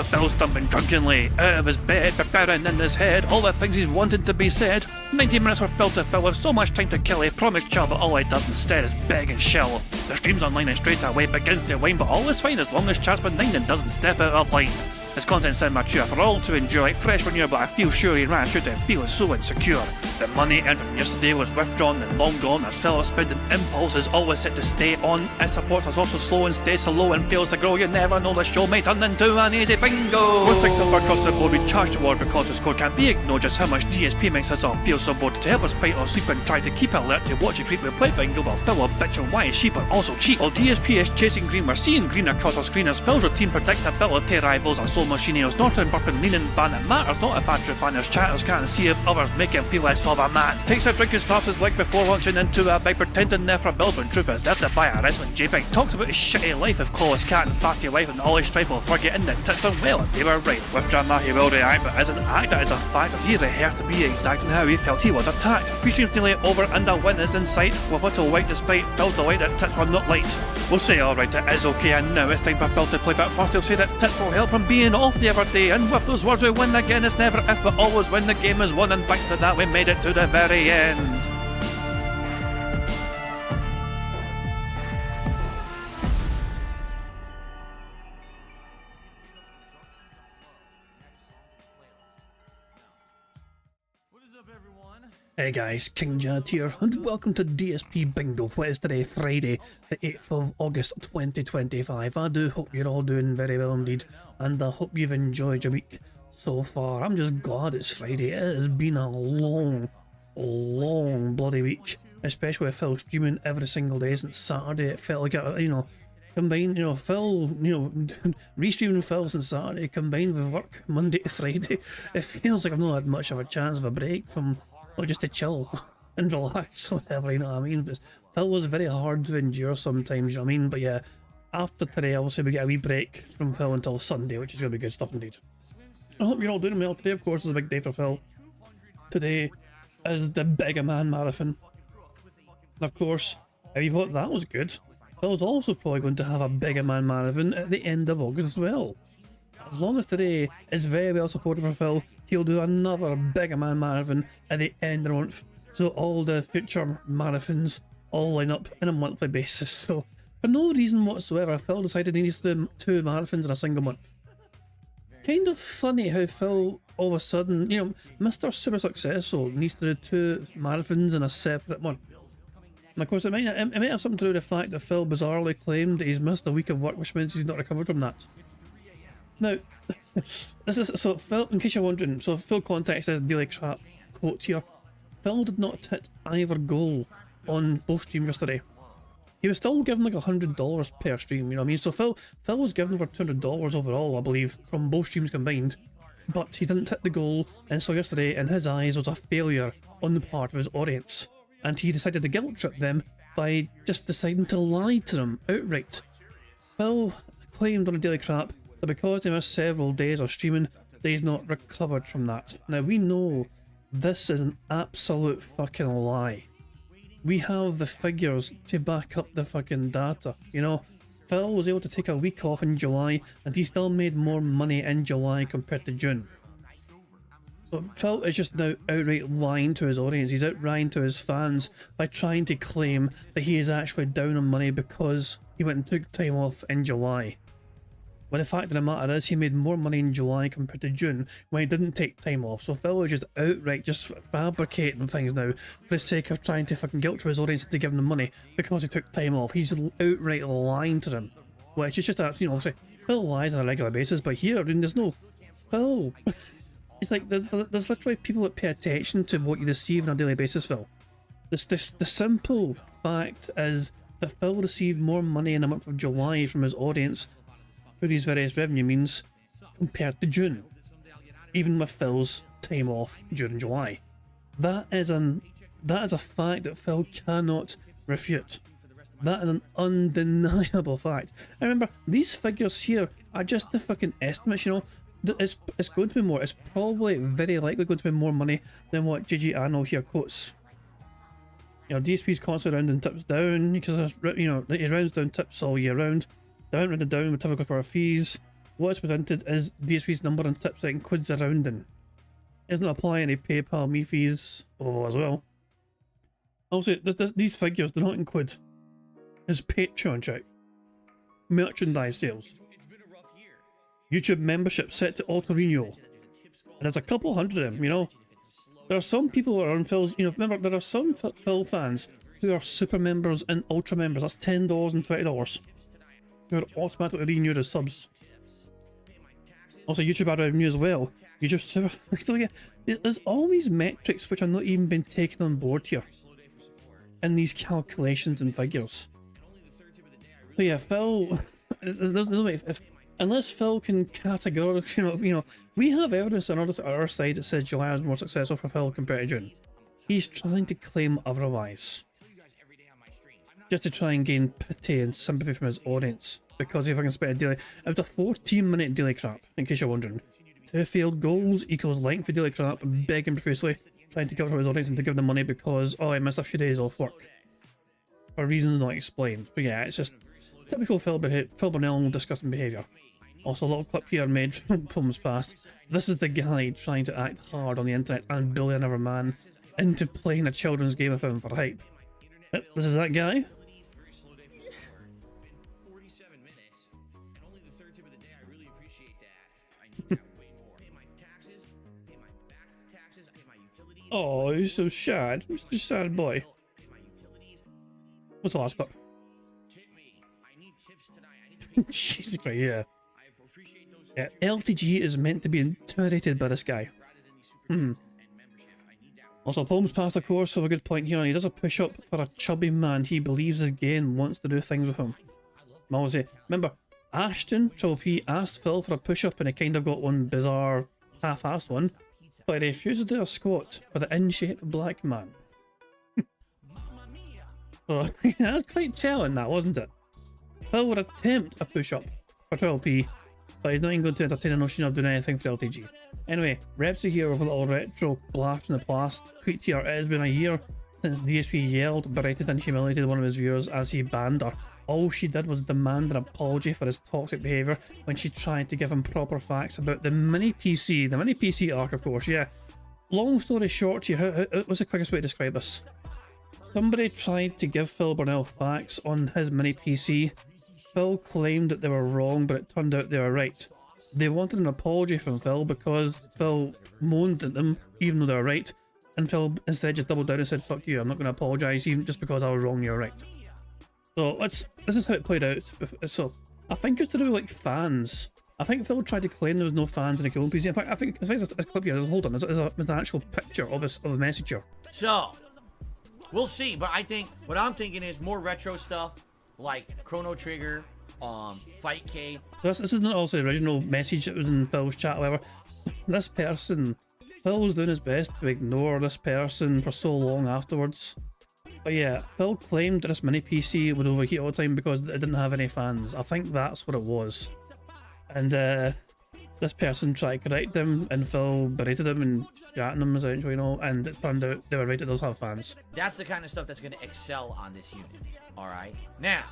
with Phil stumbling drunkenly out of his bed, preparing in his head all the things he's wanted to be said. 90 minutes for Phil to fill with so much time to kill. He promised chill, but all he does instead is beg and shill. The stream's online and straight away begins to whine, but all is fine as long as Charles benign and doesn't step out of line. His content's sound mature for all to enjoy, like fresh manure, but I feel sure he ran through to feel so insecure. The money earned from yesterday was withdrawn and long gone, as Phil's spending impulse is always set to stay on. His support is also slow and stays so low and fails to grow. You never know, the show may turn into an easy bingo. Most victims across the board we charge the ward because the score can't be ignored. Just how much DSP makes us all feel so bored. To help us fight or sleep and try to keep alert to watch it creep, we play bingo while Phil will bitch on why is she but also cheap. While DSP is chasing green, we're seeing green across our screen as Phil's routine predictability rivals our soul machine. He's not burping, leaning, ban. It matters not if Andrew fanners chatters can't see if others make him feel less of a man. Takes a drink and slaps his leg before launching into a bag, pretending there for bills when truth is there to buy a wrestling JPEG. Talks about his shitty life of clawless cat and fatty life and all his strife while forgetting that tits done well and they were right. With drama he will react, but as an actor it's a fact as he rehearsed to be exact in how he felt he was attacked. Pre-stream's nearly over and a win is in sight, with little white despite Phil's delight that tits were not light. We'll say alright, it is okay, and now it's time for Phil to play, but first he'll say that tits will help from being off the other day, and with those words we win again. It's never if but always when the game is won, and thanks to that we made it to the very end. Hey guys, King Jad here, and welcome to DSP Bingo for today, Friday, the 8th of August 2025. I do hope you're all doing very well indeed, and I hope you've enjoyed your week so far. I'm just glad it's Friday. It has been a long bloody week, especially with Phil streaming every single day since Saturday. It felt like it, combined, Phil, restreaming Phil since Saturday, combined with work Monday to Friday. It feels like I've not had much of a chance of a break from, or just to chill and relax, whatever, you know what I mean? Because Phil was very hard to endure sometimes, you know what I mean? But yeah, after today, obviously we get a wee break from Phil until Sunday, which is going to be good stuff indeed. I hope you're all doing well. Today, of course, is a big day for Phil. Today is the Big Man Marathon. And of course, if you thought that was good, Phil's also probably going to have a Big Man Marathon at the end of August as well. As long as today is very well supported for Phil, he'll do another Big Man Marathon at the end of the month. So all the future marathons all line up on a monthly basis. So for no reason whatsoever, Phil decided he needs to do 2 marathons in a single month. Kind of funny how Phil all of a sudden, Mr. Super Successful needs to do 2 marathons in a separate month. And of course it might have something to do with the fact that Phil bizarrely claimed that he's missed a week of work, which means he's not recovered from that. Now, so Phil, in case you're wondering, so Phil context is Daily Crap quote here. Phil did not hit either goal on both streams yesterday. He was still given like $100 per stream, you know what I mean? So Phil was given over $200 overall, I believe, from both streams combined. But he didn't hit the goal, and so yesterday, in his eyes, was a failure on the part of his audience. And he decided to guilt trip them by just deciding to lie to them outright. Phil claimed on a Daily Crap that because he missed several days of streaming, that he's not recovered from that. Now we know this is an absolute fucking lie. We have the figures to back up the fucking data, Phil was able to take a week off in July and he still made more money in July compared to June. So Phil is just now outright lying to his audience. He's out lying to his fans by trying to claim that he is actually down on money because he went and took time off in July. When the fact of the matter is, he made more money in July compared to June when he didn't take time off. So Phil is just outright just fabricating things now for the sake of trying to fucking guilt trip his audience into giving them money because he took time off. He's outright lying to them. Which is just that, obviously, Phil lies on a regular basis, but here, there's no Phil. It's like there's literally people that pay attention to what you receive on a daily basis, Phil. The simple fact is that Phil received more money in the month of July from his audience through these various revenue means compared to June, even with Phil's time off during July. That is a fact that Phil cannot refute. That is an undeniable fact. And remember, these figures here are just the fucking estimates, It's going to be more. It's probably very likely going to be more money than what Gigi Arnold here quotes. DSP's constantly rounding tips down because he rounds down tips all year round. They haven't rounded down with typical for our fees. What's presented is DSP's number and tips that includes a rounding. It doesn't apply any PayPal me fees as well. Also, these figures do not include his Patreon check, merchandise sales, YouTube membership set to auto renewal, and there's a couple hundred of them. You know, there are some people who are on Phil's. You know, remember there are some Phil fans who are super members and ultra members. That's $10 and $20 who are automatically renewed as subs. Also, YouTube ad revenue as well. YouTube super. So yeah, there's all these metrics which are not even being taken on board here in these calculations and figures. So yeah, Phil. There's no way unless Phil can categorically, you know, we have evidence on our side that says July was more successful for Phil compared to June. He's trying to claim otherwise, just to try and gain pity and sympathy from his audience. Because if I can spend a daily, it was a 14-minute daily crap, in case you're wondering. 2 failed goals equals length for daily crap, begging profusely, trying to cover his audience and to give them money because, oh, I missed a few days off work. For reasons not explained. But yeah, it's just typical Phil Burnell disgusting behaviour. Also, a little clip here made from Poems Past. This is the guy trying to act hard on the internet and bully another man into playing a children's game of him for hype. Yep, this is that guy. Oh, he's so sad. He's just a sad boy. What's the last clip? Jesus Christ, yeah. Yeah, LTG is meant to be intimidated by this guy. Also, Poems Past, of course, have a good point here. He does a push-up for a chubby man he believes again wants to do things with him. Remember, Ashton, Trouble P, asked Phil for a push-up and he kind of got one bizarre, half-assed one, but he refused to do a squat for the in-shape black man. So, that's quite telling, that, wasn't it? Phil would attempt a push-up for 12p, but he's not even going to entertain a notion of doing anything for LTG. Anyway, Repsy here with a little retro blast in the past. Tweet here, it has been a year since DSP yelled, berated and humiliated one of his viewers as he banned her. All she did was demand an apology for his toxic behaviour when she tried to give him proper facts about the mini PC arc, of course, yeah. Long story short here, what's the quickest way to describe this? Somebody tried to give Phil Burnell facts on his mini PC. Phil claimed that they were wrong, but it turned out they were right. They wanted an apology from Phil because Phil moaned at them, even though they were right. And Phil instead just doubled down and said, fuck you, I'm not going to apologise, even just because I was wrong, you're right. So this is how it played out. So I think it's to do with like fans. I think Phil tried to claim there was no fans in the Golden PC. In fact, I think there's a clip here. Hold on, there's an actual picture of a message here. So we'll see, but I think what I'm thinking is more retro stuff like Chrono Trigger, Fight K. This isn't also the original message that was in Phil's chat, however. This person, Phil was doing his best to ignore this person for so long afterwards. But yeah, Phil claimed that this mini PC would overheat all the time because it didn't have any fans. I think that's what it was. And this person tried to correct him, and Phil berated him and chatting him essentially, you know, and it turned out they were right, it does have fans. That's the kind of stuff that's going to excel on this unit. Alright? Now,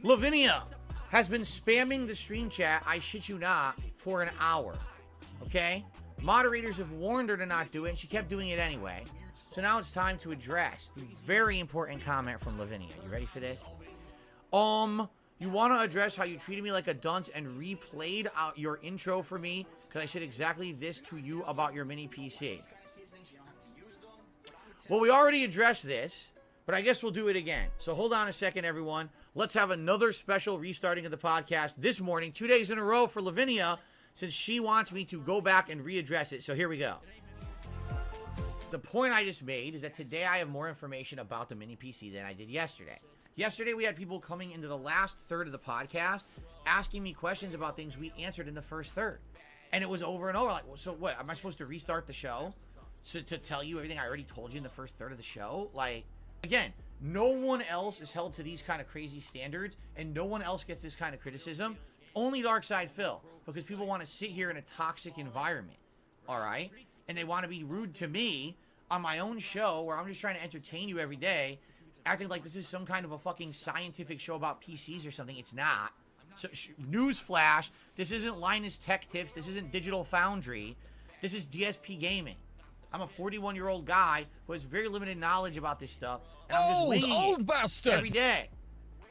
Lavinia has been spamming the stream chat, I shit you not, for an hour. Okay? Moderators have warned her to not do it, and she kept doing it anyway. So now it's time to address the very important comment from Lavinia. You ready for this? You want to address how you treated me like a dunce and replayed out your intro for me because I said exactly this to you about your mini PC. Well, we already addressed this, but I guess we'll do it again. So hold on a second, everyone. Let's have another special restarting of the podcast this morning, 2 days in a row for Lavinia, since she wants me to go back and readdress it. So here we go. The point I just made is that today I have more information about the mini PC than I did yesterday. Yesterday, we had people coming into the last third of the podcast asking me questions about things we answered in the first third. And it was over and over. Like, so what? Am I supposed to restart the show to tell you everything I already told you in the first third of the show? Like, again, no one else is held to these kind of crazy standards, and no one else gets this kind of criticism. Only Darkside Phil, because people want to sit here in a toxic environment, all right? And they want to be rude to me on my own show where I'm just trying to entertain you every day, acting like this is some kind of a fucking scientific show about PCs or something. It's not. So, news flash, this isn't Linus Tech Tips, this isn't Digital Foundry, this is DSP Gaming. I'm a 41-year-old guy who has very limited knowledge about this stuff, and I'm just winging old it bastard! every day.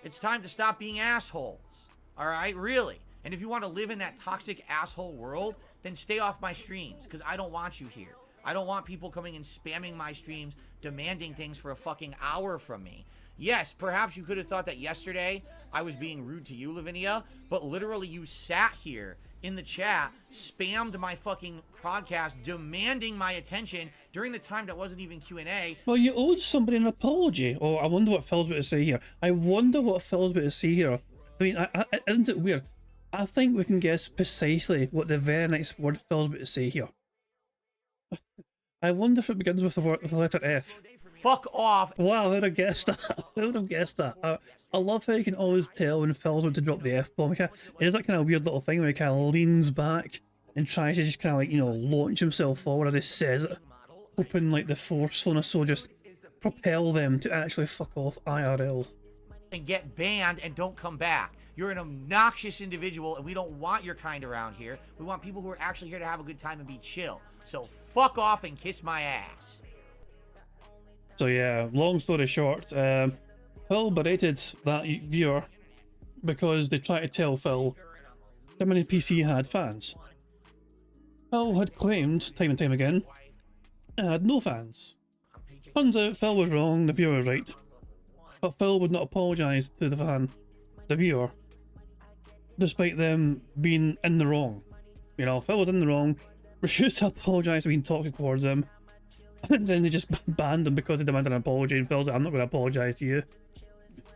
It's time to stop being assholes. All right, really. And if you want to live in that toxic asshole world, then stay off my streams, because I don't want you here. I don't want people coming and spamming my streams, demanding things for a fucking hour from me. Yes, perhaps you could have thought that yesterday I was being rude to you, Lavinia, but literally you sat here in the chat, spammed my fucking podcast, demanding my attention during the time that wasn't even Q&A. Well, you owed somebody an apology. Oh, I wonder what Phil's about to say here. I wonder what Phil's about to say here. I mean, isn't it weird? I think we can guess precisely what the very next word Phil's about to say here. I wonder if it begins with the letter F. Fuck off. Wow, who'd have guessed that? Who would have guessed that? I love how you can always tell when Phil's about to drop the F-bomb. It is that kind of weird little thing where he kind of leans back and tries to just kind of like, you know, launch himself forward as he says it, hoping like the forcefulness will just propel them to actually fuck off IRL. And get banned and don't come back. You're an obnoxious individual and we don't want your kind around here. We want people who are actually here to have a good time and be chill. So fuck off and kiss my ass. So yeah, long story short, Phil berated that viewer because they tried to tell Phil how many PC had fans. Phil had claimed, time and time again, it had no fans. Turns out Phil was wrong, the viewer was right. But Phil would not apologise to the viewer, despite them being in the wrong. You know, Phil was in the wrong, refused to apologise for being toxic towards him, and then they just banned him because they demanded an apology, and Phil's like, I'm not going to apologise to you.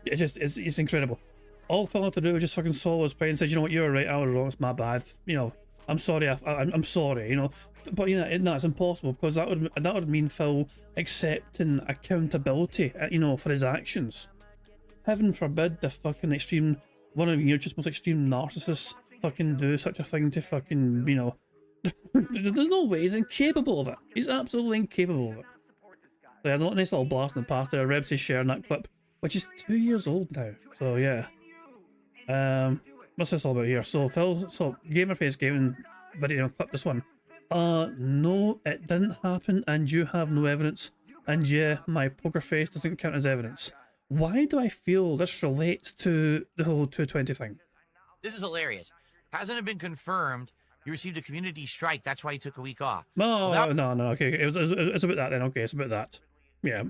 It's incredible. All Phil had to do was just fucking swallow his pride and say, you know what, you were right, I was wrong, it's my bad. You know, I'm sorry, I'm sorry, you know. But you know, no, it's impossible, because that would mean Phil accepting accountability, you know, for his actions. Heaven forbid the fucking one of your just most extreme narcissists fucking do such a thing to fucking, you know. There's no way, he's incapable of it. He's absolutely incapable of it. So there's a nice little blast in the past there. Rebs is sharing that clip, which is 2 years old now. So yeah. What's this all about here? So Gamerface Gaming video clip, this one. No, it didn't happen, and you have no evidence. And yeah, my poker face doesn't count as evidence. Why do I feel this relates to the whole 220 thing? This is hilarious. Hasn't it been confirmed you received a community strike? That's why you took a week off. No, okay. It's about that then. Okay, it's about that. Yeah.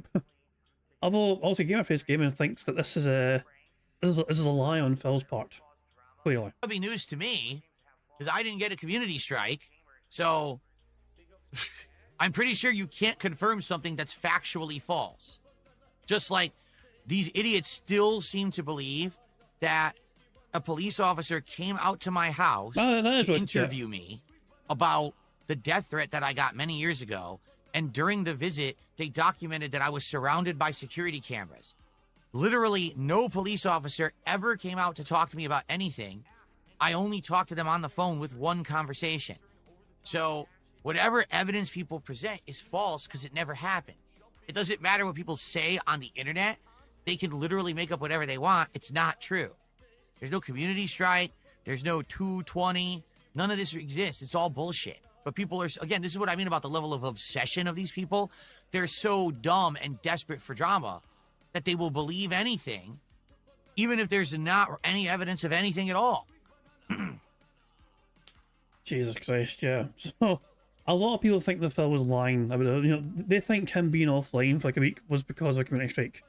Although, also, Gamerface Gaming thinks that this is a lie on Phil's part. Clearly. That'd be news to me, because I didn't get a community strike. So, I'm pretty sure you can't confirm something that's factually false. Just like these idiots still seem to believe that a police officer came out to my house to interview me about the death threat that I got many years ago. And during the visit, they documented that I was surrounded by security cameras. Literally, no police officer ever came out to talk to me about anything. I only talked to them on the phone with one conversation. So whatever evidence people present is false because it never happened. It doesn't matter what people say on the internet. They can literally make up whatever they want. It's not true. There's no community strike. There's no 220. None of this exists. It's all bullshit. But people are, again, this is what I mean about the level of obsession of these people. They're so dumb and desperate for drama that they will believe anything, even if there's not any evidence of anything at all. Jesus Christ, yeah. So, a lot of people think that Phil was lying. You know, they think him being offline for like a week was because of a community strike.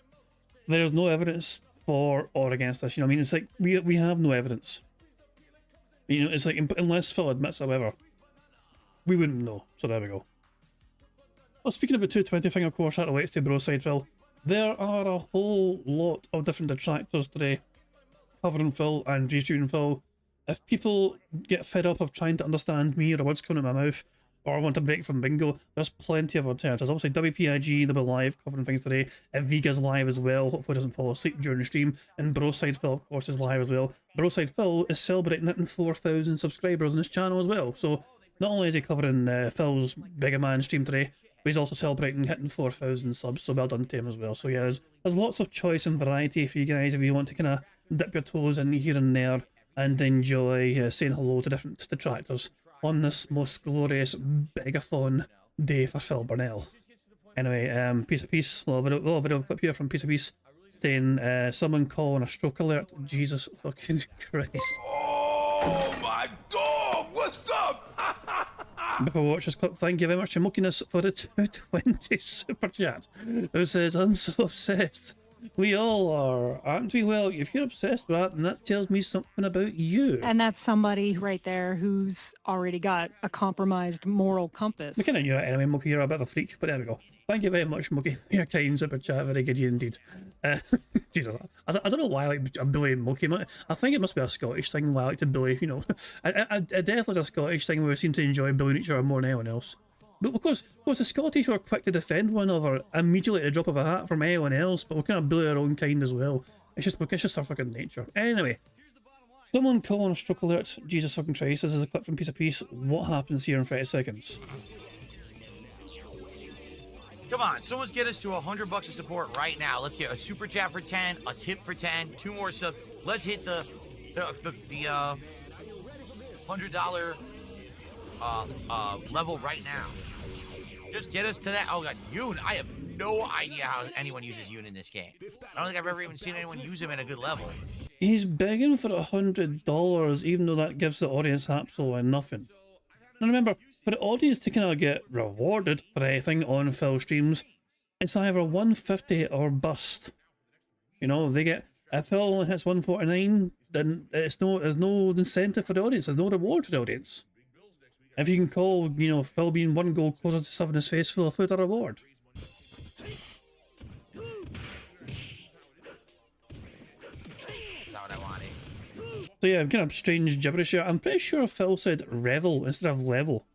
There's no evidence for or against this. You know what I mean? It's like, we have no evidence. You know, it's like, unless Phil admits, however, we wouldn't know. So there we go. Well, speaking of the 220 thing, of course, that relates to Broside Phil. There are a whole lot of different detractors today covering Phil and reshooting Phil. If people get fed up of trying to understand me or what's coming out of my mouth, or want to break from bingo, there's plenty of alternatives. Obviously, WPIG, they'll be live covering things today. Viga's live as well. Hopefully, doesn't fall asleep during the stream. And Broside Phil, of course, is live as well. Broside Phil is celebrating hitting 4,000 subscribers on his channel as well. So, not only is he covering Phil's Bigger Man stream today, but he's also celebrating hitting 4,000 subs. So, well done to him as well. So, yeah, there's lots of choice and variety for you guys if you want to kind of dip your toes in here and there. and enjoy saying hello to different detractors on this most glorious begathon day for Phil Burnell. Anyway, Piece of Peace, little video clip here from Piece of Peace saying, someone calling a stroke alert. Jesus fucking Christ. Oh my dog, what's up? Before we watch this clip, thank you very much to Muckiness for the 220 super chat, who says, I'm so obsessed. We all are, aren't we? Well, if you're obsessed with that, then that tells me something about you. And that's somebody right there who's already got a compromised moral compass. We kind of knew it anyway, Mookie, you're a bit of a freak, but there we go. Thank you very much, Mookie, for your kind super chat. Very good, you indeed. Jesus, I don't know why I like bullying Mookie. I think it must be a Scottish thing why I like to bully, you know. I definitely a Scottish thing where we seem to enjoy bullying each other more than anyone else. But because the Scottish are quick to defend one another immediately at the drop of a hat from anyone else, but we kind of bully our own kind as well. It's just our fucking nature. Anyway, someone calling a stroke alert. Jesus fucking Christ, this is a clip from Piece of Peace. What happens here in 30 seconds? Come on, someone's get us to $100 of support right now. Let's get a super chat for 10, a tip for 10, 2 more subs. Let's hit the $100 level right now. Just get us to that. Oh god, Yoon. I have no idea how anyone uses Yoon in this game. I don't think I've ever even seen anyone use him at a good level. He's begging for $100, even though that gives the audience absolutely nothing. Now remember, for the audience to kind of get rewarded for anything on Phil streams, it's either $150 or bust. You know, they get, if Phil only hits $149, then there's no incentive for the audience, there's no reward for the audience. If you can call, you know, Phil being 1 goal closer to stuffing his face full of food a reward. Not what I wanted. So yeah, kind of strange gibberish here. I'm pretty sure Phil said revel instead of level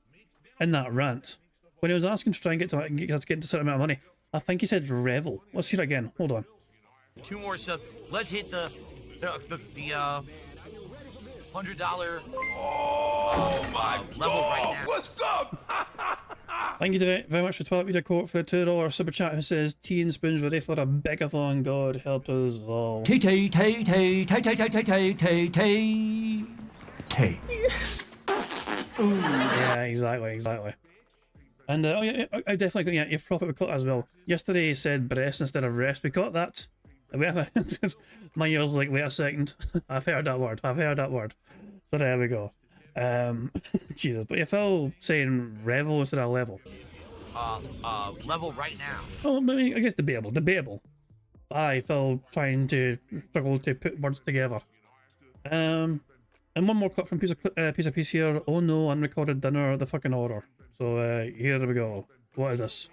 in that rant. When he was asking to try and get to a certain amount of money, I think he said revel. Let's hear it again. Hold on. 2 more subs. Let's hit the $100 level right now. What's up? Thank you very much for 12 meter quote for the $2 super chat who says tea and spoons ready for a begathon. God help us all. Tay tay tay tay tay tay tay tay tay tay tay tay. Yeah, exactly. And oh yeah, I definitely got, yeah, your prophet would cut as well. Yesterday he said breast instead of rest. We got that. My ears were like, wait a second. I've heard that word. So there we go. Jesus, but you felt saying revel instead of level. Level right now. Oh, I guess debatable. I felt trying to struggle to put words together. And one more clip from piece of piece here. Oh no, unrecorded dinner, the fucking horror. So here we go. What is this?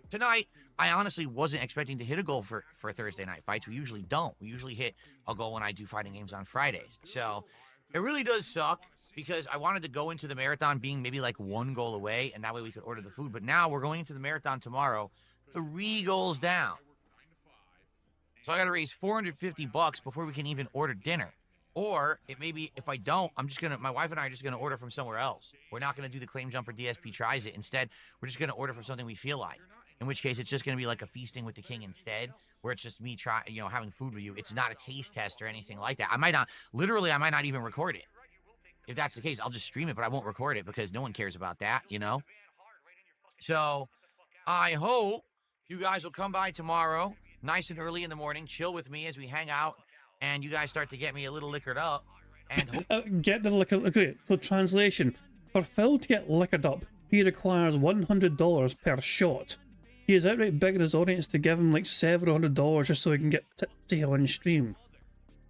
Tonight, I honestly wasn't expecting to hit a goal for Thursday night fights. We usually don't. We usually hit a goal when I do fighting games on Fridays. So it really does suck because I wanted to go into the marathon being maybe like 1 goal away, and that way we could order the food. But now we're going into the marathon tomorrow 3 goals down. So I got to raise $450 before we can even order dinner. Or it maybe if I don't, my wife and I are just gonna order from somewhere else. We're not gonna do the claim jumper DSP tries it. Instead, we're just gonna order from something we feel like. In which case, it's just gonna be like a feasting with the king instead, where it's just me having food with you. It's not a taste test or anything like that. I might not even record it. If that's the case, I'll just stream it, but I won't record it because no one cares about that, you know? So I hope you guys will come by tomorrow, nice and early in the morning, chill with me as we hang out, and you guys start to get me a little liquored up. And get the liquor. Okay, for translation, for Phil to get liquored up, he requires $100 per shot. He is outright begging his audience to give him like several $100 just so he can get tipsy on stream.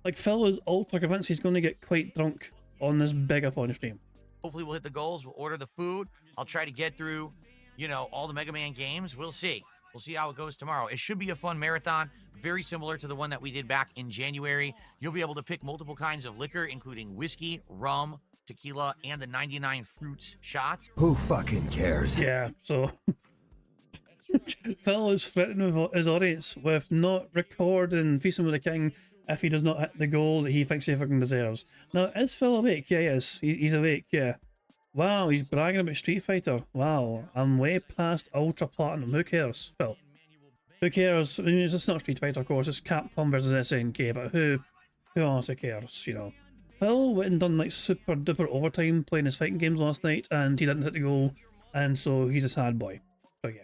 Like Phil is ultra convinced he's going to get quite drunk on this begathon stream. Hopefully we'll hit the goals. We'll order the food. I'll try to get through, all the Mega Man games. We'll see. We'll see how it goes tomorrow. It should be a fun marathon, very similar to the one that we did back in January. You'll be able to pick multiple kinds of liquor, including whiskey, rum, tequila, and the 99 fruits shots. Who fucking cares? Yeah, so Phil is threatening his audience with not recording Feasting with the King if he does not hit the goal that he thinks he fucking deserves. Now, is Phil awake? Yeah, he is. He's awake, yeah. Wow, he's bragging about Street Fighter. Wow, I'm way past Ultra Platinum. Who cares, Phil? Who cares? I mean, it's not Street Fighter, of course. It's Capcom versus SNK, but who honestly cares, Phil Phil went and done like super duper overtime playing his fighting games last night, and he didn't hit the goal, and so he's a sad boy. So yeah.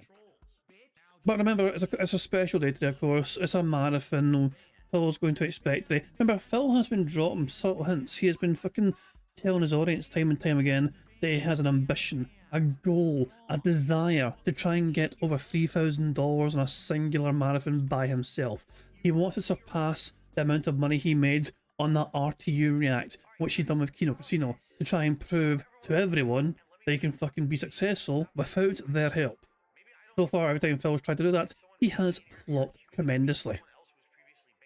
But remember, it's a special day today, of course. It's a marathon. Phil's going to expect today. Remember, Phil has been dropping subtle hints. He has been fucking telling his audience time and time again that he has an ambition, a goal, a desire to try and get over $3,000 on a singular marathon by himself. He wants to surpass the amount of money he made on that RTU React, which he done with Kino Casino, to try and prove to everyone that he can fucking be successful without their help. So far, every time Phil's tried to do that, he has flopped tremendously.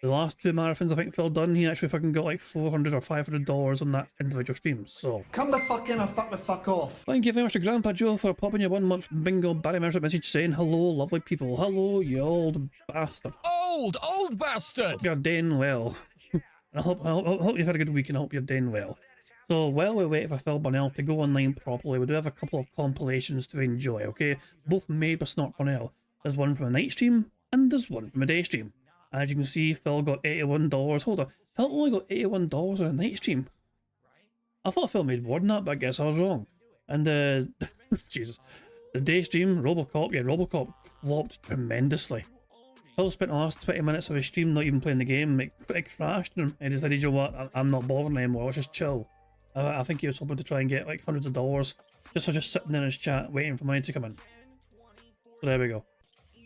The last 2 marathons I think Phil done, he actually fucking got like $400 or $500 on that individual stream, so... Come the fuck in or fuck the fuck off. Thank you very much to Grandpa Joe for popping your 1 month bingo Barry membership message saying, hello, lovely people. Hello, you old bastard. Old bastard! Hope you're doing well. I hope you've had a good week and I hope you're doing well. So while we wait for Phil Burnell to go online properly, we do have a couple of compilations to enjoy, okay? Both made by Snort Burnell. There's one from a night stream and there's one from a day stream. As you can see, Phil got $81. Hold on, Phil only got $81 on a night stream. I thought Phil made more than that, but I guess I was wrong. And Jesus, the day stream, Robocop, yeah, Robocop flopped tremendously. Phil spent the last 20 minutes of his stream not even playing the game. It crashed him, and he decided, you know what, I'm not bothering anymore, let's just chill. I think he was hoping to try and get like hundreds of dollars just for just sitting in his chat waiting for money to come in. So there we go.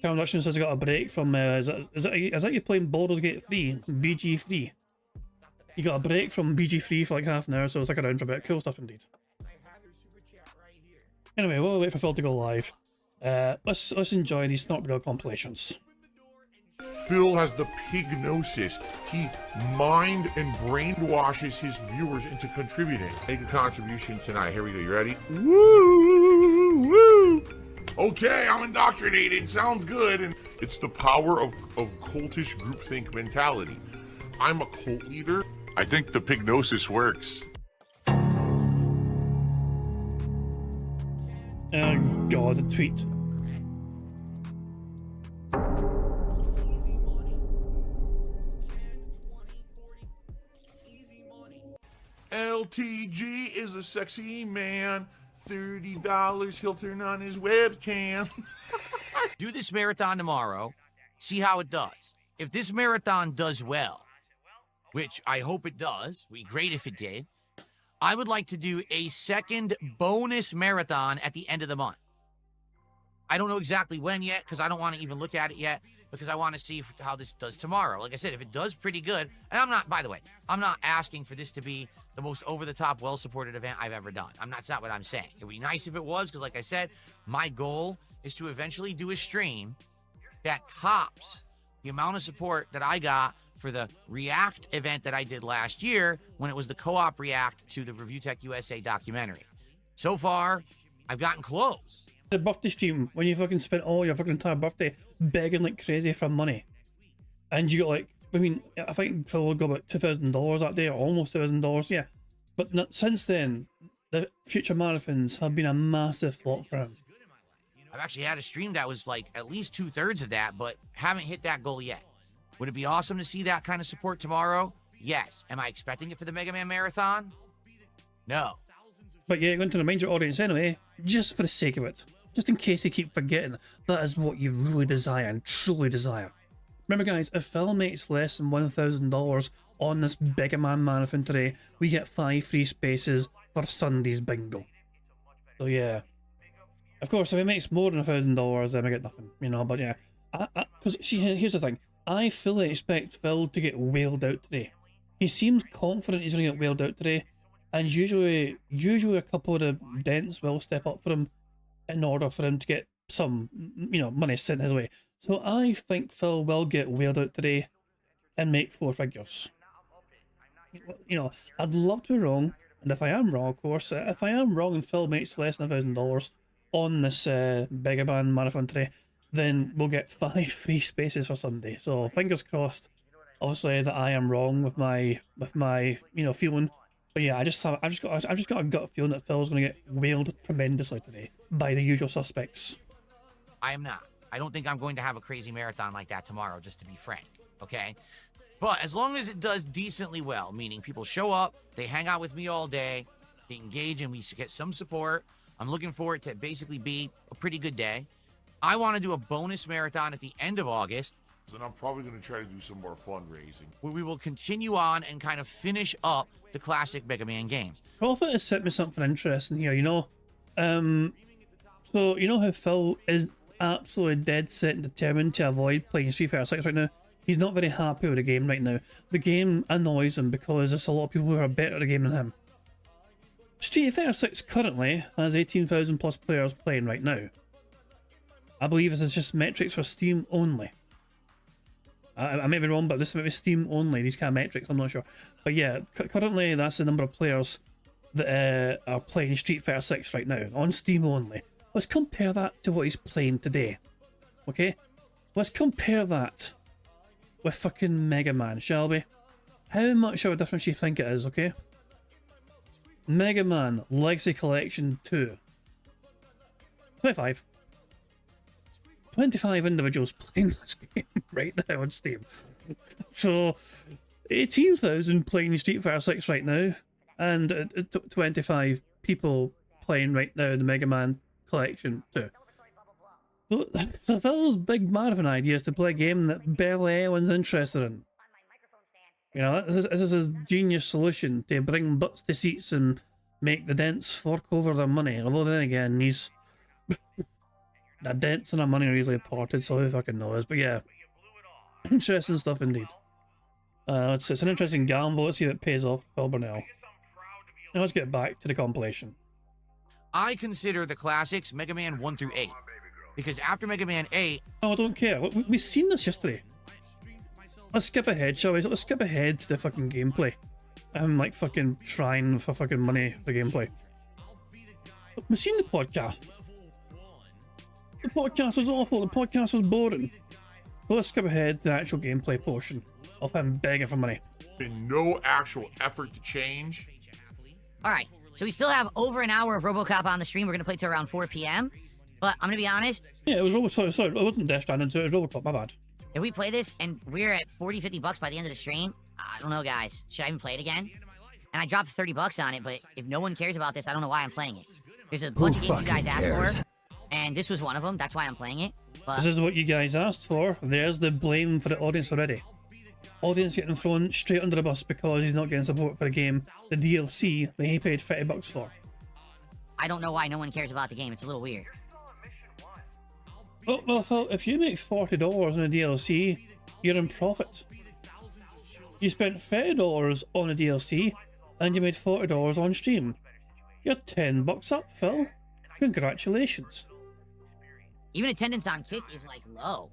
Cam Dutchman says he got a break from, is that you playing Baldur's Gate 3? BG 3? You got a break from BG 3 for like half an hour, so it's like around for a bit. Cool stuff indeed. Anyway, while we wait for Phil to go live, let's enjoy these Snort Burnell compilations. Phil has the pignosis. He mind and brainwashes his viewers into contributing. Make a contribution tonight. Here we go. You ready? Woo! Woo! Okay, I'm indoctrinated. Sounds good. And it's the power of cultish groupthink mentality. I'm a cult leader. I think the pignosis works. Oh god, the tweet. LTG is a sexy man. $30 he'll turn on his webcam. Do this marathon tomorrow, see how it does. If this marathon does well, which I hope it does, would be great if it did, I would like to do a second bonus marathon at the end of the month. I don't know exactly when yet, because I don't want to even look at it yet, because I want to see how this does tomorrow. Like I said, if it does pretty good, and I'm not, by the way, I'm not asking for this to be the most over-the-top, well-supported event I've ever done. That's not what I'm saying. It would be nice if it was, because like I said, my goal is to eventually do a stream that tops the amount of support that I got for the React event that I did last year when it was the co-op React to the Review Tech USA documentary. So far, I've gotten close. The birthday stream, when you fucking spent all your fucking entire birthday begging like crazy for money. And you got like, I mean, I think Phil got about $2,000 that day, or almost $2,000, yeah. But since then, the future marathons have been a massive flop for him. I've actually had a stream that was like at least 2/3 of that, but haven't hit that goal yet. Would it be awesome to see that kind of support tomorrow? Yes. Am I expecting it for the Mega Man Marathon? No. But yeah, you're going to remind your audience anyway, just for the sake of it. Just in case they keep forgetting, that is what you really desire and truly desire. Remember guys, if Phil makes less than $1,000 on this Mega Man Marathon today, we get 5 free spaces for Sunday's bingo. So yeah. Of course, if he makes more than $1,000, then I get nothing, you know, but yeah. Because see, here's the thing. I fully expect Phil to get whaled out today. He seems confident he's going to get whaled out today, and usually a couple of the dents will step up for him in order for him to get some, you know, money sent his way. So I think Phil will get whaled out today and make 4 figures. You know, I'd love to be wrong, and if I am wrong, of course, if I am wrong and Phil makes less than $1,000 on this Mega Man Marathon today, then we'll get 5 free spaces for Sunday. So fingers crossed, obviously, that I am wrong with my you know, feeling. But yeah, I've just got a gut feeling that Phil's gonna get whaled tremendously today by the usual suspects. I am not. I don't think I'm going to have a crazy marathon like that tomorrow, just to be frank, okay? But as long as it does decently well, meaning people show up, they hang out with me all day, they engage, and we get some support, I'm looking for it to basically be a pretty good day. I want to do a bonus marathon at the end of August. Then I'm probably going to try to do some more fundraising. Where we will continue on and kind of finish up the classic Mega Man games. Prophet has sent me something interesting here, you know. So, you know how Phil is absolutely dead set and determined to avoid playing Street Fighter 6 right now? He's not very happy with the game right now. The game annoys him because there's a lot of people who are better at the game than him. Street Fighter 6 currently has 18,000 plus players playing right now. I believe this is just metrics for Steam only. I may be wrong, but this might be Steam only, these kind of metrics, I'm not sure. But yeah, currently that's the number of players that are playing Street Fighter 6 right now, on Steam only. Let's compare that to what he's playing today. Okay? Let's compare that with fucking Mega Man, shall we? How much of a difference do you think it is, okay? Mega Man Legacy Collection 2. 25. 25 individuals playing this game right now on Steam. So, 18,000 playing Street Fighter 6 right now, and 25 people playing right now in the Mega Man Collection 2. So Phil's big marathon idea is to play a game that barely anyone's interested in. You know, this is a genius solution to bring butts to seats and make the dents fork over their money. Although then again, he's... the dents and their money are easily ported, so who fucking knows. But yeah, interesting stuff indeed. It's an interesting gamble. Let's see if it pays off Phil Burnell. Now let's get back to the compilation. I consider the classics Mega Man 1 through 8. Because after Mega Man 8... Oh, I don't care. We've seen this yesterday. Let's skip ahead, shall we? Let's skip ahead to the fucking gameplay. I'm like fucking trying for fucking money for gameplay. We've seen the podcast. The podcast was awful. The podcast was boring. So let's skip ahead to the actual gameplay portion of him begging for money. Been no actual effort to change. All right, so we still have over an hour of RoboCop on the stream. We're going to play till around 4 p.m. But I'm going to be honest. Yeah, it was Robocop. Sorry, I wasn't Death Stranding, so it was Robocop. My bad. If we play this and we're at 40, 50 bucks by the end of the stream, I don't know, guys. Should I even play it again? And I dropped 30 bucks on it, but if no one cares about this, I don't know why I'm playing it. There's a bunch of games you guys asked for, and this was one of them. That's why I'm playing it. But this is what you guys asked for. There's the blame for the audience already. Audience getting thrown straight under the bus because he's not getting support for the game, the DLC that he paid 30 bucks for. I don't know why no one cares about the game. It's a little weird. Well, Phil, if you make $40 on a DLC, you're in profit. You spent $30 on a DLC, and you made $40 on stream. You're 10 bucks up, Phil. Congratulations. Even attendance on Kick is like low.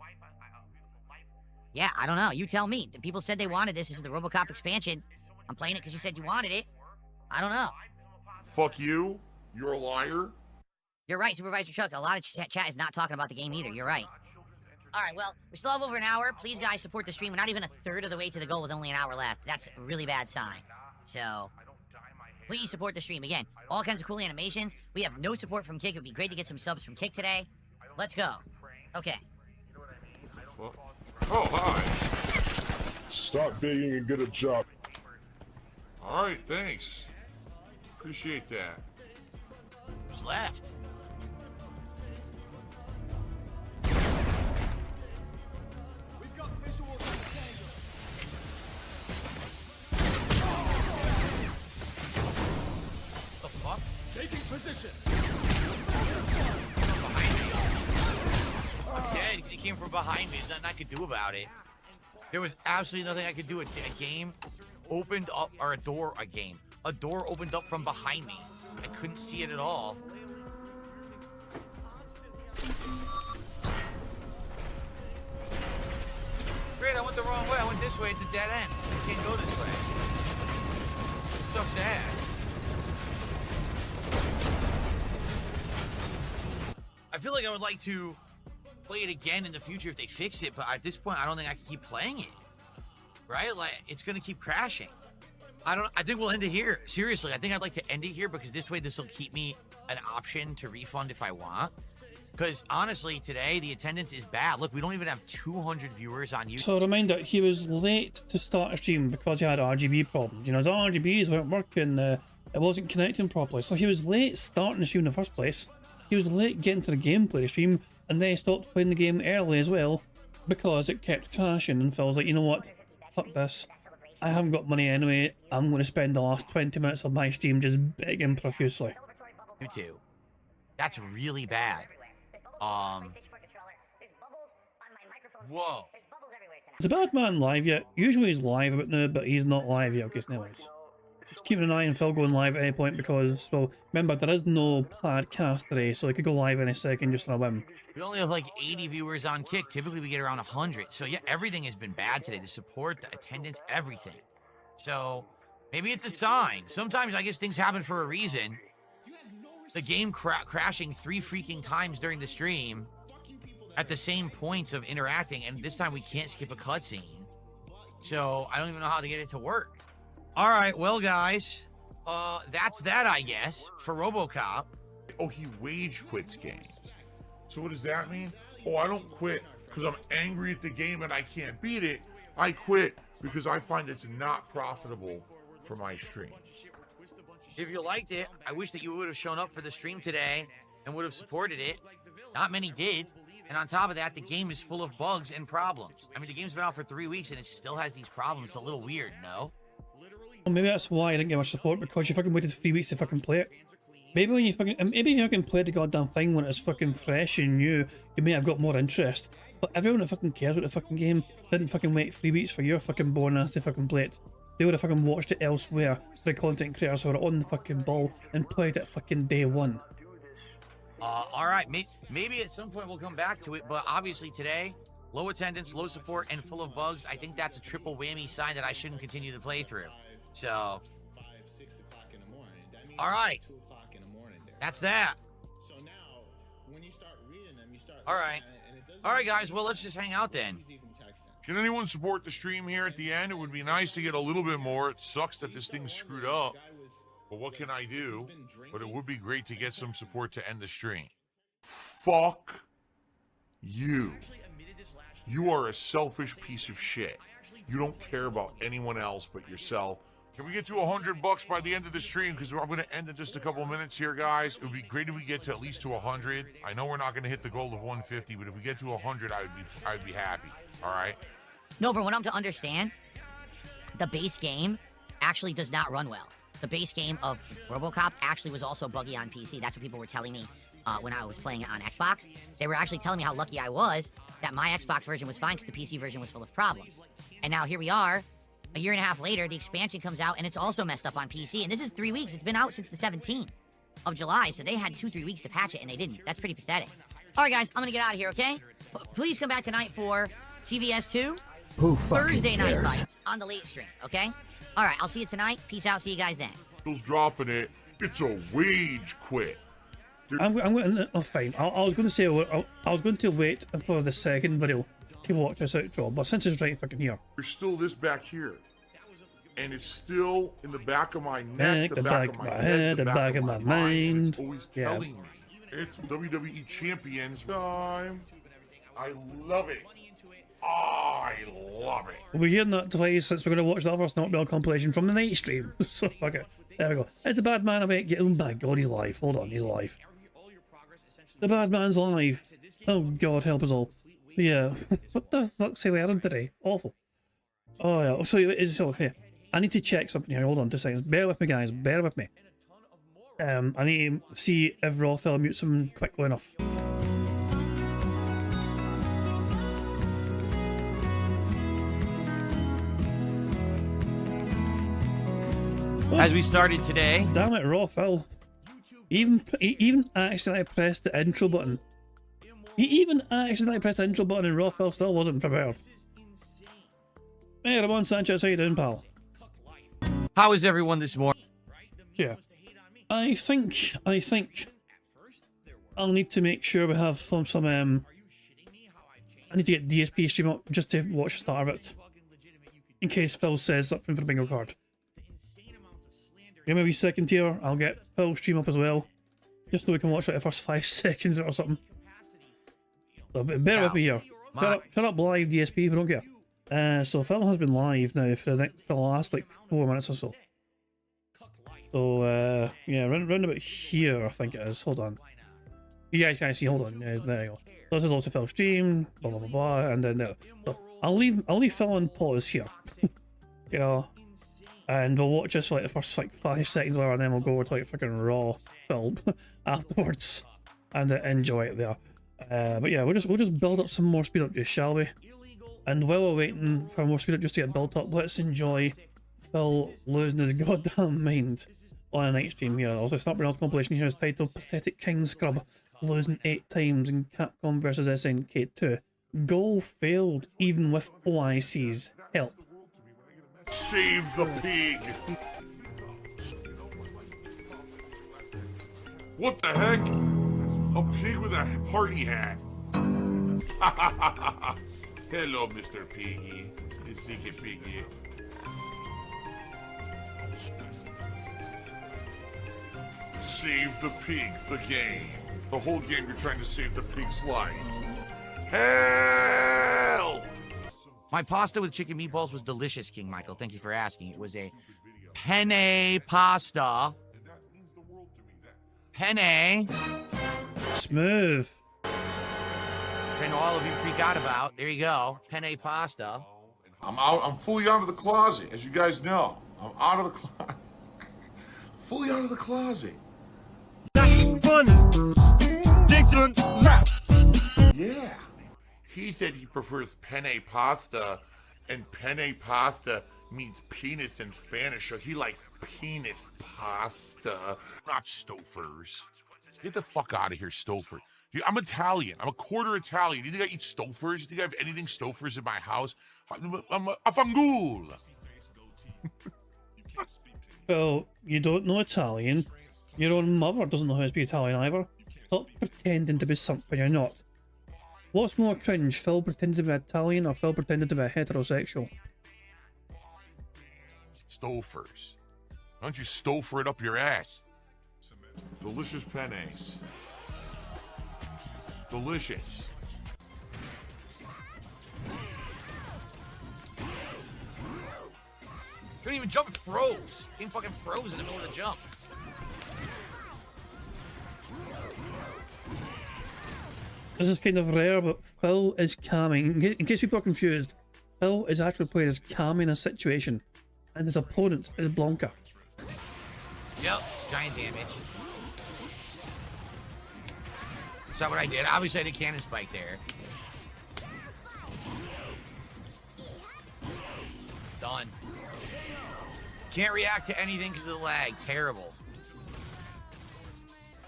Yeah, I don't know. You tell me. The people said they wanted this. This is the RoboCop expansion. I'm playing it because you said you wanted it. I don't know. Fuck you. You're a liar. You're right, Supervisor Chuck. A lot of chat is not talking about the game either. You're right. All right, well, we still have over an hour. Please, guys, support the stream. We're not even a third of the way to the goal with only an hour left. That's a really bad sign. So, please support the stream. Again, all kinds of cool animations. We have no support from Kick. It would be great to get some subs from Kick today. Let's go. Okay. Oh, hi. Stop begging and get a job. All right, thanks. Appreciate that. Who's left? We've got visuals on the tango. The fuck? Taking position. I'm dead because he came from behind me. There's nothing I could do about it. There was absolutely nothing I could do. A game opened up, or a door opened up from behind me. I couldn't see it at all. Great, I went the wrong way. I went this way. It's a dead end. I can't go this way. This sucks ass. I feel like I would like to play it again in the future if they fix it, but at this point, I don't think I can keep playing it. Right? Like, it's gonna keep crashing. I think we'll end it here. Seriously, I think I'd like to end it here because this way this will keep me an option to refund if I want. Because honestly, today the attendance is bad. Look, we don't even have 200 viewers on YouTube. So a reminder, he was late to start a stream because he had RGB problems. You know, his RGBs weren't working, it wasn't connecting properly. So he was late starting the stream in the first place. He was late getting to the gameplay stream, and then he stopped playing the game early as well because it kept crashing. And Phil was like, you know what, fuck this. I haven't got money anyway. I'm going to spend the last 20 minutes of my stream just begging profusely. YouTube. That's really bad. Whoa. Is the bad man live yet? Usually he's live about now, but he's not live yet. Okay, anyways. Just keeping an eye on Phil going live at any point because, well, remember, there is no podcast today, so he could go live any second just on a whim. We only have like 80 viewers on Kick. Typically we get around 100. So yeah, everything has been bad today. The support, the attendance, everything. So maybe it's a sign. Sometimes I guess things happen for a reason. The game crashing 3 freaking times during the stream at the same points of interacting, and this time we can't skip a cutscene. So I don't even know how to get it to work. All right, well, guys, that's that, I guess, for RoboCop. Oh, he rage quits games. So what does that mean? Oh, I don't quit because I'm angry at the game and I can't beat it. I quit because I find it's not profitable for my stream. If you liked it, I wish that you would have shown up for the stream today and would have supported it. Not many did. And on top of that, the game is full of bugs and problems. I mean, the game's been out for 3 weeks and it still has these problems. It's a little weird, no? Well, maybe that's why I didn't get much support, because you fucking waited 3 weeks to fucking play it. Maybe when you fucking, maybe if you fucking played the goddamn thing when it's fucking fresh and new, you may have got more interest. But everyone that fucking cares about the fucking game didn't fucking wait 3 weeks for your fucking boring ass to fucking play it. They would have fucking watched it elsewhere, the content creators who are on the fucking ball and played it fucking day one. All right, maybe at some point we'll come back to it, but obviously today, low attendance, low support, and full of bugs. I think that's a triple whammy sign that I shouldn't continue the playthrough. So, all right, that's that. All right, guys, well, let's just hang out then. Can anyone support the stream here at the end? It would be nice to get a little bit more. It sucks that this thing's screwed up. But what can I do? But it would be great to get some support to end the stream. Fuck you. You are a selfish piece of shit. You don't care about anyone else but yourself. Can we get to $100 by the end of the stream? Because I'm going to end in just a couple of minutes here, guys. It would be great if we get to at least to 100. I know we're not going to hit the goal of 150, but if we get to 100, I'd be happy. All right? No, for what I'm to understand, the base game actually does not run well. The base game of RoboCop actually was also buggy on PC. That's what people were telling me when I was playing it on Xbox. They were actually telling me how lucky I was that my Xbox version was fine because the PC version was full of problems. And now here we are, a year and a half later, the expansion comes out and it's also messed up on PC. And this is 3 weeks. It's been out since the 17th of July, so they had 2-3 weeks to patch it and they didn't. That's pretty pathetic. All right, guys, I'm going to get out of here, okay? Please come back tonight for CVS 2. Thursday night fights on the late stream, okay? All right, I'll see you tonight. Peace out. See you guys then. Who's dropping it? It's a wage quit. I'm going to, oh fine, I was going to say, I was going to wait for the second video to watch this outro, but since it's right fucking here. There's still this back here. And it's still in the back of my neck, the back of my head, the back of my mind. It's always telling me. It's WWE Champions time. I love it. I love it. We'll be hearing that twice since we're going to watch the other Snotbell compilation from the night stream. So, fuck it. There we go. Is the bad man awake? Oh my god, he's live. Hold on, he's live. The bad man's live. Oh god, help us all. Yeah. What the fuck's he wearing today? Awful. Oh yeah, so it's okay. I need to check something here. Hold on 2 seconds. Bear with me, guys. Bear with me. I need to see if Rothel mutes him quickly enough. As we started today. Damn it, Rothel. He even accidentally pressed the intro button. He even accidentally pressed the intro button and Rothel still wasn't prepared. Hey, Ramon Sanchez, how you doing, pal? How is everyone this morning? Yeah. I think I'll need to make sure we have some I need to get DSP stream up just to watch the start of it. In case Phil says something for the bingo card. Give me a wee second here, I'll get Phil's stream up as well. Just so we can watch like the first 5 seconds or something. So bear with me here. Shut up live DSP, we don't care. So Phil has been live now for the last like 4 minutes or so. So yeah, round about here I think it is. Hold on. You guys can see, hold on, yeah, there you go. So this is also Phil's stream, blah blah blah blah, and then there. So I'll leave Phil on pause here. You know. And we'll watch this for like the first like 5 seconds there, and then we'll go over to like fucking raw film afterwards and enjoy it there. But yeah, we'll just build up some more speed up just, shall we? And while we're waiting for more speed up just to get built up, let's enjoy Phil losing his goddamn mind on a night stream here. Also, Snap Reynolds compilation here is titled Pathetic King Scrub losing 8 times in Capcom vs SNK 2. Goal failed even with OIC's help. Save the pig! What the heck? A pig with a party hat. Hello, Mr. Piggy. Ziggy Piggy. Save the pig, the game. The whole game you're trying to save the pig's life. Help! My pasta with chicken meatballs was delicious, King Michael. Thank you for asking. It was a penne pasta. Penne. Smooth. Which I know all of you freak out about. There you go. Penne pasta. I'm out. I'm fully out of the closet, as you guys know. I'm out of the closet. Fully out of the closet. That's funny. Dickens left. Yeah. He said he prefers penne pasta, and penne pasta means penis in Spanish, so he likes penis pasta. Not Stofers. Get the fuck out of here, Stouffer. I'm Italian. I'm a quarter Italian. You think I eat Stoufers? You think I have anything Stoufers in my house? I'm a fangool. Well, you don't know Italian. Your own mother doesn't know how to speak Italian either. Stop pretending to be something you're not. What's more cringe, Phil pretending to be Italian or Phil pretending to be a heterosexual? Stofers. Why don't you Stouffer it up your ass? Delicious pennes. Delicious. Couldn't even jump, it froze. Game fucking froze in the middle of the jump. This is kind of rare, but Phil is calming. In case people are confused, Phil is actually playing as calming a situation, and his opponent is Blanca. Yep, giant damage. That's not what I did. Obviously, I did cannon spike there. Done. Can't react to anything because of the lag. Terrible.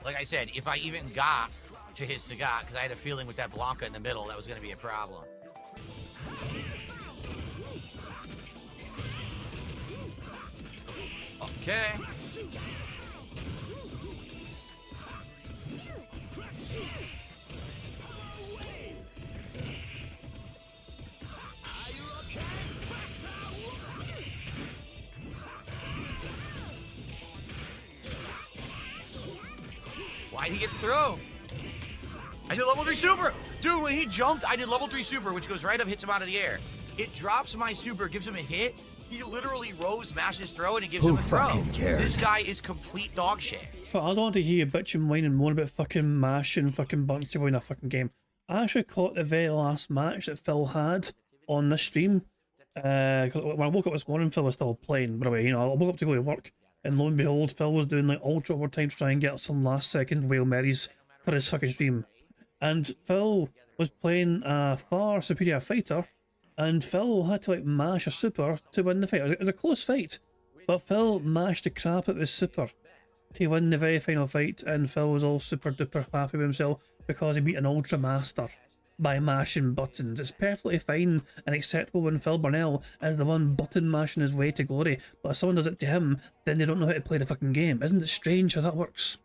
Like I said, if I even got to his Sagat, because I had a feeling with that Blanca in the middle that was going to be a problem. Okay. Why'd he get through? I did level 3 super! Dude, when he jumped, I did level 3 super, which goes right up, hits him out of the air. It drops my super, gives him a hit. He literally rose, mashes throw, and it gives him a throw. Who fucking cares? This guy is complete dog shit. But I don't want to hear you bitching, whining, moan about fucking mash and fucking buttons to win a fucking game. I actually caught the very last match that Phil had on this stream. Cause when I woke up this morning, Phil was still playing, by the way. You know, I woke up to go to work, and lo and behold, Phil was doing like ultra overtime to try and get some last second Whale Marys for his fucking stream. And Phil was playing a far superior fighter, and Phil had to like mash a super to win the fight. It was a close fight, but Phil mashed the crap out of his super to win the very final fight, and Phil was all super duper happy with himself because he beat an ultra master by mashing buttons. It's perfectly fine and acceptable when Phil Burnell is the one button mashing his way to glory, but if someone does it to him, then they don't know how to play the fucking game. Isn't it strange how that works?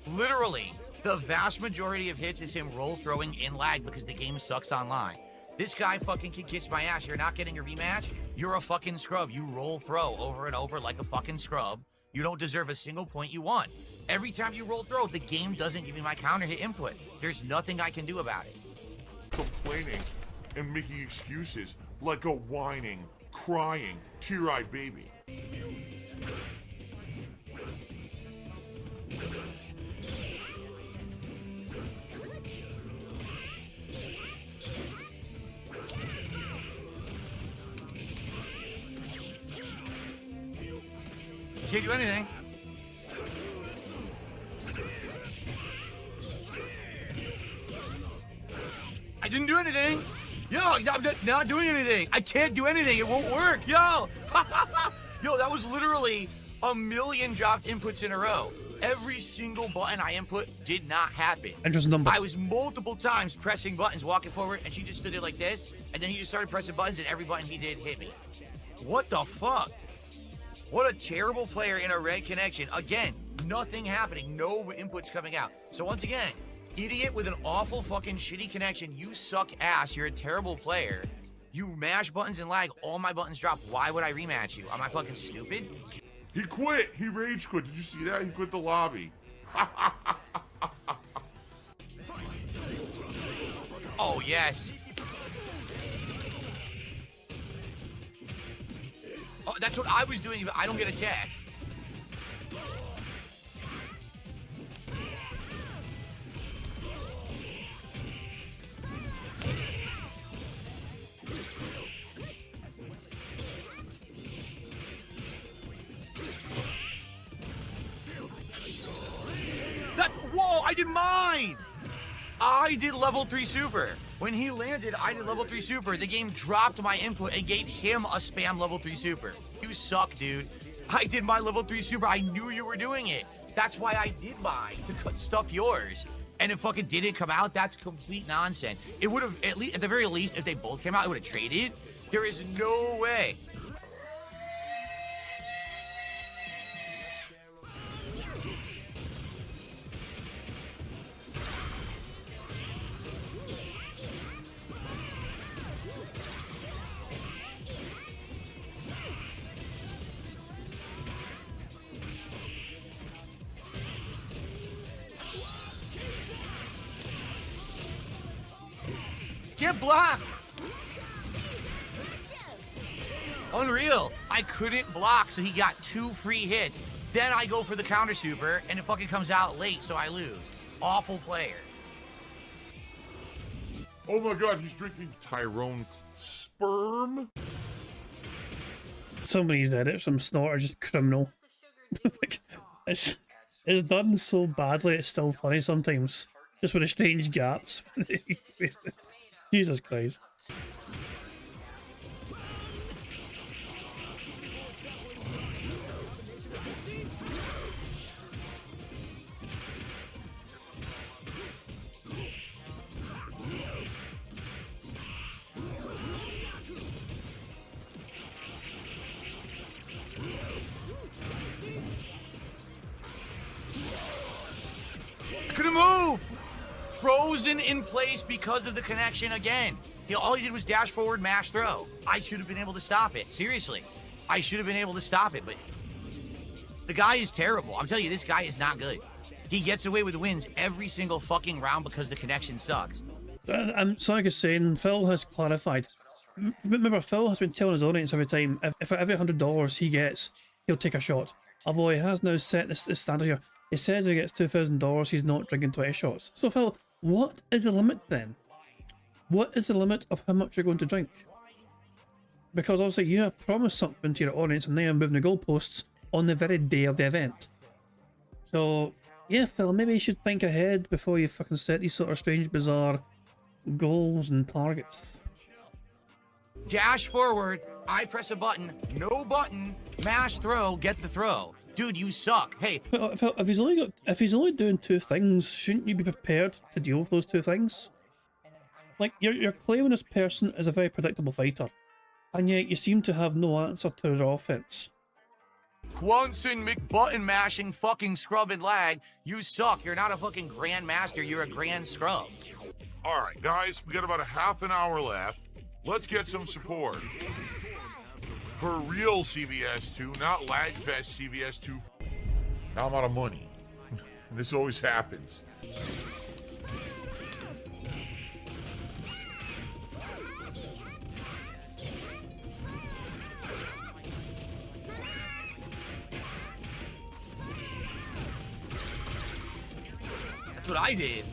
Literally, the vast majority of hits is him roll throwing in lag because the game sucks online. This guy fucking can kiss my ass. You're not getting a rematch. You're a fucking scrub. You roll throw over and over like a fucking scrub. You don't deserve a single point you won. Every time you roll throw, the game doesn't give me my counter hit input. There's nothing I can do about it. complaining and making excuses like a whining, crying, tear-eyed baby. Can't do anything. I didn't do anything. Yo, I'm not doing anything. I can't do anything. It won't work. Yo. Yo, that was literally a million dropped inputs in a row. Every single button I input did not happen. Interesting number. I was multiple times pressing buttons, walking forward, and she just stood there like this, and then he just started pressing buttons, and every button he did hit me. What the fuck? What a terrible player in a red connection. Again, nothing happening. No inputs coming out. So once again, idiot with an awful fucking shitty connection. You suck ass. You're a terrible player. You mash buttons and lag. All my buttons drop. Why would I rematch you? Am I fucking stupid? He quit. He rage quit. Did you see that? He quit the lobby. Oh, yes. Oh, that's what I was doing, but I don't get attacked. Whoa, I did mine! I did level 3 super. When he landed, I did level 3 super. The game dropped my input and gave him a spam level 3 super. You suck, dude. I did my level 3 super. I knew you were doing it. That's why I did mine, to stuff yours. And it fucking didn't come out. That's complete nonsense. It would have, at the very least, if they both came out, it would have traded. There is no way. Get blocked! Unreal. I couldn't block, so he got 2 free hits. Then I go for the counter super, and it fucking comes out late, so I lose. Awful player. Oh my god, he's drinking Tyrone sperm? Somebody's edit, some snort are just criminal. Like, it's done so badly, it's still funny sometimes. Just with the strange gaps. Jesus Christ. I couldn't move! Frozen in place because of the connection again. All he did was dash forward, mash, throw. I should have been able to stop it. Seriously. I should have been able to stop it, but the guy is terrible. I'm telling you, this guy is not good. He gets away with wins every single fucking round because the connection sucks. I'm sorry to say, Phil has clarified. Remember, Phil has been telling his audience every time, if for every $100 he gets, he'll take a shot. Although he has now set this standard here. He says if he gets $2,000, he's not drinking 20 shots. So Phil, what is the limit then? What is the limit of how much you're going to drink? Because obviously you have promised something to your audience and now you're moving the goalposts on the very day of the event. So yeah, Phil, maybe you should think ahead before you fucking set these sort of strange, bizarre goals and targets. Dash forward, I press a button, no button, mash, throw, get the throw. Dude, you suck. Hey. Phil, if he's only doing 2 things, shouldn't you be prepared to deal with those 2 things? Like, you're claiming this person is a very predictable fighter, and yet you seem to have no answer to their offense. Quonson McButton mashing fucking scrub and lag. You suck. You're not a fucking grandmaster. You're a grand scrub. All right, guys, we got about a half an hour left. Let's get some support. For real CVS 2, not Lagfest CVS 2. Now I'm out of money. This always happens. what I did.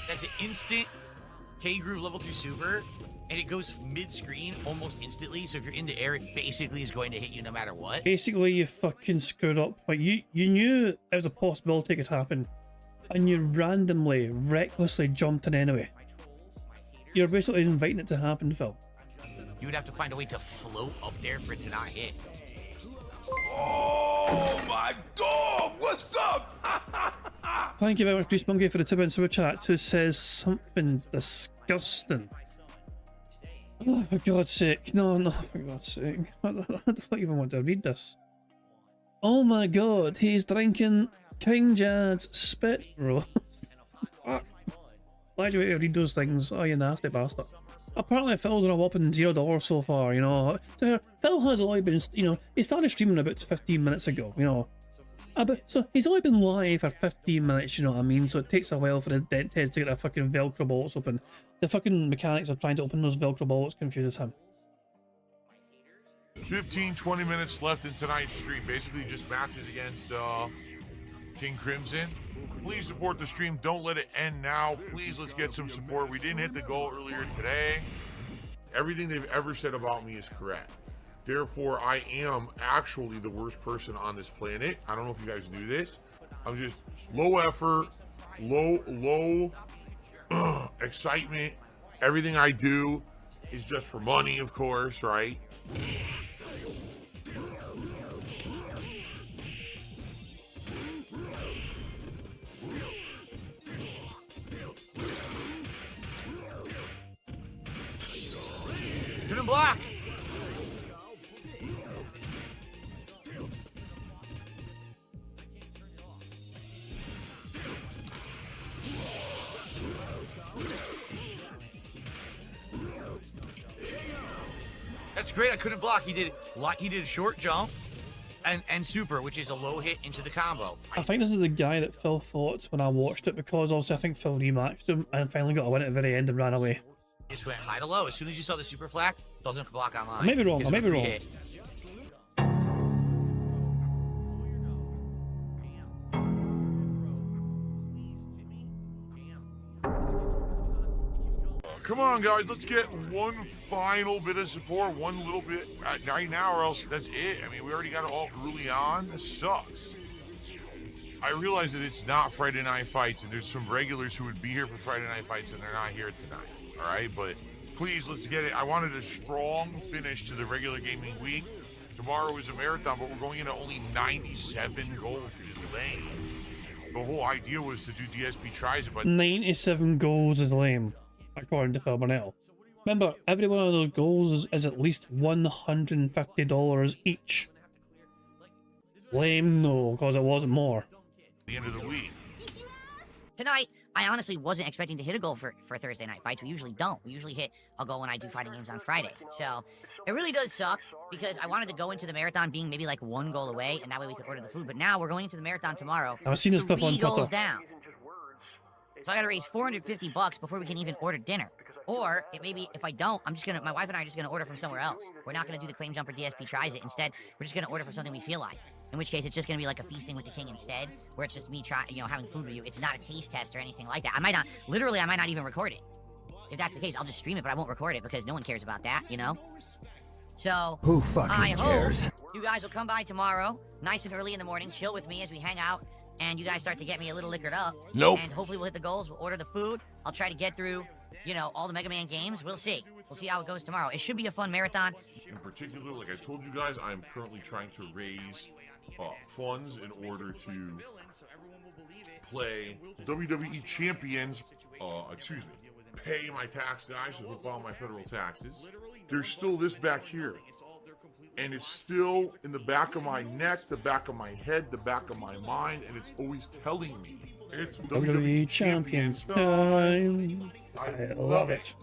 That's an instant K-Groove level 2 super, and it goes mid-screen almost instantly, so if you're in the air, it basically is going to hit you no matter what. Basically, you fucking screwed up. Like, you knew there was a possibility it could happen, and you randomly, recklessly jumped in anyway. You're basically inviting it to happen, Phil. You would have to find a way to float up there for it to not hit. Oh my dog! What's up? Thank you very much, Grease Monkey, for the 2 super chat, who says something disgusting. Oh, for God's sake. No, for God's sake. I don't even want to read this. Oh my God, he's drinking King Jad's spit, bro. Fuck. Why'd you wait to read those things? Oh, you nasty bastard. Apparently Phil's on a whopping $0 so far, you know. So Phil has only been, you know, he started streaming about 15 minutes ago, you know. So he's only been live for 15 minutes, you know what I mean? So it takes a while for the dent test to get the fucking Velcro bolts open. The fucking mechanics of trying to open those Velcro bolts confuses him. 15-20 minutes left in tonight's stream. Basically just matches against King Crimson. Please support the stream. Don't let it end now. Please, let's get some support. We didn't hit the goal earlier today. Everything they've ever said about me is correct. Therefore, I am actually the worst person on this planet. I don't know if you guys knew this. I'm just low effort, low excitement. Everything I do is just for money, of course, right? Hit him block! That's great. I couldn't block. He did a short jump and super, which is a low hit into the combo. I think this is the guy that Phil fought when I watched it, because also I think Phil rematched him and finally got a win at the very end and ran away. Just went high to low. As soon as you saw the super flak, doesn't block online. I may be wrong. I may be wrong. Hit. Come on, guys, let's get one final bit of support, one little bit right now, or else that's it. I mean, we already got it all early on. This sucks. I realize that it's not Friday Night Fights, and there's some regulars who would be here for Friday Night Fights, and they're not here tonight, all right? But please, let's get it. I wanted a strong finish to the regular gaming week. Tomorrow is a marathon, but we're going into only 97 goals, which is lame. The whole idea was to do DSP tries it, but 97 goals is lame, according to Phil Burnell. Remember, every one of those goals is at least $150 each. Lame, no, because it wasn't more. the end of the week. Tonight, I honestly wasn't expecting to hit a goal for Thursday Night Fights. We usually don't. We usually hit a goal when I do fighting games on Fridays. So it really does suck, because I wanted to go into the marathon being maybe like 1 goal away, and that way we could order the food. But now we're going into the marathon tomorrow. I've seen this clip on 3 goals Twitter. down. So I gotta raise $450 before we can even order dinner. Or maybe if I don't, my wife and I are just gonna order from somewhere else. We're not gonna do the claim jumper DSP tries it. Instead, we're just gonna order from something we feel like. In which case, it's just gonna be like a feasting with the king instead, where it's just me having food with you. It's not a taste test or anything like that. I might not even record it. If that's the case, I'll just stream it, but I won't record it because no one cares about that, you know? So, Who fucking cares? hope you guys will come by tomorrow, nice and early in the morning, chill with me as we hang out, and you guys start to get me a little liquored up. Nope. And hopefully we'll hit the goals, we'll order the food, I'll try to get through, all the Mega Man games. We'll see. We'll see how it goes tomorrow. It should be a fun marathon. In particular, like I told you guys, I'm currently trying to raise funds in order to play WWE Champions, pay my tax guys who file my federal taxes. There's still this back here. And it's still in the back of my neck, the back of my head, the back of my mind, and it's always telling me it's WWE Champions time. I love it.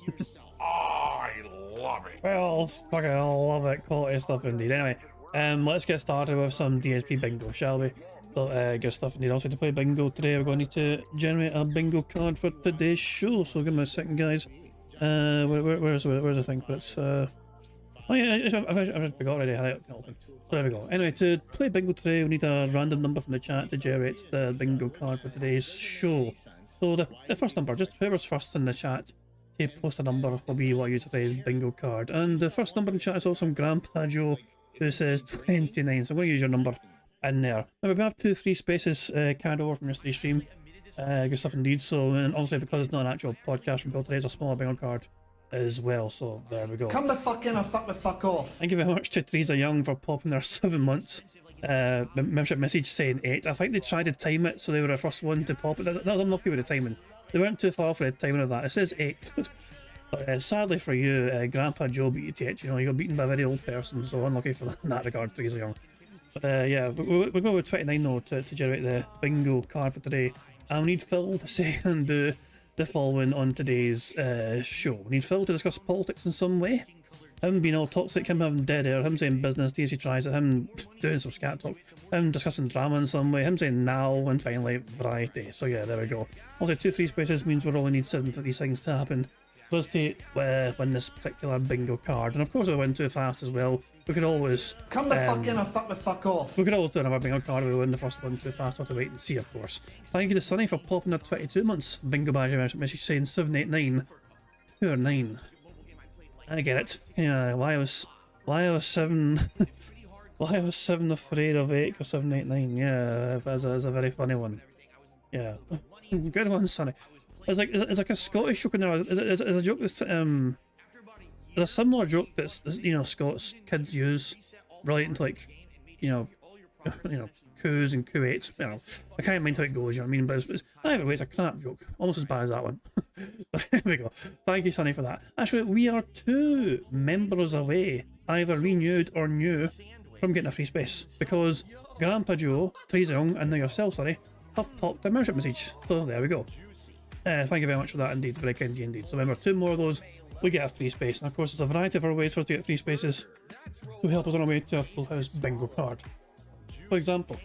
I love it. Well, fucking love it. Quality stuff indeed. Anyway, let's get started with some DSP bingo, shall we? So, good stuff indeed. Also, to play bingo today, we're going to need to generate a bingo card for today's show. So, give me a second, guys. Where's the thing for it? Oh yeah, I've forgot already how to open. So there we go. Anyway, to play bingo today, we need a random number from the chat to generate the bingo card for today's show. So the first number, just whoever's first in the chat to post a number will be what I use today's bingo card. And the first number in chat is also from Grandpa Joe, who says 29. So I'm going to use your number in there. Now we have 2 free spaces carried over from yesterday's stream. Good stuff indeed. So, and obviously because it's not an actual podcast from today, it's a smaller bingo card as well. So there we go. Come the fuck in or fuck the fuck off. Thank you very much to Teresa Young for popping their 7 months membership message saying 8. I think they tried to time it so they were the first one to pop it. That was unlucky with the timing. They weren't too far for the timing of that. It says 8. But sadly for you, Grandpa Joe beat you to it. You know, you got beaten by a very old person, so unlucky for that in that regard, Teresa Young. But yeah, we're going with 29 though to generate the bingo card for today. And we need Phil to say and do the following on today's show. We need Phil to discuss politics in some way. Him being all toxic, him having dead air, him saying business, DSP tries it, him doing some scat talk, him discussing drama in some way, him saying now, and finally variety. So yeah, there we go. Also 2 free spaces means we'll only need 7 for these things to happen for us to win this particular bingo card. And of course if we win too fast as well, we could always come the fuck in or fuck the fuck off. We could always do another bingo card if we win the first one too fast. We'll have to wait and see, of course. Thank you to Sunny for popping their 22 months bingo badge message saying 789 209. I get it. Yeah, why I was 7 why I was 7 afraid of 8 or 789. Yeah, that's a very funny one. Yeah. Good one, Sunny. It's like a Scottish joke in there. Is a joke that's there's a similar joke that's you know Scots kids use relating to like you know coups and couettes. You know, I can't mind how it goes. You know what I mean? But either way, it's a crap joke, almost as bad as that one. But there we go. Thank you, Sonny, for that. Actually, we are 2 members away, either renewed or new, from getting a free space because Grandpa Joe, Teresa Young, and now yourself, Sonny, have popped a membership message. So there we go. Thank you very much for that indeed, very kind of you indeed. So remember, 2 more of those, we get a free space. And of course, there's a variety of other ways for us to get free spaces to help us on our way to a full house bingo card. For example,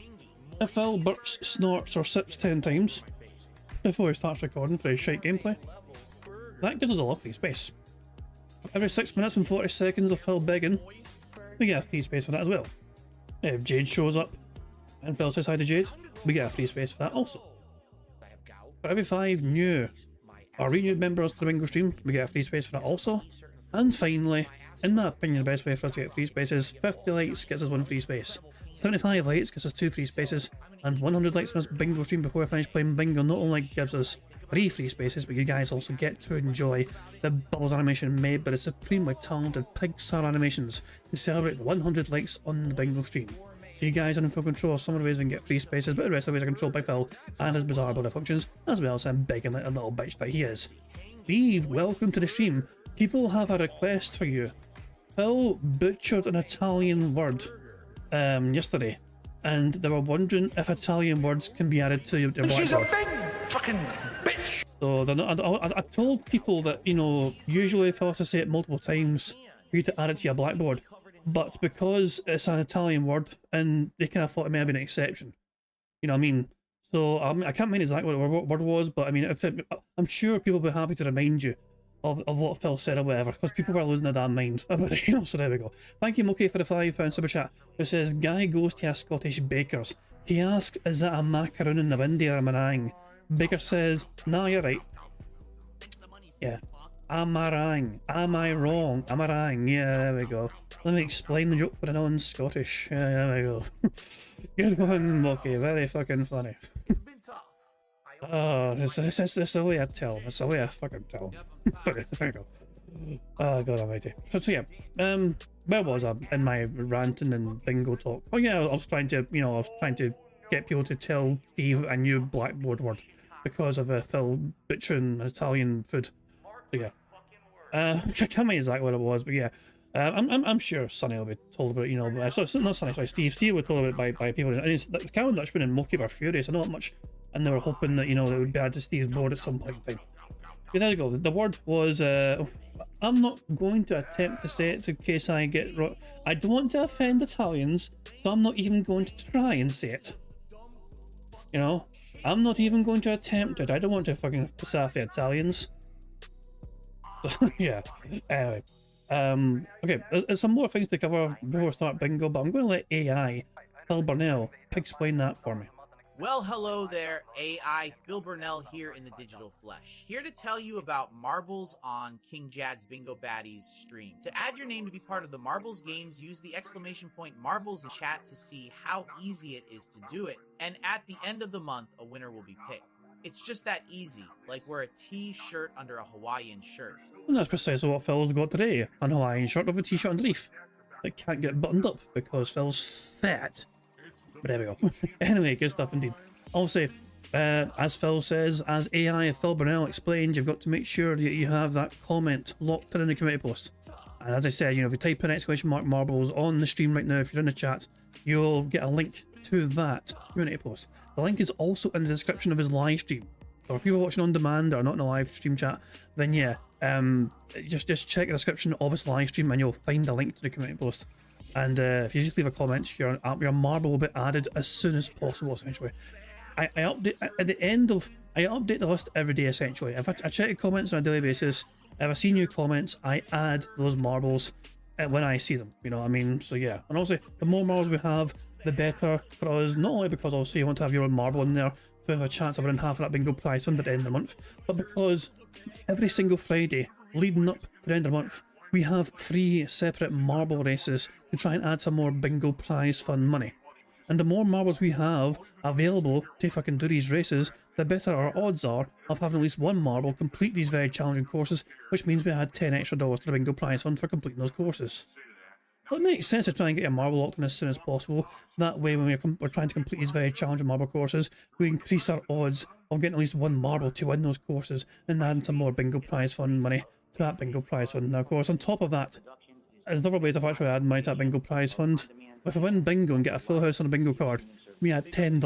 if Phil burps, snorts, or sips 10 times before he starts recording for his shite gameplay, that gives us all a free space. Every 6 minutes and 40 seconds of Phil begging, we get a free space for that as well. If Jade shows up and Phil says hi to Jade, we get a free space for that also. For every 5 new or renewed members to the bingo stream, we get a free space for that also. And finally, in my opinion, the best way for us to get free spaces, 50 likes gets us 1 free space. 75 likes gets us 2 free spaces, and 100 likes on this bingo stream before I finish playing bingo not only gives us 3 free spaces, but you guys also get to enjoy the Bubbles animation made by the supremely talented Pixar Animations to celebrate the 100 likes on the bingo stream. So you guys are in full control of some of the ways we can get free spaces, but the rest of the ways are controlled by Phil and his bizarre builder functions, as well as him begging like a little bitch that he is. Steve, welcome to the stream. People have a request for you. Phil butchered an Italian word yesterday, and they were wondering if Italian words can be added to your blackboard. She's a big fucking bitch. So I told people that, you know, usually if I was to say it multiple times, for you to add it to your blackboard, but because it's an Italian word, and they kind of thought it may have been an exception. You know what I mean? So I can't mind exactly what the word was, but I mean, I'm sure people will be happy to remind you of what Phil said or whatever, because people were losing their damn mind about it, you know, so there we go. Thank you, Moki, for the £5 super chat. It says, Guy goes to a Scottish baker's. He asks, is that a macaroon in the windy or a meringue? Baker says, nah, you're right. Yeah. A meringue. Am I wrong? A meringue. Yeah, there we go. Let me explain the joke for the non-Scottish. Yeah, there we go. Good one, Moki. Very fucking funny. Oh, it's the way I tell him. It's the way I fucking tell him. There you go. Oh, God almighty. So yeah, where was I in my ranting and bingo talk? Oh yeah, I was trying to get people to tell Steve a new blackboard word because of Phil butchering Italian food. So yeah. I can't remember exactly what it was, but yeah. I'm sure Sonny will be told about it, you know, but not Sonny, sorry, Steve. Steve will be told about it by people. And it's Calvin Dutchman and Moki were furious. I know that much. And they were hoping that, you know, it would be added to Steve's board at some point in time. Yeah, there you go. The word was, I'm not going to attempt to say it in case I get wrong. I don't want to offend Italians, so I'm not even going to try and say it. You know? I'm not even going to attempt it. I don't want to fucking piss off the Italians. So, yeah. Anyway. Okay, there's some more things to cover before we start bingo, but I'm going to let AI, Phil Burnell, explain that for me. Well, hello there, AI. Phil Burnell here in the digital flesh. Here to tell you about Marbles on King Jad's Bingo Baddies stream. To add your name to be part of the Marbles games, use the exclamation point Marbles in chat to see how easy it is to do it. And at the end of the month, a winner will be picked. It's just that easy, like wear a t-shirt under a Hawaiian shirt. And that's precisely what Phil's got today, an Hawaiian shirt with a t-shirt underneath. It can't get buttoned up because Phil's fat. But there we go. Anyway, good stuff indeed. Also, as Phil says, as AI Phil Burnell explained, you've got to make sure that you have that comment locked in the community post. And as I said, you know, if you type in exclamation mark marbles on the stream right now, if you're in the chat, you'll get a link to that community post. The link is also in the description of his live stream. So if people watching on demand or not in a live stream chat, then yeah, just check the description of his live stream and you'll find a link to the community post. And if you just leave a comment, your marble will be added as soon as possible, essentially. I update at the end of I update the list every day, essentially. If I check the comments on a daily basis, if I see new comments, I add those marbles when I see them. You know what I mean? So yeah, and also the more marbles we have, the better for us. Not only because obviously you want to have your own marble in there to have a chance of winning half of that bingo prize fund at the end of the month, but because every single Friday leading up to the end of the month, we have 3 separate marble races to try and add some more bingo prize fund money. And the more marbles we have available to fucking do these races, the better our odds are of having at least one marble complete these very challenging courses, which means we had $10 extra to the bingo prize fund for completing those courses. Well, it makes sense to try and get your marble locked in as soon as possible. That way, when we're trying to complete these very challenging marble courses, we increase our odds of getting at least one marble to win those courses and adding some more bingo prize fund money to that bingo prize fund. Now, of course, on top of that, there's other ways of actually adding money to that bingo prize fund. If I win bingo and get a full house on a bingo card, we add $10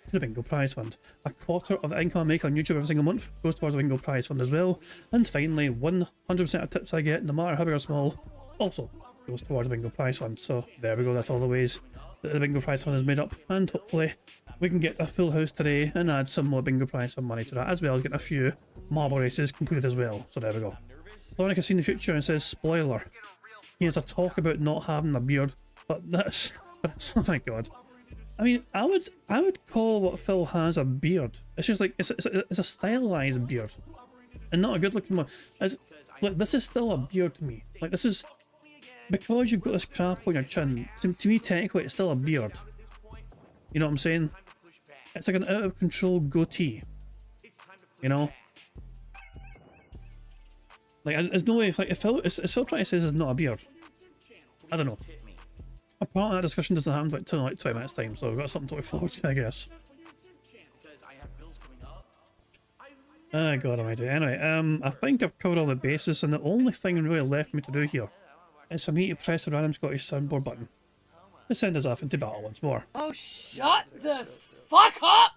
to the bingo prize fund. A quarter of the income I make on YouTube every single month goes towards the bingo prize fund as well. And finally, 100% of tips I get, no matter how big or small, also goes towards the bingo prize fund. So there we go, that's all the ways that the bingo prize fund is made up. And hopefully we can get a full house today and add some more bingo prize fund money to that, as well as get a few marble races completed as well. So there we go. Like I see in the future, and it says spoiler. He has a talk about not having a beard, but that's oh my god. I mean, I would call what Phil has a beard. It's just like it's a stylized beard, and not a good looking one. Like this is still a beard to me. Like this is because you've got this crap on your chin. To me, technically, it's still a beard. You know what I'm saying? It's like an out of control goatee. You know. Like, there's no way if Phil trying to say this is not a beard. I don't know. Apparently that discussion doesn't happen until like 20 minutes time, so we've got something to look forward to, I guess. Oh god almighty. Anyway, I think I've covered all the bases, and the only thing really left me to do here is for me to press the random Scottish soundboard button to send us off into battle once more. Oh, shut the fuck up!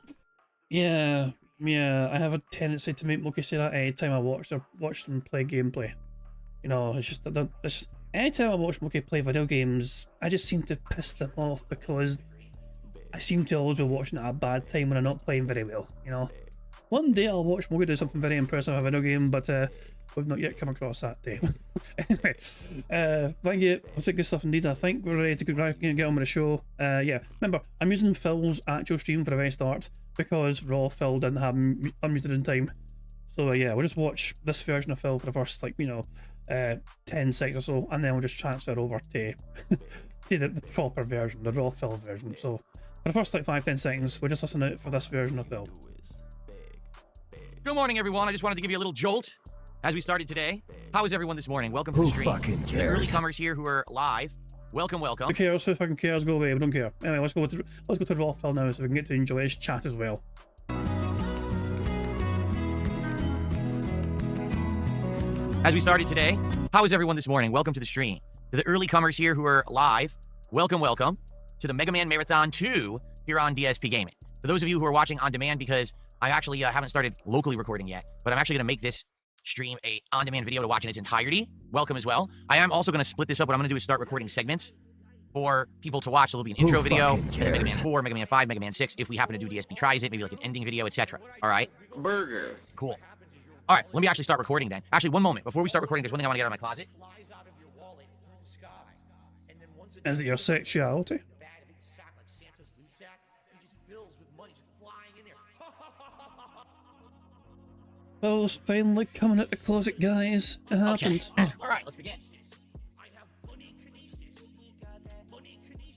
Yeah, I have a tendency to make Moki say that anytime I watch them play gameplay. You know, it's just anytime I watch Moki play video games, I just seem to piss them off because I seem to always be watching at a bad time when I'm not playing very well, you know. One day I'll watch Moki do something very impressive in a video game, but we've not yet come across that day. Anyway, thank you. That's good stuff indeed. I think we're ready to get on with the show. Yeah, remember, I'm using Phil's actual stream for the very start because Raw Phil didn't have him unmuted in time. So yeah, we'll just watch this version of Phil for the first, like, 10 seconds or so, and then we'll just transfer over to, to the proper version, the Raw Phil version. So for the first like 5-10 seconds, we'll just listen out for this version of Phil. Good morning, everyone. I just wanted to give you a little jolt as we started today. How is everyone this morning? Welcome to the stream. Who fucking The cares? early comers here who are live. Welcome. Who cares? Who fucking cares? Go away. We don't care. Anyway, let's go to Raw Phil now so we can get to enjoy his chat as well. As we started today, how is everyone this morning? Welcome to the stream. To the early comers here who are live, welcome to the Mega Man Marathon 2 here on DSP Gaming. For those of you who are watching on demand, because I actually haven't started locally recording yet, but I'm actually going to make this stream a on-demand video to watch in its entirety. Welcome as well. I am also going to split this up. What I'm going to do is start recording segments for people to watch. So there'll be an intro video, and then Mega Man 4, Mega Man 5, Mega Man 6, if we happen to do DSP Tries It, maybe like an ending video, etc. All right? Burger. Cool. All right, let me actually start recording then. Actually, one moment. Before we start recording, there's one thing I want to get out of my closet. Is it your sexuality? Bill's finally coming out the closet, guys. It happened. Okay. All right, let's begin.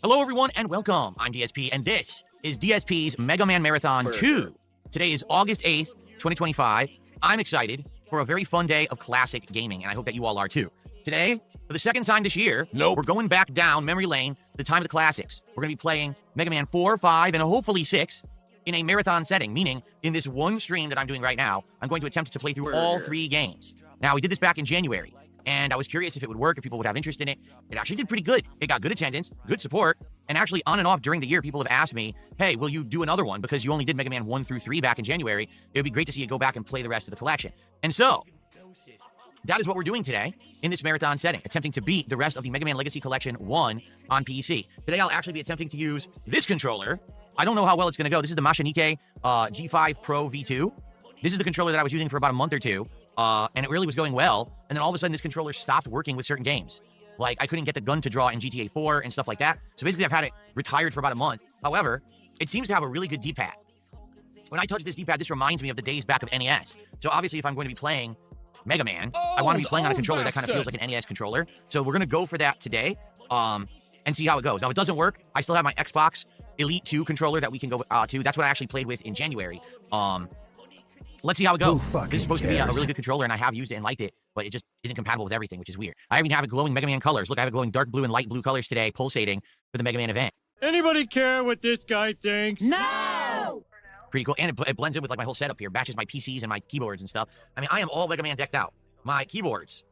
Hello, everyone, and welcome. I'm DSP, and this is DSP's Mega Man Marathon 2. Today is August 8th, 2025. I'm excited for a very fun day of classic gaming, and I hope that you all are too. Today, for the second time this year, we're going back down memory lane to the time of the classics. We're going to be playing Mega Man 4, 5, and hopefully 6 in a marathon setting, meaning in this one stream that I'm doing right now, I'm going to attempt to play through all 3 games. Now, we did this back in January, and I was curious if it would work, if people would have interest in it. It actually did pretty good. It got good attendance, good support, and actually on and off during the year, people have asked me, hey, will you do another one? Because you only did Mega Man 1 through 3 back in January. It would be great to see you go back and play the rest of the collection. And so, that is what we're doing today in this marathon setting, attempting to beat the rest of the Mega Man Legacy Collection 1 on PC. Today, I'll actually be attempting to use this controller. I don't know how well it's going to go. This is the Mashinike G5 Pro V2. This is the controller that I was using for about a month or two, and it really was going well. And then all of a sudden, this controller stopped working with certain games. Like, I couldn't get the gun to draw in GTA 4 and stuff like that. So basically, I've had it retired for about a month. However, it seems to have a really good D-pad. When I touch this D-pad, this reminds me of the days back of NES. So obviously, if I'm going to be playing Mega Man, I want to be playing on a controller that kind of feels like an NES controller. So we're going to go for that today and see how it goes. Now, if it doesn't work, I still have my Xbox Elite 2 controller that we can go to. That's what I actually played with in January. Let's see how it goes. This is supposed to be a really good controller, and I have used it and liked it, but it just isn't compatible with everything, which is weird. I even have it glowing Mega Man colors. Look, I have it glowing dark blue and light blue colors today, pulsating for the Mega Man event. Anybody care what this guy thinks? No! Pretty cool, and it blends in with like my whole setup here, matches my PCs and my keyboards and stuff. I mean, I am all Mega Man decked out. My keyboards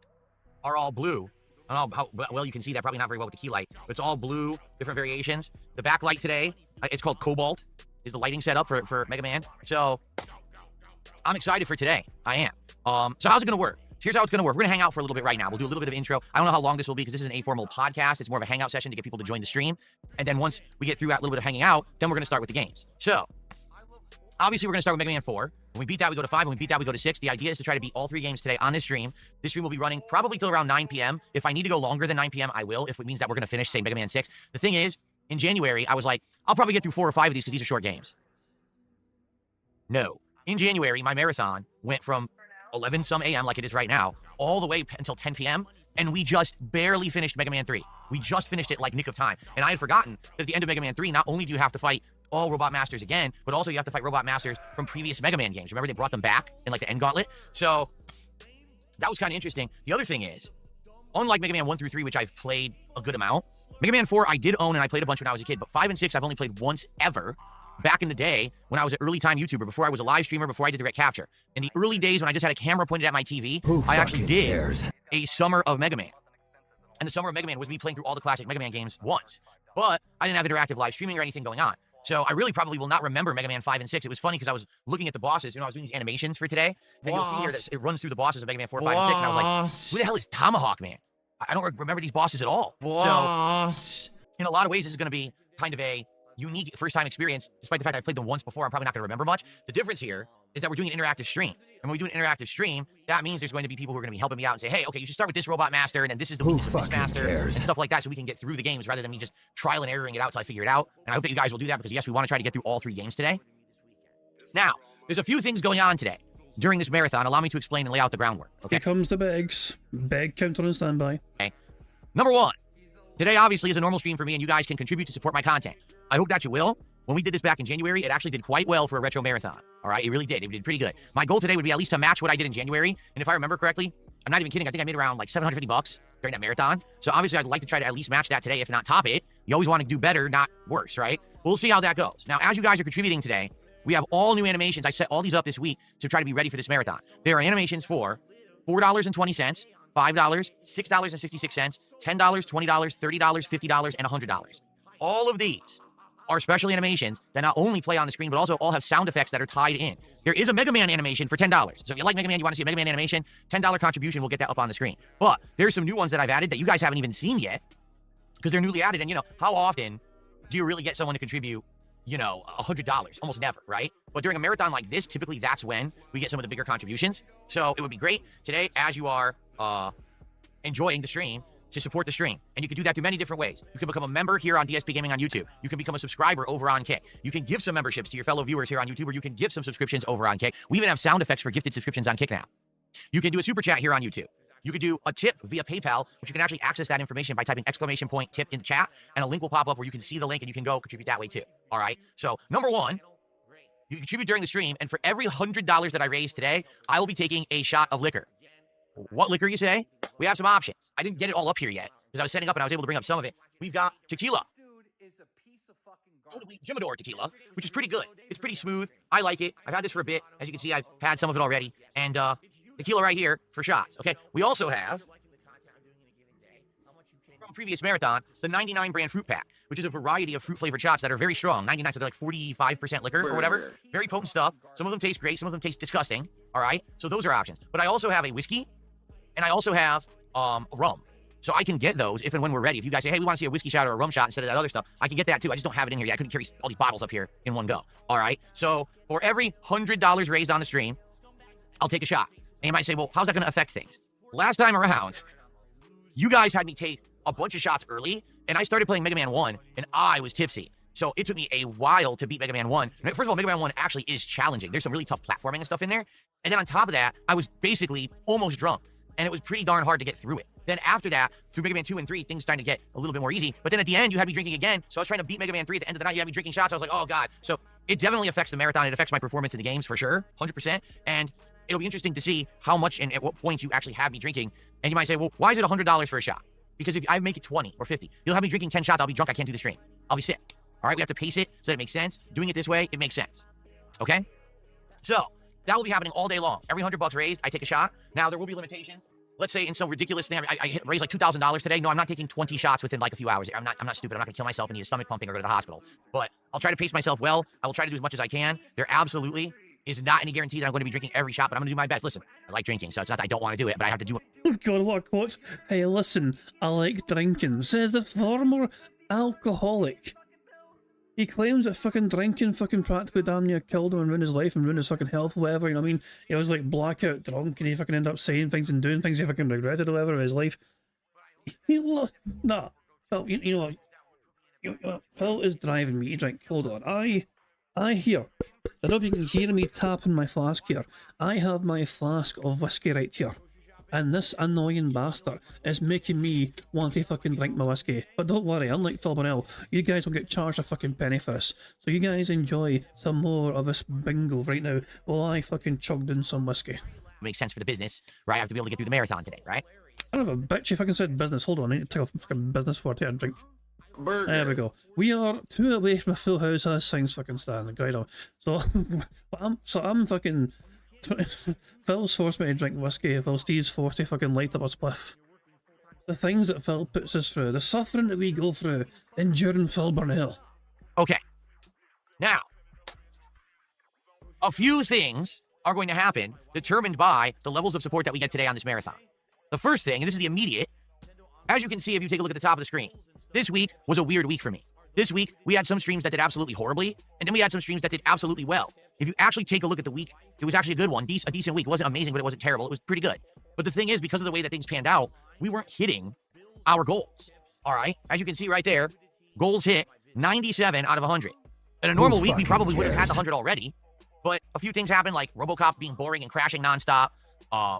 are all blue. I don't know how well you can see that, probably not very well with the key light, but it's all blue, different variations. The backlight today, it's called Cobalt, is the lighting setup for Mega Man. So I'm excited for today. I am. So how's it going to work? Here's how it's going to work. We're going to hang out for a little bit right now. We'll do a little bit of intro. I don't know how long this will be because this is an informal podcast. It's more of a hangout session to get people to join the stream. And then once we get through that little bit of hanging out, then we're going to start with the games. So obviously, we're going to start with Mega Man 4. When we beat that, we go to 5. When we beat that, we go to 6. The idea is to try to beat all 3 games today on this stream. This stream will be running probably till around 9 p.m. If I need to go longer than 9 p.m., I will, if it means that we're going to finish, say, Mega Man 6. The thing is, in January, I was like, I'll probably get through 4 or 5 of these because these are short games. No. In January, my marathon went from 11-some a.m., like it is right now, all the way until 10 p.m., and we just barely finished Mega Man 3. We just finished it like nick of time. And I had forgotten that at the end of Mega Man 3, not only do you have to fight all Robot Masters again, but also you have to fight Robot Masters from previous Mega Man games. Remember, they brought them back in like the End Gauntlet? So that was kind of interesting. The other thing is, unlike Mega Man 1 through 3, which I've played a good amount, Mega Man 4 I did own and I played a bunch when I was a kid, but 5 and 6 I've only played once ever back in the day when I was an early time YouTuber, before I was a live streamer, before I did direct capture. In the early days when I just had a camera pointed at my TV, I actually did a Summer of Mega Man. And the Summer of Mega Man was me playing through all the classic Mega Man games once. But I didn't have interactive live streaming or anything going on. So I really probably will not remember Mega Man 5 and 6. It was funny because I was looking at the bosses. You know, I was doing these animations for today. And you'll see here that it runs through the bosses of Mega Man 4, 5, and 6. And I was like, who the hell is Tomahawk Man? I don't remember these bosses at all. So in a lot of ways, this is going to be kind of a unique first-time experience, despite the fact I've played them once before. I'm probably not going to remember much. The difference here is that we're doing an interactive stream. And when we do an interactive stream, that means there's going to be people who are going to be helping me out and say, hey, okay, you should start with this Robot Master, and then this is the weakness of this Master, and stuff like that, so we can get through the games rather than me just trial and erroring it out until I figure it out. And I hope that you guys will do that because, yes, we want to try to get through all 3 games today. Now, there's a few things going on today during this marathon. Allow me to explain and lay out the groundwork, okay? Here comes the Begs. Beg counter on standby. Okay. Number 1. Today, obviously, is a normal stream for me, and you guys can contribute to support my content. I hope that you will. When we did this back in January, it actually did quite well for a retro marathon. All right, it really did. It did pretty good. My goal today would be at least to match what I did in January. And if I remember correctly, I'm not even kidding, I think I made around like $750 during that marathon. So obviously, I'd like to try to at least match that today, if not top it. You always want to do better, not worse, right? We'll see how that goes. Now, as you guys are contributing today, we have all new animations. I set all these up this week to try to be ready for this marathon. There are animations for $4.20, $5, $6.66, $10, $20, $30, $50, and $100. All of these are special animations that not only play on the screen, but also all have sound effects that are tied in. There is a Mega Man animation for $10. So if you like Mega Man, you want to see a Mega Man animation, $10 contribution will get that up on the screen. But there's some new ones that I've added that you guys haven't even seen yet because they're newly added. And, you know, how often do you really get someone to contribute you know, $100, almost never, right? But during a marathon like this, typically that's when we get some of the bigger contributions. So it would be great today, as you are enjoying the stream, to support the stream. And you can do that through many different ways. You can become a member here on DSP Gaming on YouTube. You can become a subscriber over on Kick. You can give some memberships to your fellow viewers here on YouTube, or you can give some subscriptions over on Kick. We even have sound effects for gifted subscriptions on Kick now. You can do a super chat here on YouTube. You could do a tip via PayPal, which you can actually access that information by typing !tip in the chat, and a link will pop up where you can see the link and you can go contribute that way too. All right. So number one, you can contribute during the stream, and for every $100 that I raise today, I will be taking a shot of liquor. What liquor, you say? We have some options. I didn't get it all up here yet because I was setting up and I was able to bring up some of it. We've got tequila. Jimador tequila, which is pretty good. It's pretty smooth. I like it. I've had this for a bit. As you can see, I've had some of it already. And tequila right here for shots. Okay. We also have, from a previous marathon, the 99 brand fruit pack, which is a variety of fruit flavored shots that are very strong. 99, so they're like 45% liquor or whatever. Very potent stuff. Some of them taste great. Some of them taste disgusting. All right. So those are options. But I also have a whiskey, and I also have rum. So I can get those if and when we're ready. If you guys say, hey, we want to see a whiskey shot or a rum shot instead of that other stuff, I can get that too. I just don't have it in here yet. I couldn't carry all these bottles up here in one go. All right. So for every $100 raised on the stream, I'll take a shot. And you might say, well, how's that going to affect things? Last time around, you guys had me take a bunch of shots early, and I started playing Mega Man 1, and I was tipsy. So it took me a while to beat Mega Man 1. First of all, Mega Man 1 actually is challenging. There's some really tough platforming and stuff in there. And then on top of that, I was basically almost drunk, and it was pretty darn hard to get through it. Then after that, through Mega Man 2 and 3, things started to get a little bit more easy. But then at the end, you had me drinking again. So I was trying to beat Mega Man 3. At the end of the night, you had me drinking shots. I was like, oh, God. So it definitely affects the marathon. It affects my performance in the games for sure, 100%. And it'll be interesting to see how much and at what points you actually have me drinking. And you might say, well, why is it $100 for a shot? Because if I make it 20 or 50, you'll have me drinking 10 shots. I'll be drunk. I can't do the stream. I'll be sick. All right. We have to pace it so that it makes sense. Doing it this way, it makes sense. Okay. So that will be happening all day long. Every $100 raised, I take a shot. Now there will be limitations. Let's say in some ridiculous thing, I raised like $2,000 today. No, I'm not taking 20 shots within like a few hours. I'm not stupid. I'm not gonna kill myself and need a stomach pumping or go to the hospital. But I'll try to pace myself well. I will try to do as much as I can. There absolutely is not any guarantee that I'm going to be drinking every shot, but I'm going to do my best. Listen, I like drinking, so it's not that I don't want to do it, but I have to do it. Oh God, what a quote. Hey, listen, I like drinking, says the former alcoholic. He claims that fucking drinking fucking practically damn near killed him and ruined his life and ruined his fucking health or whatever, you know what I mean? He was like blackout drunk and he fucking ended up saying things and doing things he fucking regretted or whatever of his life. Nah, Phil, you know, Phil is driving me to drink. Hold on, I hear, I don't know if you can hear me tapping my flask here. I have my flask of whiskey right here. And this annoying bastard is making me want to fucking drink my whiskey. But don't worry, unlike Phil Bonnell, you guys will get charged a fucking penny for this. So you guys enjoy some more of this bingo right now while I fucking chugged in some whiskey. Makes sense for the business, right? I have to be able to get through the marathon today, right? I don't have a bitch if I can say business. Hold on, I need to take off fucking business for a drink. Burger. There we go. We are 2 away from a full house as things fucking stand. Right on. So, I'm fucking... Phil's forced me to drink whiskey while Steve's forced to fucking light up a spliff. The things that Phil puts us through, the suffering that we go through, enduring Phil Burnell. Okay. Now, a few things are going to happen determined by the levels of support that we get today on this marathon. The first thing, and this is the immediate, as you can see if you take a look at the top of the screen, this week was a weird week for me. This week, we had some streams that did absolutely horribly, and then we had some streams that did absolutely well. If you actually take a look at the week, it was actually a good one, a decent week. It wasn't amazing, but it wasn't terrible. It was pretty good. But the thing is, because of the way that things panned out, we weren't hitting our goals. All right? As you can see right there, goals hit 97 out of 100. In a normal week, we probably would have had the 100 already, but a few things happened, like RoboCop being boring and crashing nonstop,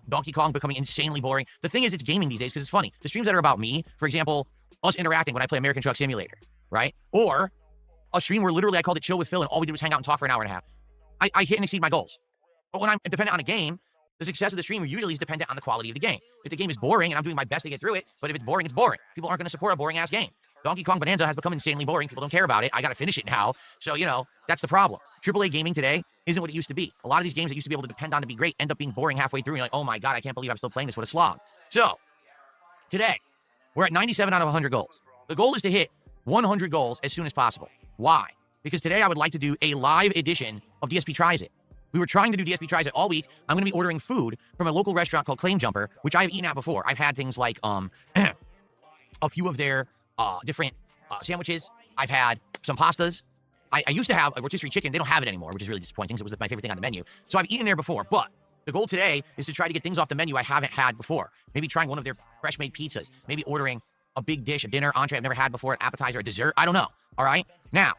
Donkey Kong becoming insanely boring. The thing is, it's gaming these days because it's funny. The streams that are about me, for example, us interacting when I play American Truck Simulator, right? Or a stream where literally I called it Chill with Phil and all we did was hang out and talk for an hour and a half. I hit and exceed my goals. But when I'm dependent on a game, the success of the stream usually is dependent on the quality of the game. If the game is boring and I'm doing my best to get through it, but if it's boring, it's boring. People aren't going to support a boring-ass game. Donkey Kong Bonanza has become insanely boring. People don't care about it. I got to finish it now. So, you know, that's the problem. AAA gaming today isn't what it used to be. A lot of these games that used to be able to depend on to be great end up being boring halfway through. And you're like, oh my God, I can't believe I'm still playing this. What a slog. So, today, we're at 97 out of 100 goals. The goal is to hit 100 goals as soon as possible. Why? Because today I would like to do a live edition of DSP Tries It. We were trying to do DSP Tries It all week. I'm going to be ordering food from a local restaurant called Claim Jumper, which I've eaten at before. I've had things like a few of their different sandwiches. I've had some pastas. I used to have a rotisserie chicken. They don't have it anymore, which is really disappointing because it was my favorite thing on the menu. So I've eaten there before, but the goal today is to try to get things off the menu I haven't had before. Maybe trying one of their fresh-made pizzas. Maybe ordering a big dish, a dinner, entree I've never had before, an appetizer, a dessert. I don't know. All right? Now,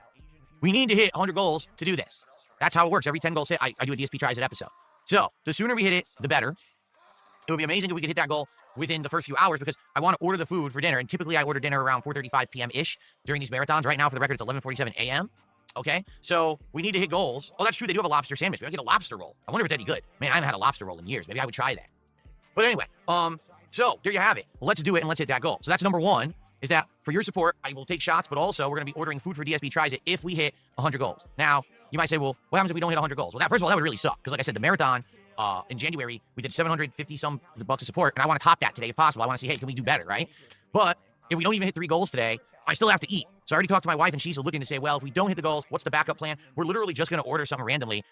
we need to hit 100 goals to do this. That's how it works. Every 10 goals hit, I do a DSP Tries It episode. So the sooner we hit it, the better. It would be amazing if we could hit that goal within the first few hours because I want to order the food for dinner. And typically I order dinner around 4:35 p.m.-ish during these marathons. Right now, for the record, it's 11:47 a.m. Okay? So we need to hit goals. Oh, that's true. They do have a lobster sandwich. We gotta get a lobster roll. I wonder if it's any good. Man, I haven't had a lobster roll in years. Maybe I would try that. But anyway, so there you have it. Let's do it and let's hit that goal. So that's number one, is that for your support, I will take shots, but also we're going to be ordering food for DSP Tries It if we hit 100 goals. Now, you might say, well, what happens if we don't hit 100 goals? Well, first of all, that would really suck. Because like I said, the marathon in January, we did 750 some bucks of support, and I want to top that today if possible. I want to see, hey, can we do better, right? But if we don't even hit 3 goals today, I still have to eat. So I already talked to my wife, and she's looking to say, well, if we don't hit the goals, what's the backup plan? We're literally just going to order something randomly.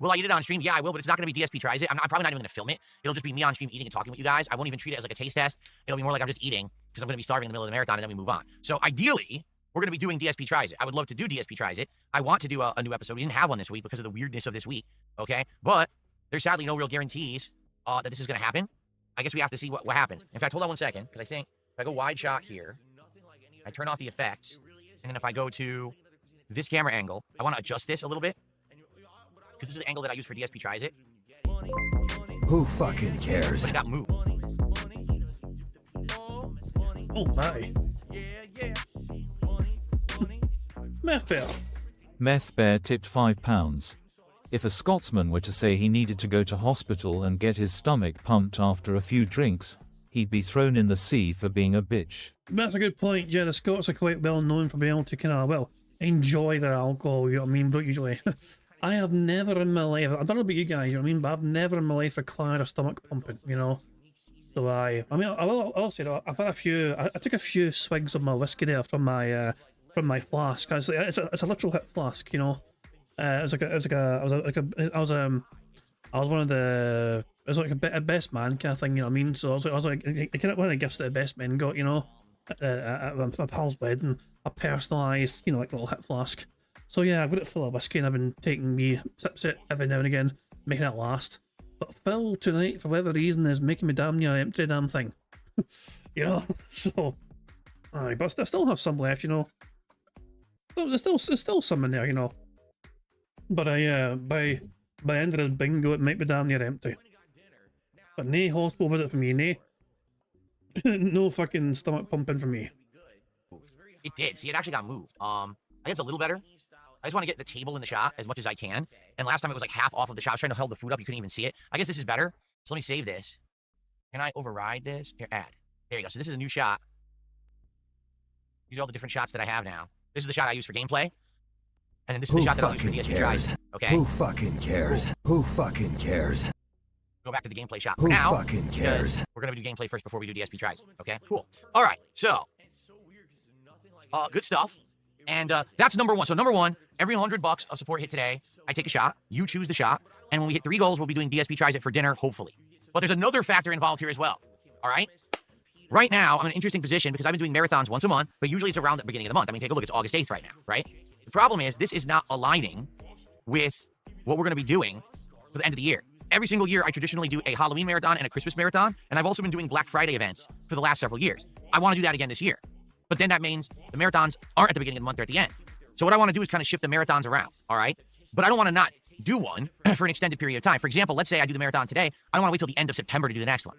Will I eat it on stream? Yeah, I will, but it's not going to be DSP Tries It. I'm probably not even going to film it. It'll just be me on stream eating and talking with you guys. I won't even treat it as like a taste test. It'll be more like I'm just eating because I'm going to be starving in the middle of the marathon, and then we move on. So ideally, we're going to be doing DSP Tries It. I would love to do DSP Tries It. I want to do a new episode. We didn't have one this week because of the weirdness of this week, okay? But there's sadly no real guarantees that this is going to happen. I guess we have to see what happens. In fact, hold on one second, because I think if I go wide shot here, I turn off the effects, and then if I go to this camera angle, I want to adjust this a little bit, because this is the angle that I use for DSP Tries It. Who fucking cares? But it got moved. Oh my. Meth Bear. Meth Bear tipped £5. If a Scotsman were to say he needed to go to hospital and get his stomach pumped after a few drinks, he'd be thrown in the sea for being a bitch. That's a good point. Yeah, the Scots are quite well known for being able to kind of, well, enjoy their alcohol, you know what I mean? But usually, I have never in my life, I don't know about you guys, you know what I mean? But I've never in my life required a stomach pumping, you know? So I will say that I've had a few, I took a few swigs of my whiskey there from my flask. It's a literal hit flask, you know? I was one of the, it was like a best man kind of thing, you know what I mean? So I was like kind of one of the gifts that the best men got, you know, at my pal's wedding, a personalised, you know, like little hit flask. So yeah, I've got it full of whiskey and I've been taking me sips it every now and again, making it last. But Phil tonight, for whatever reason, is making me damn near empty the damn thing. You know? So, aye, but I still have some left, you know. There's still some in there, you know. But by the end of the bingo, it might be damn near empty. But no hospital visit for me, no fucking stomach pumping for me. It did. See, it actually got moved. I guess a little better. I just want to get the table in the shot as much as I can. And last time it was like half off of the shot. I was trying to hold the food up. You couldn't even see it. I guess this is better. So let me save this. Can I override this? Here, add. There you go. So this is a new shot. These are all the different shots that I have now. This is the shot I use for gameplay. And then this is the shot that I'll use for DSP Tries. Okay? Who fucking cares? Who fucking cares? Go back to the gameplay shot Who for now. fucking cares? We're going to do gameplay first before we do DSP Tries. Okay? Cool. All right. So, good stuff. And that's number one. So number one, every $100 of support hit today, I take a shot. You choose the shot. And when we hit 3 goals, we'll be doing DSP Tries It for dinner, hopefully. But there's another factor involved here as well. All right? Right now, I'm in an interesting position because I've been doing marathons once a month, but usually it's around the beginning of the month. I mean, take a look. It's August 8th right now, right? The problem is this is not aligning with what we're going to be doing for the end of the year. Every single year, I traditionally do a Halloween marathon and a Christmas marathon, and I've also been doing Black Friday events for the last several years. I want to do that again this year. But then that means the marathons aren't at the beginning of the month, they're at the end. So what I want to do is kind of shift the marathons around, all right? But I don't want to not do one for an extended period of time. For example, let's say I do the marathon today. I don't want to wait till the end of September to do the next one.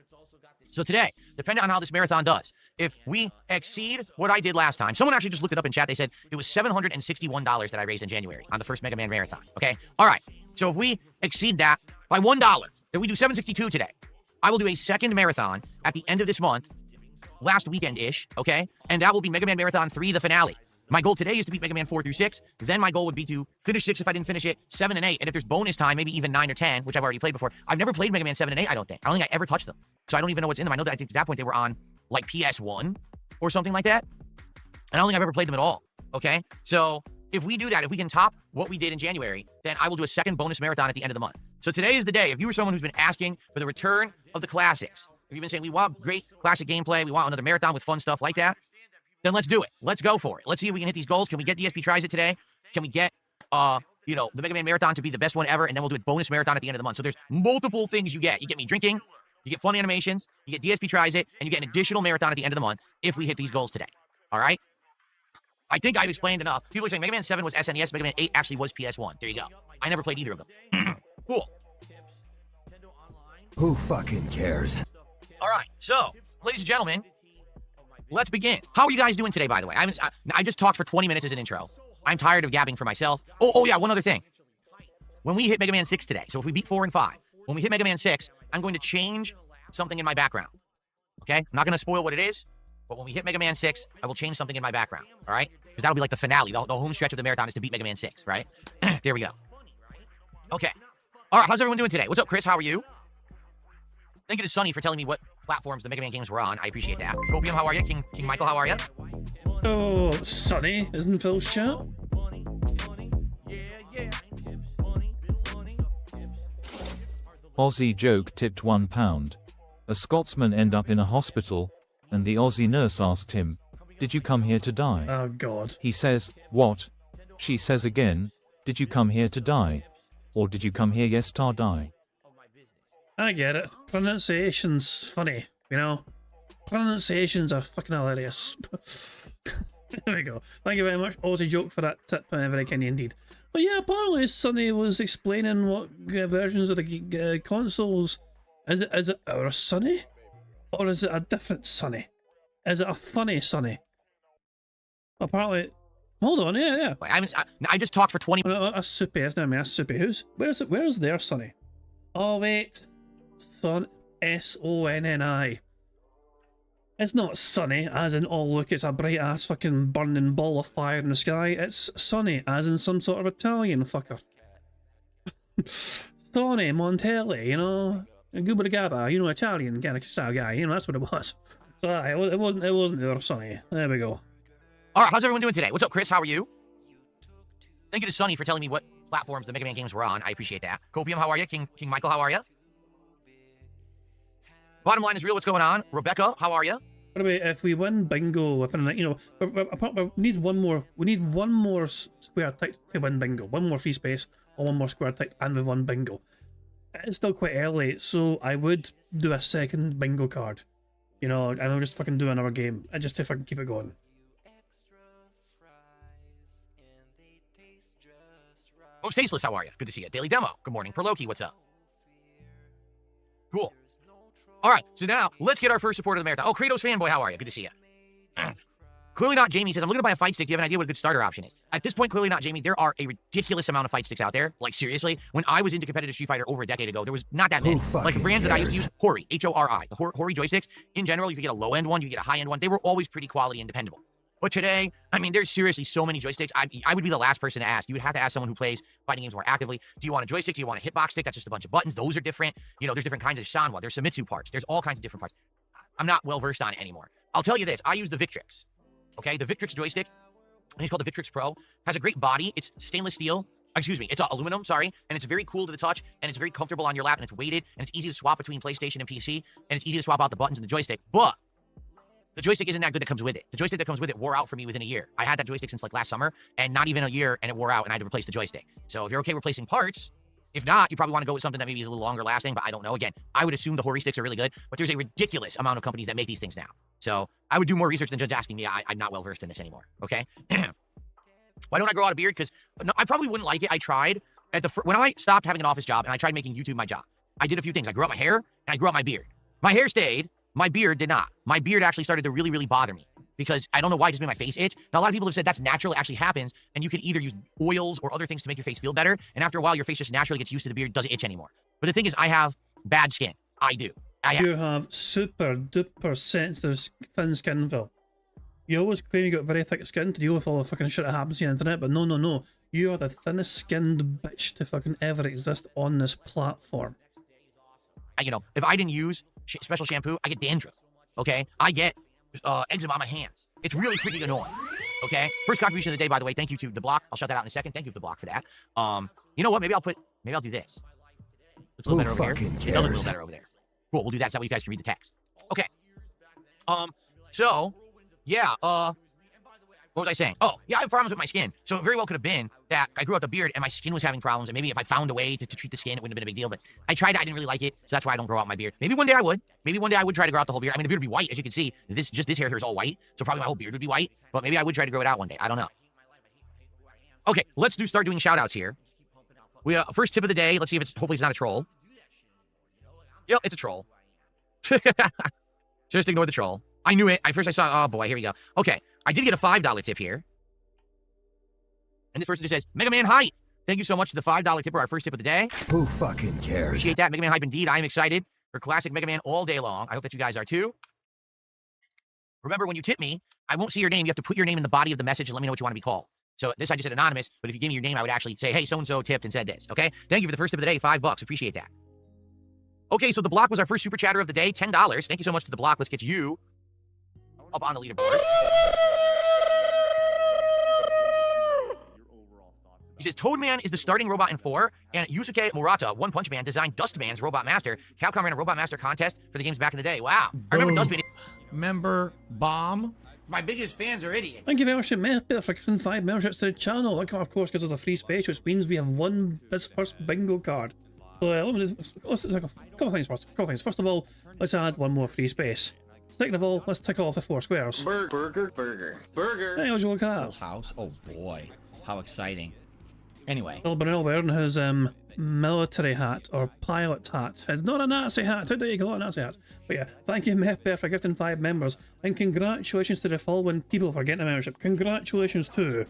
So today, depending on how this marathon does, if we exceed what I did last time, someone actually just looked it up in chat. They said it was $761 that I raised in January on the first Mega Man marathon, okay? All right, so if we exceed that by $1, if we do 762 today, I will do a second marathon at the end of this month, last weekend-ish, okay? And that will be Mega Man Marathon 3, the finale. My goal today is to beat Mega Man 4 through 6. Then my goal would be to finish 6 if I didn't finish it, 7 and 8. And if there's bonus time, maybe even 9 or 10, which I've already played before. I've never played Mega Man 7 and 8, I don't think. I don't think I ever touched them. So I don't even know what's in them. I know that I think at that point they were on, like, PS1 or something like that. And I don't think I've ever played them at all, okay? So if we do that, if we can top what we did in January, then I will do a second bonus marathon at the end of the month. So today is the day. If you were someone who's been asking for the return of the classics, if you've been saying we want great classic gameplay, we want another marathon with fun stuff like that, then let's do it. Let's go for it. Let's see if we can hit these goals. Can we get DSP Tries It today? Can we get, you know, the Mega Man Marathon to be the best one ever, and then we'll do a bonus marathon at the end of the month. So there's multiple things you get. You get me drinking, you get fun animations, you get DSP tries it, and you get an additional marathon at the end of the month if we hit these goals today. All right? I think I've explained enough. People are saying Mega Man 7 was SNES, Mega Man 8 actually was PS1. There you go. I never played either of them. Cool. Who fucking cares? All right, so, ladies and gentlemen, let's begin. How are you guys doing today, by the way? I just talked for 20 minutes as an intro. I'm tired of gabbing for myself. Oh yeah, one other thing. When we hit Mega Man 6 today, so if we beat 4 and 5, when we hit Mega Man 6, I'm going to change something in my background. Okay? I'm not going to spoil what it is, but when we hit Mega Man 6, I will change something in my background. All right? Because that'll be like the finale. The home stretch of the marathon is to beat Mega Man 6, right? There we go. Okay. All right, how's everyone doing today? What's up, Chris? How are you? Thank you to Sunny for telling me what platforms the Mega Man games were on. I appreciate that. Copium, how are you? King Michael, how are you? Oh, Sonny, isn't Phil's chat? Aussie joke tipped £1. A Scotsman end up in a hospital, and the Aussie nurse asked him, "Did you come here to die?" Oh, God. He says, "What?" She says again, "Did you come here to die? Or did you come here yes tar die?" I get it. Pronunciation's funny, you know? Pronunciations are fucking hilarious. There we go. Thank you very much, Aussie joke, for that tip. Very kind indeed. But yeah, apparently Sonny was explaining what versions of the consoles. Is it our Sonny? Or is it a different Sonny? Is it a funny Sonny? Apparently... Hold on, yeah. I just talked for 20... That's Soupy, that's not me, that's Soupy. Where's their Sonny? Oh, wait. Son... S-O-N-N-I. It's not sunny, as in, oh look, it's a bright ass fucking burning ball of fire in the sky. It's sunny, as in some sort of Italian fucker. Sonny Montelli, you know, Gubba Gabba, you know, Italian kind of style guy, you know, that's what it was. So it wasn't your Sonny. There we go. All right, how's everyone doing today? What's up, Chris? How are you? Thank you to Sunny for telling me what platforms the Mega Man games were on. I appreciate that. Copium, how are you? King Michael, how are you? Bottom line is real. What's going on? Rebecca, how are you? By the way, if we win bingo within a night, you know, we need one more. We need one more square tick to win bingo. One more free space or one more square tick, and we've won bingo. It's still quite early, so I would do a second bingo card. You know, and I'll just fucking do another game, and just to fucking keep it going. Oh, Tasteless, how are you? Good to see you. Daily Demo. Good morning. Perloki, what's up? Cool. All right, so now let's get our first supporter of the marathon. Oh, Kratos fanboy, how are you? Good to see you. Clearly Not Jamie says, I'm looking to buy a fight stick. Do you have an idea what a good starter option is? At this point, Clearly Not Jamie, there are a ridiculous amount of fight sticks out there. Like, seriously, when I was into competitive Street Fighter over a decade ago, there was not that many. Like, brands that I used to use, Hori, H-O-R-I. The Hori joysticks, in general, you could get a low-end one, you could get a high-end one. They were always pretty quality and dependable. But today, I mean, there's seriously so many joysticks. I would be the last person to ask. You would have to ask someone who plays fighting games more actively. Do you want a joystick? Do you want a hitbox stick? That's just a bunch of buttons. Those are different. You know, there's different kinds of Shanwa. There's Famitsu parts. There's all kinds of different parts. I'm not well-versed on it anymore. I'll tell you this. I use the Victrix. Okay? The Victrix joystick, I think it's called the Victrix Pro, has a great body. It's stainless steel. Excuse me. It's aluminum, sorry. And it's very cool to the touch, and it's very comfortable on your lap, and it's weighted, and it's easy to swap between PlayStation and PC, and it's easy to swap out the buttons and the joystick. But the joystick isn't that good that comes with it. The joystick that comes with it wore out for me within a year. I had that joystick since like last summer, and not even a year, and it wore out, and I had to replace the joystick. So if you're okay replacing parts, if not, you probably want to go with something that maybe is a little longer lasting, but I don't know. Again, I would assume the Hori sticks are really good, but there's a ridiculous amount of companies that make these things now. So I would do more research than just asking me. I'm not well versed in this anymore, okay? Why don't I grow out a beard? Because no, I probably wouldn't like it. I tried. When I stopped having an office job and I tried making YouTube my job, I did a few things. I grew out my hair, and I grew out my beard. My hair stayed. My beard did not. My beard actually started to really, really bother me because I don't know why it just made my face itch. Now, a lot of people have said that's natural. It actually happens, and you can either use oils or other things to make your face feel better, and after a while, your face just naturally gets used to the beard, doesn't itch anymore. But the thing is, I have bad skin. I do. You have super duper sensitive thin skin, Phil. You always claim you got very thick skin to deal with all the fucking shit that happens on the internet, but no. You are the thinnest skinned bitch to fucking ever exist on this platform. You know, if I didn't use special shampoo, I get dandruff, okay? I get eczema on my hands. It's really freaking annoying, okay? First contribution of the day, by the way. Thank you to The Block. I'll shout that out in a second. Thank you to The Block for that. You know what? Maybe I'll do this. Looks a little better over here. It does look a little better over there. Cool, we'll do that so that way you guys can read the text. Okay. So, yeah, What was I saying? Oh, yeah, I have problems with my skin. So it very well could have been that I grew out the beard and my skin was having problems. And maybe if I found a way to treat the skin, it wouldn't have been a big deal. But I tried it. I didn't really like it. So that's why I don't grow out my beard. Maybe one day I would. Maybe one day I would try to grow out the whole beard. I mean, the beard would be white, as you can see. This hair here is all white. So probably my whole beard would be white. But maybe I would try to grow it out one day. I don't know. Okay, let's start doing shout outs here. We first tip of the day. Let's see if hopefully it's not a troll. Yep, it's a troll. Just ignore the troll. I knew it. First I saw, oh boy, here we go. Okay, I did get a $5 tip here. And this person just says, Mega Man Hype. Thank you so much to the $5 tip for our first tip of the day. Who fucking cares? Appreciate that, Mega Man Hype indeed. I am excited for classic Mega Man all day long. I hope that you guys are too. Remember, when you tip me, I won't see your name. You have to put your name in the body of the message and let me know what you want to be called. So this I just said anonymous, but if you give me your name, I would actually say, hey, so-and-so tipped and said this, okay? Thank you for the first tip of the day, $5. Appreciate that. Okay, so the block was our first super chatter of the day, $10. Thank you so much to the block. Let's get you up on the leaderboard. He says, Toadman is the starting robot in 4, and Yusuke Murata, One Punch Man, designed Dustman's Robot Master. Capcom ran a Robot Master contest for the games back in the day. Wow. I remember Dustman. Member Bomb. My biggest fans are idiots. Thank you very much to Mehpit for gifting 5 memberships to the channel. That, of course, gives us a free space, which means we have won this first bingo card. So let's do a couple of things first. First of all, let's add one more free space. Second of all, let's tick off the 4 squares. Burger. Hey, how'd you look at that? Full house. Oh boy, how exciting. Anyway. Bill Burnell wearing his military hat or pilot hat. It's not a Nazi hat. How do you call it a Nazi hat? But yeah, thank you, Mehpit, for gifting 5 members. And congratulations to the following people for getting a membership. Congratulations to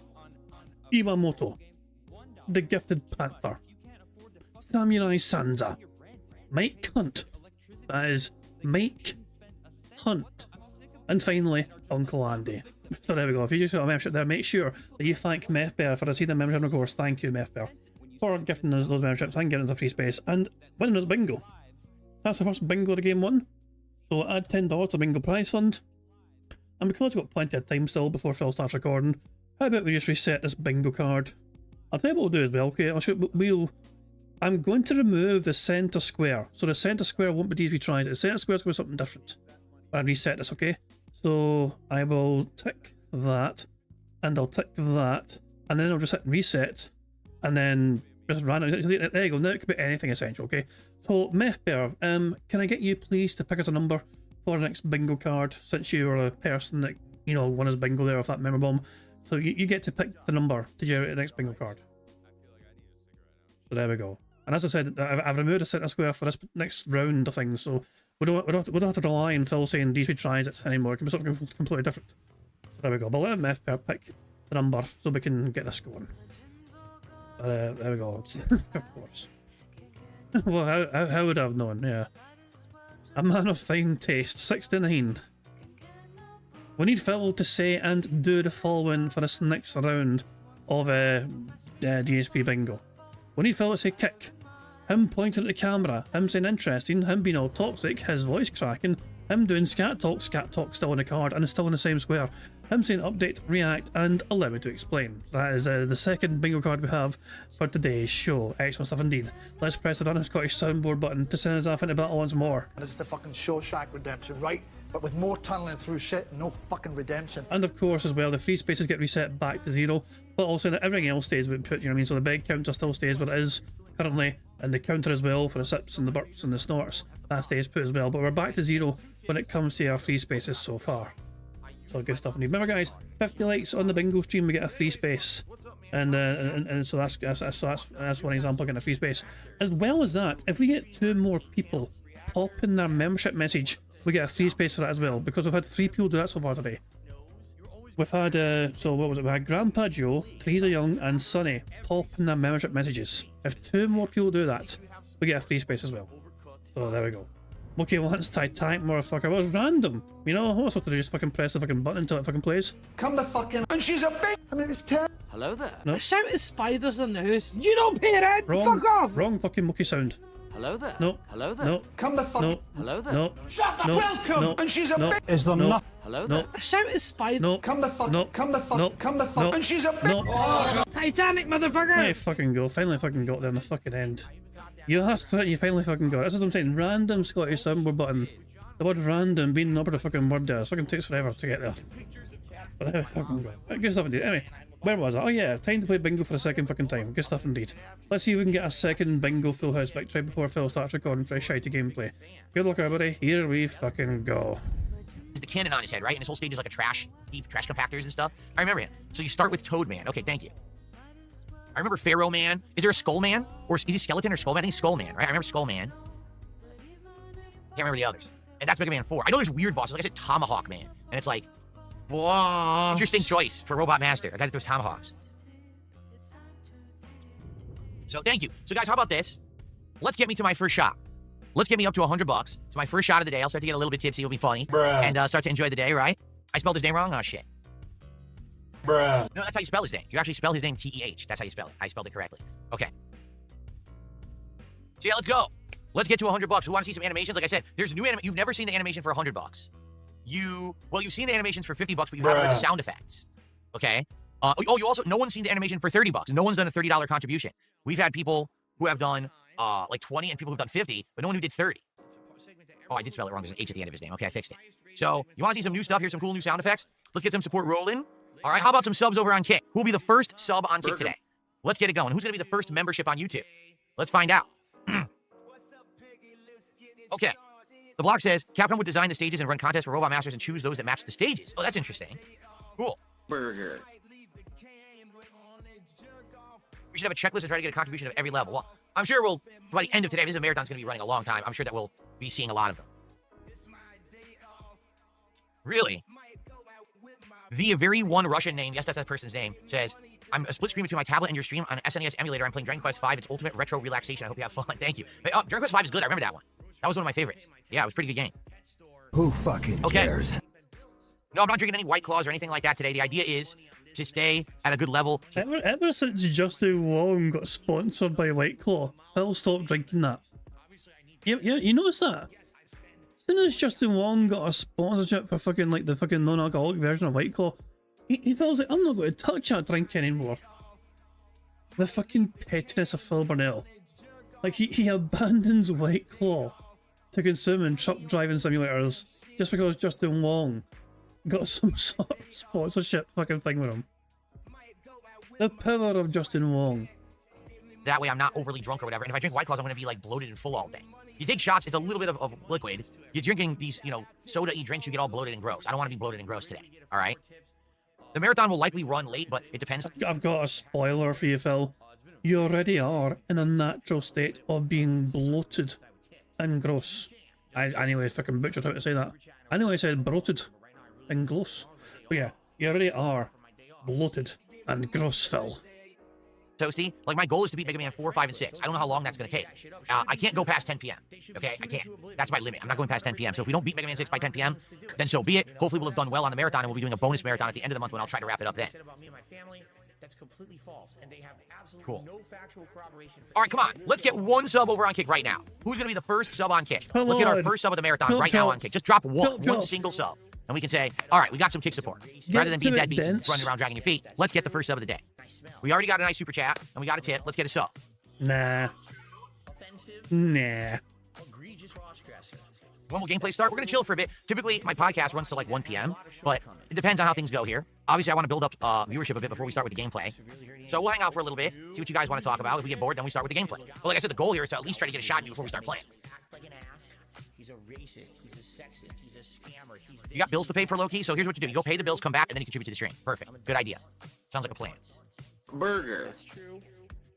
Iwamoto, the Gifted Panther, Samurai Sanza, Mike Hunt. That is Mike Hunt. And finally, Uncle Andy. So there we go. If you just got a membership there, make sure that you thank Mehpit for receiving a membership. And of course, thank you, Mehpit, for gifting us those memberships and getting us a free space and winning us bingo. That's the first bingo the game won. So add $10 to bingo prize fund. And because we've got plenty of time still before Phil starts recording, how about we just reset this bingo card? I'll tell you what we'll do as well. Okay, I'm going to remove the center square. So the center square won't be DSP tries. The center square is going to be something different. I'll reset this, okay? So I will tick that, and I'll tick that, and then I'll just hit reset, and then just random. There you go. Now it could be anything essential, okay? So Mehpit, can I get you please to pick us a number for the next bingo card, since you are a person that, you know, won his bingo there off that member bomb. So you get to pick the number to generate the next bingo card. So there we go. And as I said, I've removed the center square for this next round of things, so we don't have to rely on Phil saying DSP tries it anymore. It can be something completely different. So there we go. But let Mehpit pick the number so we can get this going. There we go. Of course. Well, how would I have known? Yeah. A man of fine taste. 69. We need Phil to say and do the following for this next round of DSP Bingo. We need Phil to say kick. Him pointing at the camera, him saying interesting, him being all toxic, his voice cracking, him doing scat talk still on the card and it's still in the same square, him saying update, react, and allow me to explain. That is the second bingo card we have for today's show. Excellent stuff indeed. Let's press the Dun Scottish soundboard button to send us off into battle once more. This is the fucking Shawshank Redemption, right? But with more tunneling through shit and no fucking redemption. And of course as well, the free spaces get reset back to 0, but also everything else stays with put, you know what I mean? So the big counter still stays what it is currently, and the counter as well for the sips and the burps and the snorts, that stays put as well, but we're back to 0 when it comes to our free spaces so far. So good stuff indeed. Remember guys, 50 likes on the bingo stream we get a free space, and so that's one example of getting a free space. As well as that, if we get 2 more people pop in their membership message, we get a free space for that as well, because we've had 3 people do that so far today. We've had, so what was it? We had Grandpa Joe, Teresa Young, and Sonny pop in their membership messages. If 2 more people do that, we get a free space as well. So there we go. Okay, well that's Titanic, motherfucker. It was random. You know, what's supposed to do? Just fucking press the fucking button until it fucking plays. Come the fucking. And she's a big. I mean, it's terrible. Hello there. No. Shout at spiders in the house. You don't pay rent. Wrong, fuck off. Wrong fucking mucky sound. Hello there. No. Hello there. No. Come the fuck. No. Hello there. No. Shut up. No. Welcome. No. And she's a No. big. Is there No. nothing? Hello No. there. Shout at spiders. No. Come the fuck. No. Come the fuck. No. Come the fuck. No. And she's a big. No. Oh, Titanic, motherfucker. There you fucking go. Finally fucking got there in the fucking end. You asked for it, you finally fucking got it. That's what I'm saying. Random Scottish soundboard button. The word random being the operative fucking word there. It fucking takes forever to get there. But there we fucking go. Good stuff indeed. Anyway, where was I? Oh yeah, time to play bingo for the second fucking time. Good stuff indeed. Let's see if we can get a second bingo full house victory before Phil starts recording fresh shitey gameplay. Good luck, everybody. Here we fucking go. Is the cannon on his head, right? And his whole stage is like a trash compactors and stuff. I remember him. So you start with Toad Man. Okay, thank you. I remember Pharaoh Man. Is there a Skull Man? Or is he Skeleton or Skull Man? I think Skull Man, right? I remember Skull Man. Can't remember the others. And that's Mega Man 4. I know there's weird bosses. Like I said, Tomahawk Man. And it's like, boss. Interesting choice for Robot Master. A guy that throws tomahawks. So thank you. So guys, how about this? Let's get me to my first shot. Let's get me up to $100. It's my first shot of the day. I'll start to get a little bit tipsy. It'll be funny. Bruh. And start to enjoy the day, right? I spelled his name wrong? Oh, shit. Bruh. No, that's how you spell his name. You actually spell his name T-E-H. That's how you spell it. I spelled it correctly. Okay. So yeah, let's go. Let's get to $100. Who want to see some animations? Like I said, there's new You've never seen the animation for $100. You've seen the animations for $50, but you haven't heard the sound effects. Okay. No one's seen the animation for $30. No one's done a $30 contribution. We've had people who have done like 20 and people who've done 50, but no one who did 30. Oh, I did spell it wrong. There's an H at the end of his name. Okay, I fixed it. So you want to see some new stuff? Here's some cool new sound effects. Let's get some support rolling. All right, how about some subs over on Kick? Who will be the first sub on Kick today? Let's get it going. Who's going to be the first membership on YouTube? Let's find out. Okay. The blog says, Capcom would design the stages and run contests for Robot Masters and choose those that match the stages. Oh, that's interesting. Cool. Burger. We should have a checklist to try to get a contribution of every level. Well, I'm sure we'll, by the end of today, this marathon's going to be running a long time. I'm sure that we'll be seeing a lot of them. Really? The very one Russian name, yes, that's that person's name, says, I'm a split screen between my tablet and your stream on an SNES emulator. I'm playing Dragon Quest V, its ultimate retro relaxation. I hope you have fun. Thank you. Dragon Quest V is good. I remember that one. That was one of my favorites. Yeah, it was a pretty good game. Who fucking cares? No, I'm not drinking any White Claws or anything like that today. The idea is to stay at a good level. Ever since Justin Wong got sponsored by White Claw, Phil stopped drinking that. You notice that? As soon as Justin Wong got a sponsorship for fucking like the fucking non-alcoholic version of White Claw, he feels like, I'm not going to touch that drink anymore. The fucking pettiness of Phil Burnell. Like he abandons White Claw to consume in truck driving simulators just because Justin Wong got some sort of sponsorship fucking thing with him. The power of Justin Wong. That way I'm not overly drunk or whatever. And if I drink White Claws, I'm going to be like bloated and full all day. You take shots, it's a little bit of liquid. You're drinking these, soda-y drinks, you get all bloated and gross. I don't want to be bloated and gross today. All right? The marathon will likely run late, but it depends. I've got a spoiler for you, Phil. You already are in a natural state of being bloated and gross. I knew I fucking butchered how to say that. I know I said bloated and gross. But yeah, you already are bloated and gross, Phil. Toasty, like my goal is to beat Mega Man 4, 5, and 6. I don't know how long that's going to take. I can't go past 10 p.m. Okay, I can't. That's my limit. I'm not going past 10 p.m. So if we don't beat Mega Man 6 by 10 p.m., then so be it. Hopefully we'll have done well on the marathon and we'll be doing a bonus marathon at the end of the month when I'll try to wrap it up then. That's completely false, and they have absolutely no factual corroboration. All right, come on. Let's get one sub over on Kick right now. Who's going to be the first sub on Kick? Let's get our first sub of the marathon right now on Kick. Just drop one single sub. And we can say, all right, we got some Kick support. Rather than being dead beats and running around dragging your feet, let's get the first sub of the day. We already got a nice super chat, and we got a tip. Let's get a sub. Nah. Nah. When will gameplay start? We're going to chill for a bit. Typically, my podcast runs till like 1 p.m., but it depends on how things go here. Obviously, I want to build up viewership a bit before we start with the gameplay. So we'll hang out for a little bit, see what you guys want to talk about. If we get bored, then we start with the gameplay. But like I said, the goal here is to at least try to get a shot at you before we start playing. He's a racist. He's a sexist. He's a scammer. You got bills to pay for, low-key? So here's what you do. You go pay the bills, come back, and then you contribute to the stream. Perfect. Good idea. Sounds like a plan. Burger. That's true.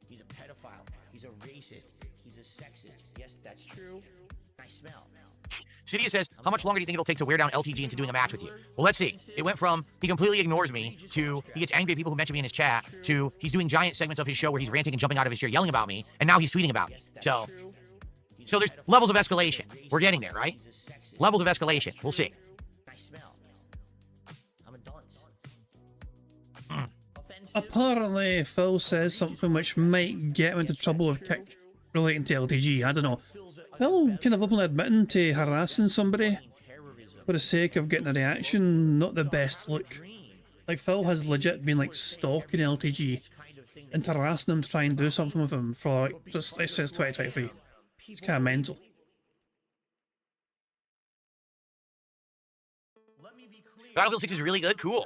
He's a pedophile. He's a racist. He's a sexist. Yes, that's true. I smell. Cydia says, how much longer do you think it'll take to wear down LTG into doing a match with you? Well, let's see. It went from he completely ignores me to he gets angry at people who mention me in his chat to he's doing giant segments of his show where he's ranting and jumping out of his chair yelling about me, and now he's tweeting about me. So there's levels of escalation. We're getting there, right? Levels of escalation. We'll see. Apparently, Phil says something which might get him into trouble with Kick relating to LTG. I don't know. Phil kind of openly admitting to harassing somebody for the sake of getting a reaction, not the best look. Like, Phil has legit been like stalking LTG and harassing him to try and do something with him for like, just since 2023. It's kind of mental. Battlefield 6 is really good. Cool.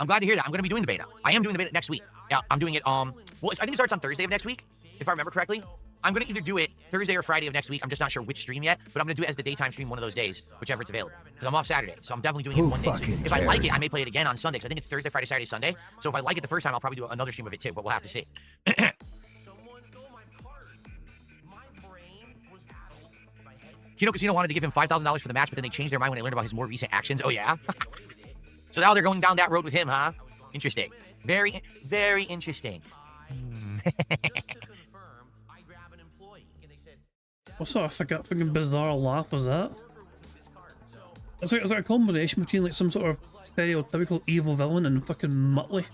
I'm glad to hear that. I'm going to be doing the beta. I am doing the beta next week. Yeah, I'm doing it, well, I think it starts on Thursday of next week, if I remember correctly. I'm going to either do it Thursday or Friday of next week. I'm just not sure which stream yet, but I'm going to do it as the daytime stream one of those days, whichever it's available. Because I'm off Saturday, so I'm definitely doing it one day. So if I like it, I may play it again on Sunday, because I think it's Thursday, Friday, Saturday, Sunday. So if I like it the first time, I'll probably do another stream of it too, but we'll have to see. Kino Casino wanted to give him $5,000 for the match, but then they changed their mind when they learned about his more recent actions. Oh, yeah? So now they're going down that road with him, huh? Interesting. Very, very interesting. What sort of fucking bizarre laugh was that? It's like a combination between like some sort of stereotypical evil villain and fucking Muttley.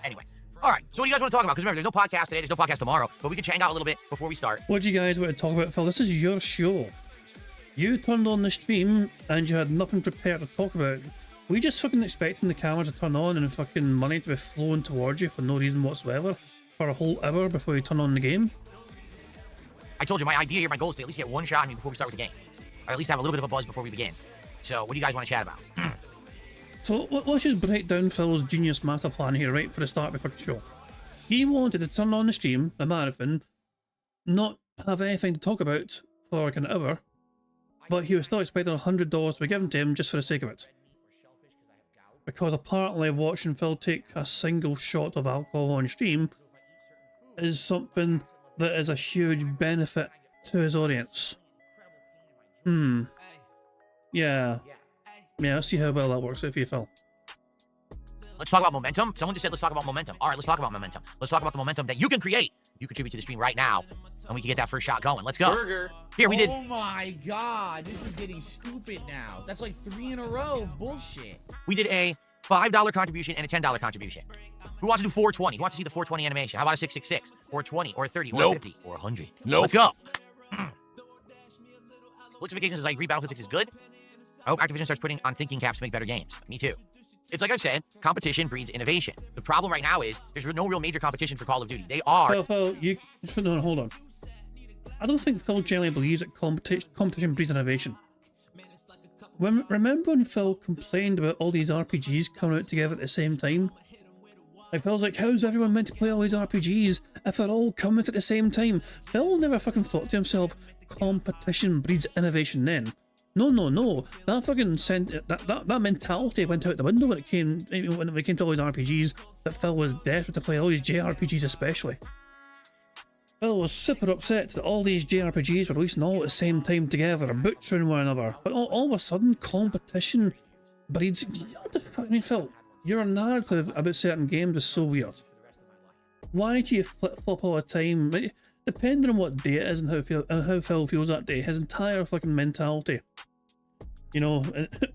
Anyway. Alright, so what do you guys want to talk about? Because remember, there's no podcast today, there's no podcast tomorrow, but we can hang out a little bit before we start. What do you guys want to talk about, Phil? This is your show. You turned on the stream and you had nothing prepared to talk about. We just fucking expecting the camera to turn on and fucking money to be flowing towards you for no reason whatsoever for a whole hour before you turn on the game? I told you, my idea here, my goal is to at least get one shot on me before we start with the game. Or at least have a little bit of a buzz before we begin. So, what do you guys want to chat about? So, let's just break down Phil's genius master plan here, right, for the start before the show. He wanted to turn on the stream, the marathon, not have anything to talk about for like an hour, but he was still expecting $100 to be given to him just for the sake of it. Because apparently watching Phil take a single shot of alcohol on stream is something that is a huge benefit to his audience. Yeah. Yeah, let's see how well that works out for you, Phil. Let's talk about momentum. Someone just said let's talk about momentum. Alright, let's talk about momentum. Let's talk about the momentum that you can create. You contribute to the stream right now, and we can get that first shot going. Let's go. Burger. Here, we did. Oh my god, this is getting stupid now. That's like 3 in a row of bullshit. We did a $5 contribution and a $10 contribution. Who wants to do 420? Who wants to see the 420 animation? How about a 666? Or 20, or 30, or 50, or 100? Nope. Let's go. Lixification says, I agree, Battlefield 6 is good. I hope Activision starts putting on thinking caps to make better games. Me too. It's like I've said, competition breeds innovation. The problem right now is there's no real major competition for Call of Duty. They are... Phil, you... No, hold on. I don't think Phil generally believes that competition breeds innovation. Remember when Phil complained about all these RPGs coming out together at the same time? Like, Phil's like, how's everyone meant to play all these RPGs if they're all coming at the same time? Phil never fucking thought to himself, competition breeds innovation then. No. That fucking that mentality went out the window when it came to all these RPGs that Phil was desperate to play, all these JRPGs especially. Phil was super upset that all these JRPGs were releasing all at the same time together, butchering one another. But all of a sudden, competition breeds... I mean, Phil, your narrative about certain games is so weird. Why do you flip-flop all the time? Depending on what day it is and how Phil feels that day, his entire fucking mentality, you know,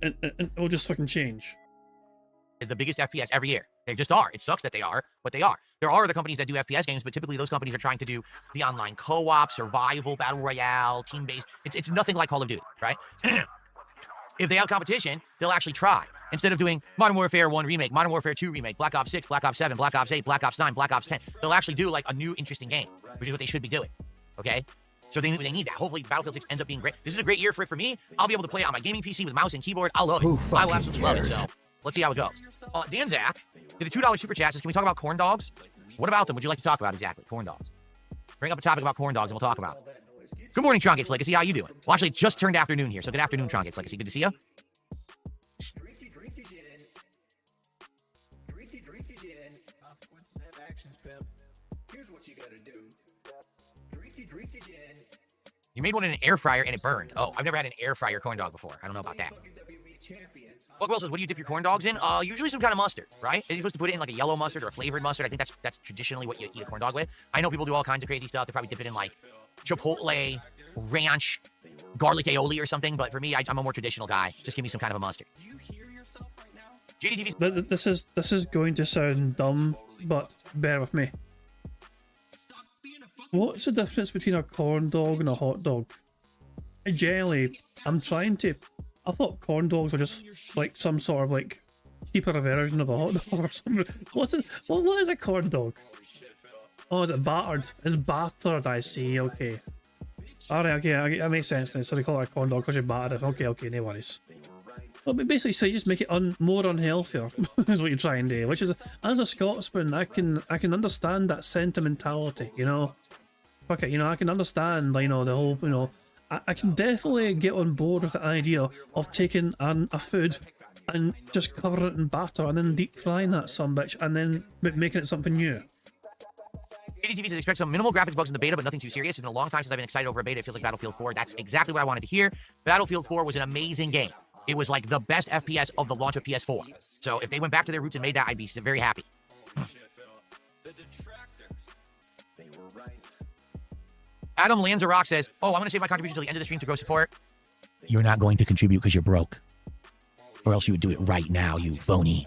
and it'll just fucking change. The biggest FPS every year. They just are. It sucks that they are, but they are. There are other companies that do FPS games, but typically those companies are trying to do the online co-op, survival, battle royale, team-based. It's nothing like Call of Duty, right? If they have competition, they'll actually try. Instead of doing Modern Warfare 1 Remake, Modern Warfare 2 Remake, Black Ops 6, Black Ops 7, Black Ops 8, Black Ops 9, Black Ops 10, they'll actually do like a new interesting game, which is what they should be doing, okay? So they need that. Hopefully Battlefield 6 ends up being great. This is a great year for it for me. I'll be able to play it on my gaming PC with mouse and keyboard. I'll love it. I will absolutely love it, so let's see how it goes. Dan Zach did a $2 super chat. Says, can we talk about corn dogs? What about them? Would you like to talk about exactly? Corn dogs. Bring up a topic about corn dogs and we'll talk about it. Good morning, Trongates Legacy. How you doing? Well, actually, it just turned afternoon here, so good afternoon, Trongates Legacy. Good to see you. You made one in an air fryer and it burned. Oh, I've never had an air fryer corn dog before. I don't know about that. Look, Will says, what do you dip your corn dogs in? Usually some kind of mustard, right? You're supposed to put it in like a yellow mustard or a flavored mustard. I think that's traditionally what you eat a corn dog with. I know people do all kinds of crazy stuff. They probably dip it in like chipotle, ranch, garlic aioli or something. But for me, I'm a more traditional guy. Just give me some kind of a mustard. JDTV. This is going to sound dumb, but bear with me. What's the difference between a corn dog and a hot dog? Generally, I thought corn dogs were just like some sort of like cheaper version of a hot dog or something. What is a corn dog? Oh, is it battered? It's battered, I see, okay. Alright, okay, that makes sense then. So they call it a corn dog because you battered it. Okay, no worries. Well, but basically, so you just make it more unhealthier, is what you're trying to do. Which is, as a Scotsman, I can understand that sentimentality, you know? Fuck it, you know, I can understand, you know, the whole, you know, I can definitely get on board with the idea of taking a food and just covering it in batter and then deep frying that sumbitch and then making it something new. ADTV says expect some minimal graphics bugs in the beta, but nothing too serious. It's been a long time since I've been excited over a beta. It feels like Battlefield 4. That's exactly what I wanted to hear. Battlefield 4 was an amazing game. It was like the best FPS of the launch of PS4. So if they went back to their roots and made that, I'd be very happy. Adam Lanzarock says, oh, I'm going to save my contribution until the end of the stream to grow support. You're not going to contribute because you're broke. Or else you would do it right now, you phony.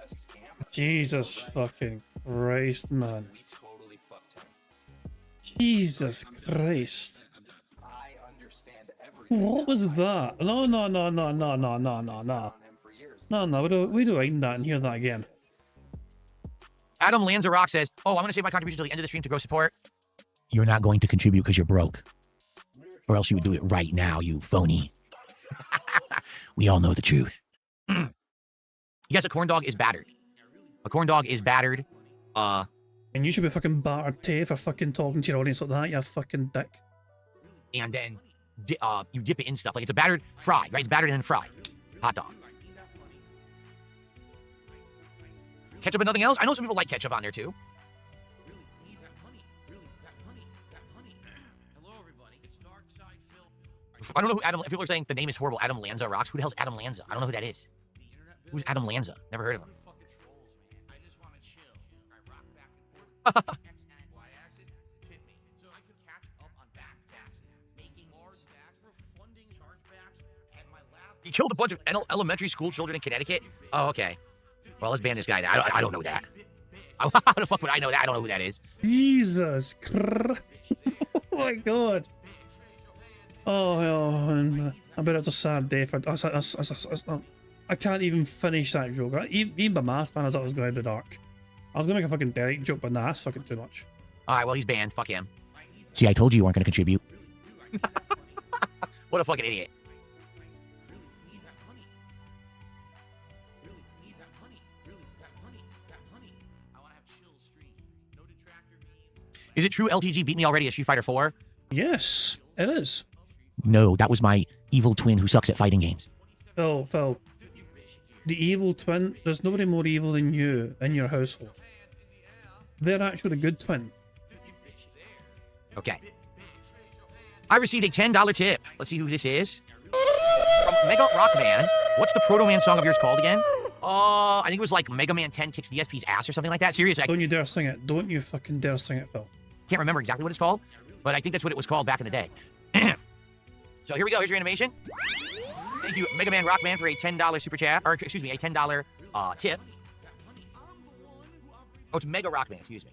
Jesus fucking Christ, man. Jesus Christ. What was that? No. No, we do rewind that and hear that again. Adam Lanzarock says, oh, I'm going to save my contribution until the end of the stream to grow support. You're not going to contribute because you're broke. Or else you would do it right now, you phony. We all know the truth. Yes, a corn dog is battered. A corn dog is battered. And you should be fucking battered too for fucking talking to your audience like that, you fucking dick. And then you dip it in stuff. Like it's a battered fried, right? It's battered and then fried. Hot dog. Ketchup and nothing else? I know some people like ketchup on there too. I don't know who Adam... People are saying the name is horrible. Adam Lanza rocks. Who the hell's Adam Lanza? I don't know who that is. Who's Adam Lanza? Never heard of him. He killed a bunch of elementary school children in Connecticut? Oh, okay. Well, let's ban this guy. I don't know that. How the fuck would I know that? I don't know who that is. Jesus Christ. Oh my god. Oh, I bet it's a sad day for... I can't even finish that joke. Even by math fan, I thought it was going to be dark. I was going to make a fucking Derek joke, but nah, that's fucking too much. Alright, well, he's banned. Fuck him. See, I told you weren't going to contribute. What a fucking idiot. Is it true LTG beat me already at Street Fighter 4? Yes, it is. No, that was my evil twin who sucks at fighting games. Phil, the evil twin, there's nobody more evil than you in your household. They're actually the good twin. Okay. I received a $10 tip. Let's see who this is. From Mega Rockman. What's the Proto Man song of yours called again? I think it was like Mega Man 10 kicks DSP's ass or something like that. Seriously. Don't you dare sing it. Don't you fucking dare sing it, Phil. Can't remember exactly what it's called, but I think that's what it was called back in the day. So here we go. Here's your animation. Thank you, Mega Man Rockman, for a $10 super chat, or excuse me, a $10 tip. Oh, it's Mega Rockman, excuse me.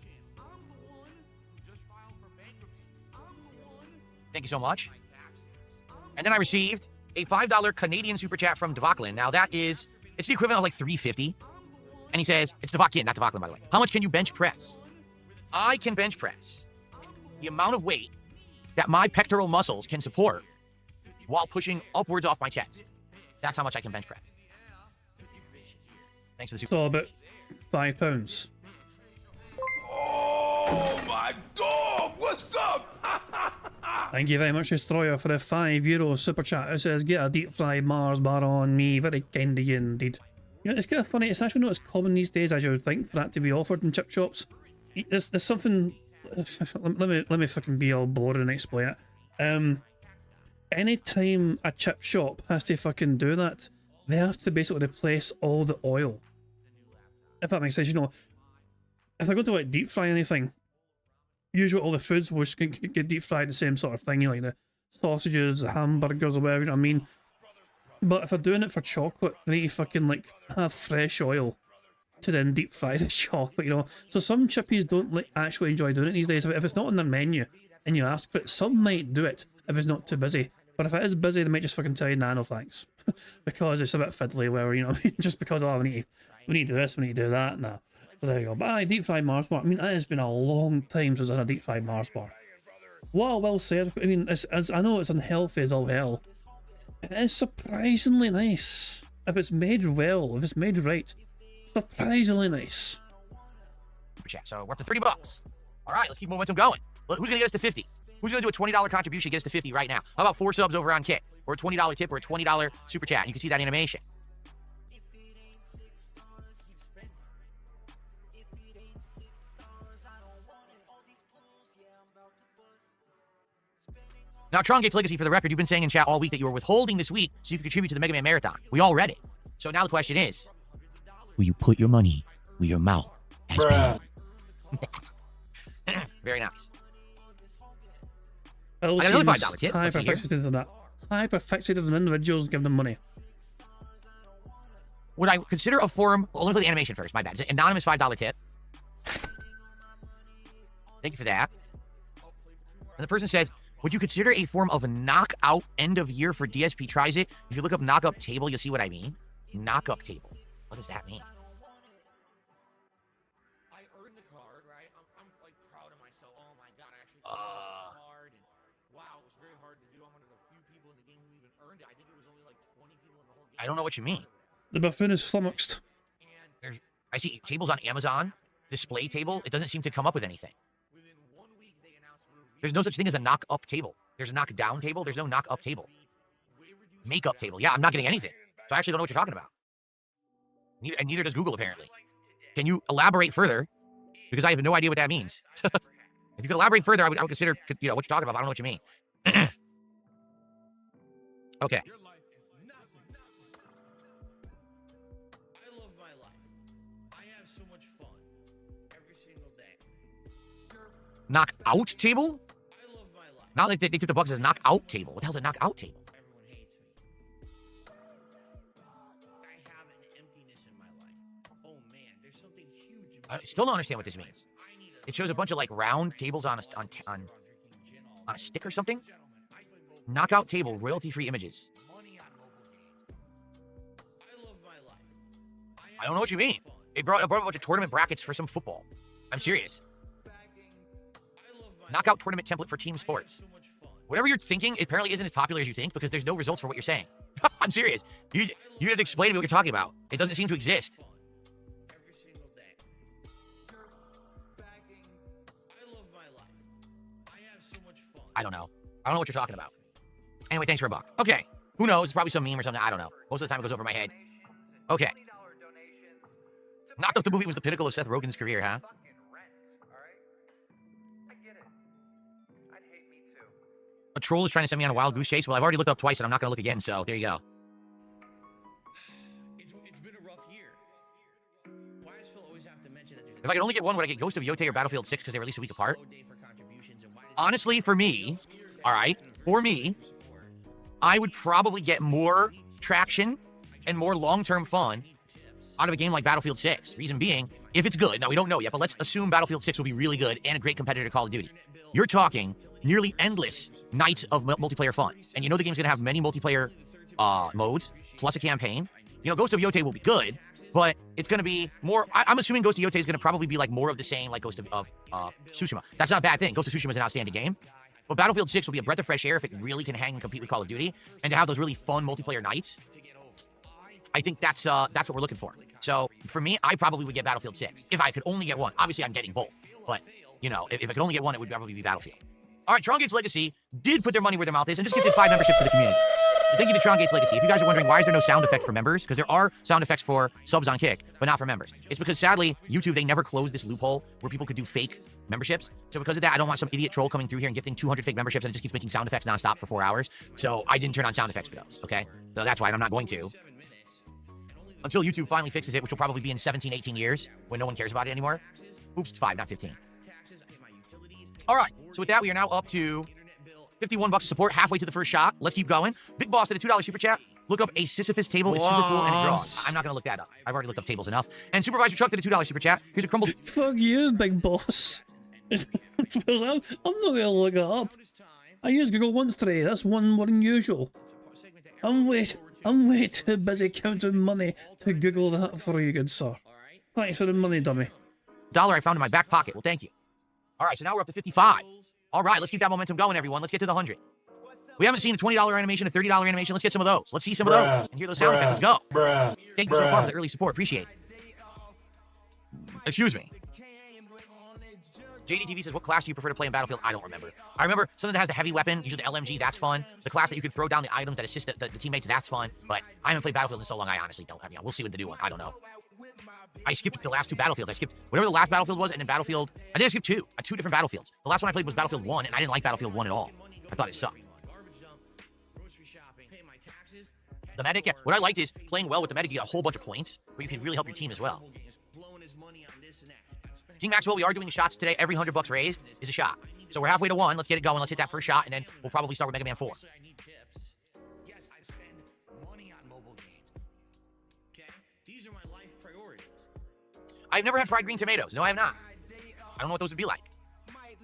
Thank you so much. And then I received a $5 Canadian super chat from Devoclin. Now that is, it's the equivalent of like $3.50. And he says, it's Devoclin, not Devoclin, by the way. How much can you bench press? I can bench press the amount of weight that my pectoral muscles can support while pushing upwards off my chest. That's how much I can bench press. Thanks for the super. So about £5. Oh my dog! What's up? Thank you very much, Destroyer, for the €5 super chat. It says, get a deep fried Mars bar on me. Very kind of you indeed. You know, it's kind of funny. It's actually not as common these days as you would think for that to be offered in chip shops. There's something... Let me fucking be all boring and explain it. Anytime a chip shop has to fucking do that, they have to basically replace all the oil. If that makes sense, you know. If they're going to like deep fry anything, usually all the foods will get deep fried the same sort of thing, you know, like the sausages, the hamburgers, or whatever, you know what I mean? But if they're doing it for chocolate, they need to fucking like have fresh oil to then deep fry the chocolate, you know. So some chippies don't like actually enjoy doing it these days. If it's not on their menu and you ask for it, some might do it if it's not too busy. But if it is busy, they might just fucking tell you, nah, no thanks. Because it's a bit fiddly, where, you know what I mean? Just because, oh, we need to do this, we need to do that, nah. So there you go. But aye, deep fried Mars bar. I mean, it has been a long time since I had a deep fried Mars bar. what I will say, I mean, as I know it's unhealthy as all hell, it is surprisingly nice. If it's made well, if it's made right, surprisingly nice. Chat. So we're up to $30. All right, let's keep momentum going. Who's gonna get us to 50? Who's gonna do a $20 contribution, get us to 50 right now? How about 4 subs over on Kick, or a $20 tip, or a $20 super chat? You can see that animation. Now, Tron Gates Legacy, for the record, you've been saying in chat all week that you were withholding this week so you could contribute to the Mega Man Marathon. We all read it. So now the question is, will you put your money where your mouth has been? Very nice. I got another $5 tip. Hyper-fixated on that. Hyper-fixated on individuals and give them money. Would I consider a forum... Well, let me play the animation first. My bad. It's an anonymous $5 tip. Thank you for that. And the person says, would you consider a form of knockout end of year for DSP tries it? If you look up knock-up table, you'll see what I mean. Knock-up table. What does that mean? I earned the card, right? I'm like proud of myself. Oh my god, I actually earned the card, and wow, it was very hard to do. I'm one of the few people in the game who even earned it. I think it was only like 20 people in the whole game. I don't know what you mean. The buffoon is flummoxed. I see tables on Amazon, display table. It doesn't seem to come up with anything. There's no such thing as a knock-up table. There's a knock-down table. There's no knock-up table. Make-up table. Yeah, I'm not getting anything. So I actually don't know what you're talking about. And neither does Google, apparently. Can you elaborate further? Because I have no idea what that means. If you could elaborate further, I would consider, what you're talking about. I don't know what you mean. Okay. I love my life. I have so much fun every single day. Knock-out table? Not like they took the box as knock-out table. What the hell's a knock-out table? Everyone hates me. I have an emptiness in my life. Oh man, there's something huge. I still don't understand what this means. It shows a bunch of like round tables on a stick or something. Knockout table, royalty-free images. I don't know what you mean. It brought a bunch of tournament brackets for some football. I'm serious. Knockout tournament template for team sports. Whatever you're thinking, it apparently isn't as popular as you think because there's no results for what you're saying. I'm serious. You have to explain to me what you're talking about. It doesn't seem to exist. Every single day. I love my life. I have so much fun. I don't know. I don't know what you're talking about. Anyway, thanks for a buck. Okay. Who knows? It's probably some meme or something. I don't know. Most of the time it goes over my head. Okay. Knocked Up the Movie was the pinnacle of Seth Rogen's career, huh? A troll is trying to send me on a wild goose chase. Well, I've already looked up twice, and I'm not going to look again, so there you go. It's been a rough year. Why does Phil always have to mention that there's If I could only get one, would I get Ghost of Yotei or Battlefield 6 because they release a week apart? Honestly, for me, all right, for me, I would probably get more traction and more long-term fun out of a game like Battlefield 6. Reason being, if it's good, now we don't know yet, but let's assume Battlefield 6 will be really good and a great competitor to Call of Duty. You're talking nearly endless nights of multiplayer fun. And you know the game's going to have many multiplayer modes, plus a campaign. You know, Ghost of Yotei will be good, but it's going to be more... I'm assuming Ghost of Yotei is going to probably be like more of the same like Ghost of Tsushima. That's not a bad thing. Ghost of Tsushima is an outstanding game. But Battlefield 6 will be a breath of fresh air if it really can hang and compete with Call of Duty. And to have those really fun multiplayer nights, I think that's what we're looking for. So, for me, I probably would get Battlefield 6. If I could only get one. Obviously, I'm getting both. But, you know, if I could only get one, it would probably be Battlefield. All right, Tron Gates Legacy did put their money where their mouth is and just gifted 5 memberships to the community. So thank you to Tron Gates Legacy. If you guys are wondering why is there no sound effect for members, because there are sound effects for subs on Kick, but not for members. It's because, sadly, YouTube, they never closed this loophole where people could do fake memberships. So because of that, I don't want some idiot troll coming through here and gifting 200 fake memberships and it just keeps making sound effects nonstop for 4 hours. So I didn't turn on sound effects for those, okay? So that's why I'm not going to. Until YouTube finally fixes it, which will probably be in 17, 18 years, when no one cares about it anymore. Oops, it's 5, not 15. All right, so with that, we are now up to 51 bucks of support, halfway to the first shot. Let's keep going. Big Boss did a $2 super chat. Look up a Sisyphus table. It's super cool and it draws. I'm not going to look that up. I've already looked up tables enough. And Supervisor Chuck did a $2 super chat. Here's a crumbled... Fuck you, Big Boss. I'm not going to look it up. I used Google once today. That's one more unusual. I'm way too busy counting money to Google that for you, good sir. Thanks for the money, dummy. $1 I found in my back pocket. Well, thank you. All right, so now we're up to 55. All right, let's keep that momentum going, everyone. Let's get to the 100. We haven't seen a $20 animation, a $30 animation. Let's get some of those. Let's see some of those and hear those sound effects. Let's go. Thank you so far for the early support. Appreciate it. Excuse me. JDTV says, what class do you prefer to play in Battlefield? I don't remember. I remember something that has the heavy weapon, usually the LMG, that's fun. The class that you can throw down the items that assist the teammates, that's fun. But I haven't played Battlefield in so long, I honestly don't. I mean, we'll see what the new one. I don't know. I skipped the last two Battlefields. I skipped whatever the last Battlefield was, and then Battlefield... I think I skipped two. Two different Battlefields. The last one I played was Battlefield 1, and I didn't like Battlefield 1 at all. I thought it sucked. The medic, yeah. What I liked is playing well with the medic, you get a whole bunch of points, but you can really help your team as well. King Maxwell, we are doing shots today. Every $100 raised is a shot. So we're halfway to one. Let's get it going. Let's hit that first shot, and then we'll probably start with Mega Man 4. I've never had fried green tomatoes. No, I have not. I don't know what those would be like.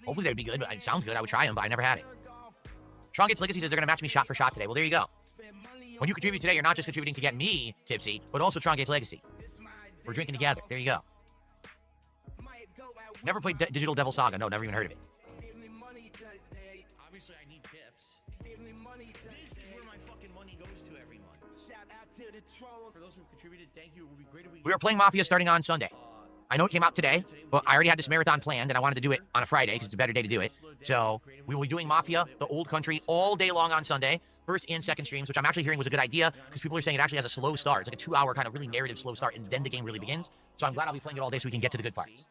Hopefully they'd be good, but it sounds good. I would try them, but I never had it. Strongest Legacy says they're going to match me shot for shot today. Well, there you go. When you contribute today, you're not just contributing to get me tipsy, but also Strongest Legacy. We're drinking together. There you go. Never played Digital Devil Saga. No, never even heard of it. Obviously, I need tips. This is where my fucking money goes to every month. For those who contributed, thank you. It would be great if we are playing Mafia starting on Sunday. I know it came out today, but I already had this marathon planned, and I wanted to do it on a Friday because it's a better day to do it. So we will be doing Mafia, the old country, all day long on Sunday. First and second streams, which I'm actually hearing was a good idea because people are saying it actually has a slow start. It's like a 2-hour kind of really narrative slow start, and then the game really begins. So I'm glad I'll be playing it all day so we can get to the good parts.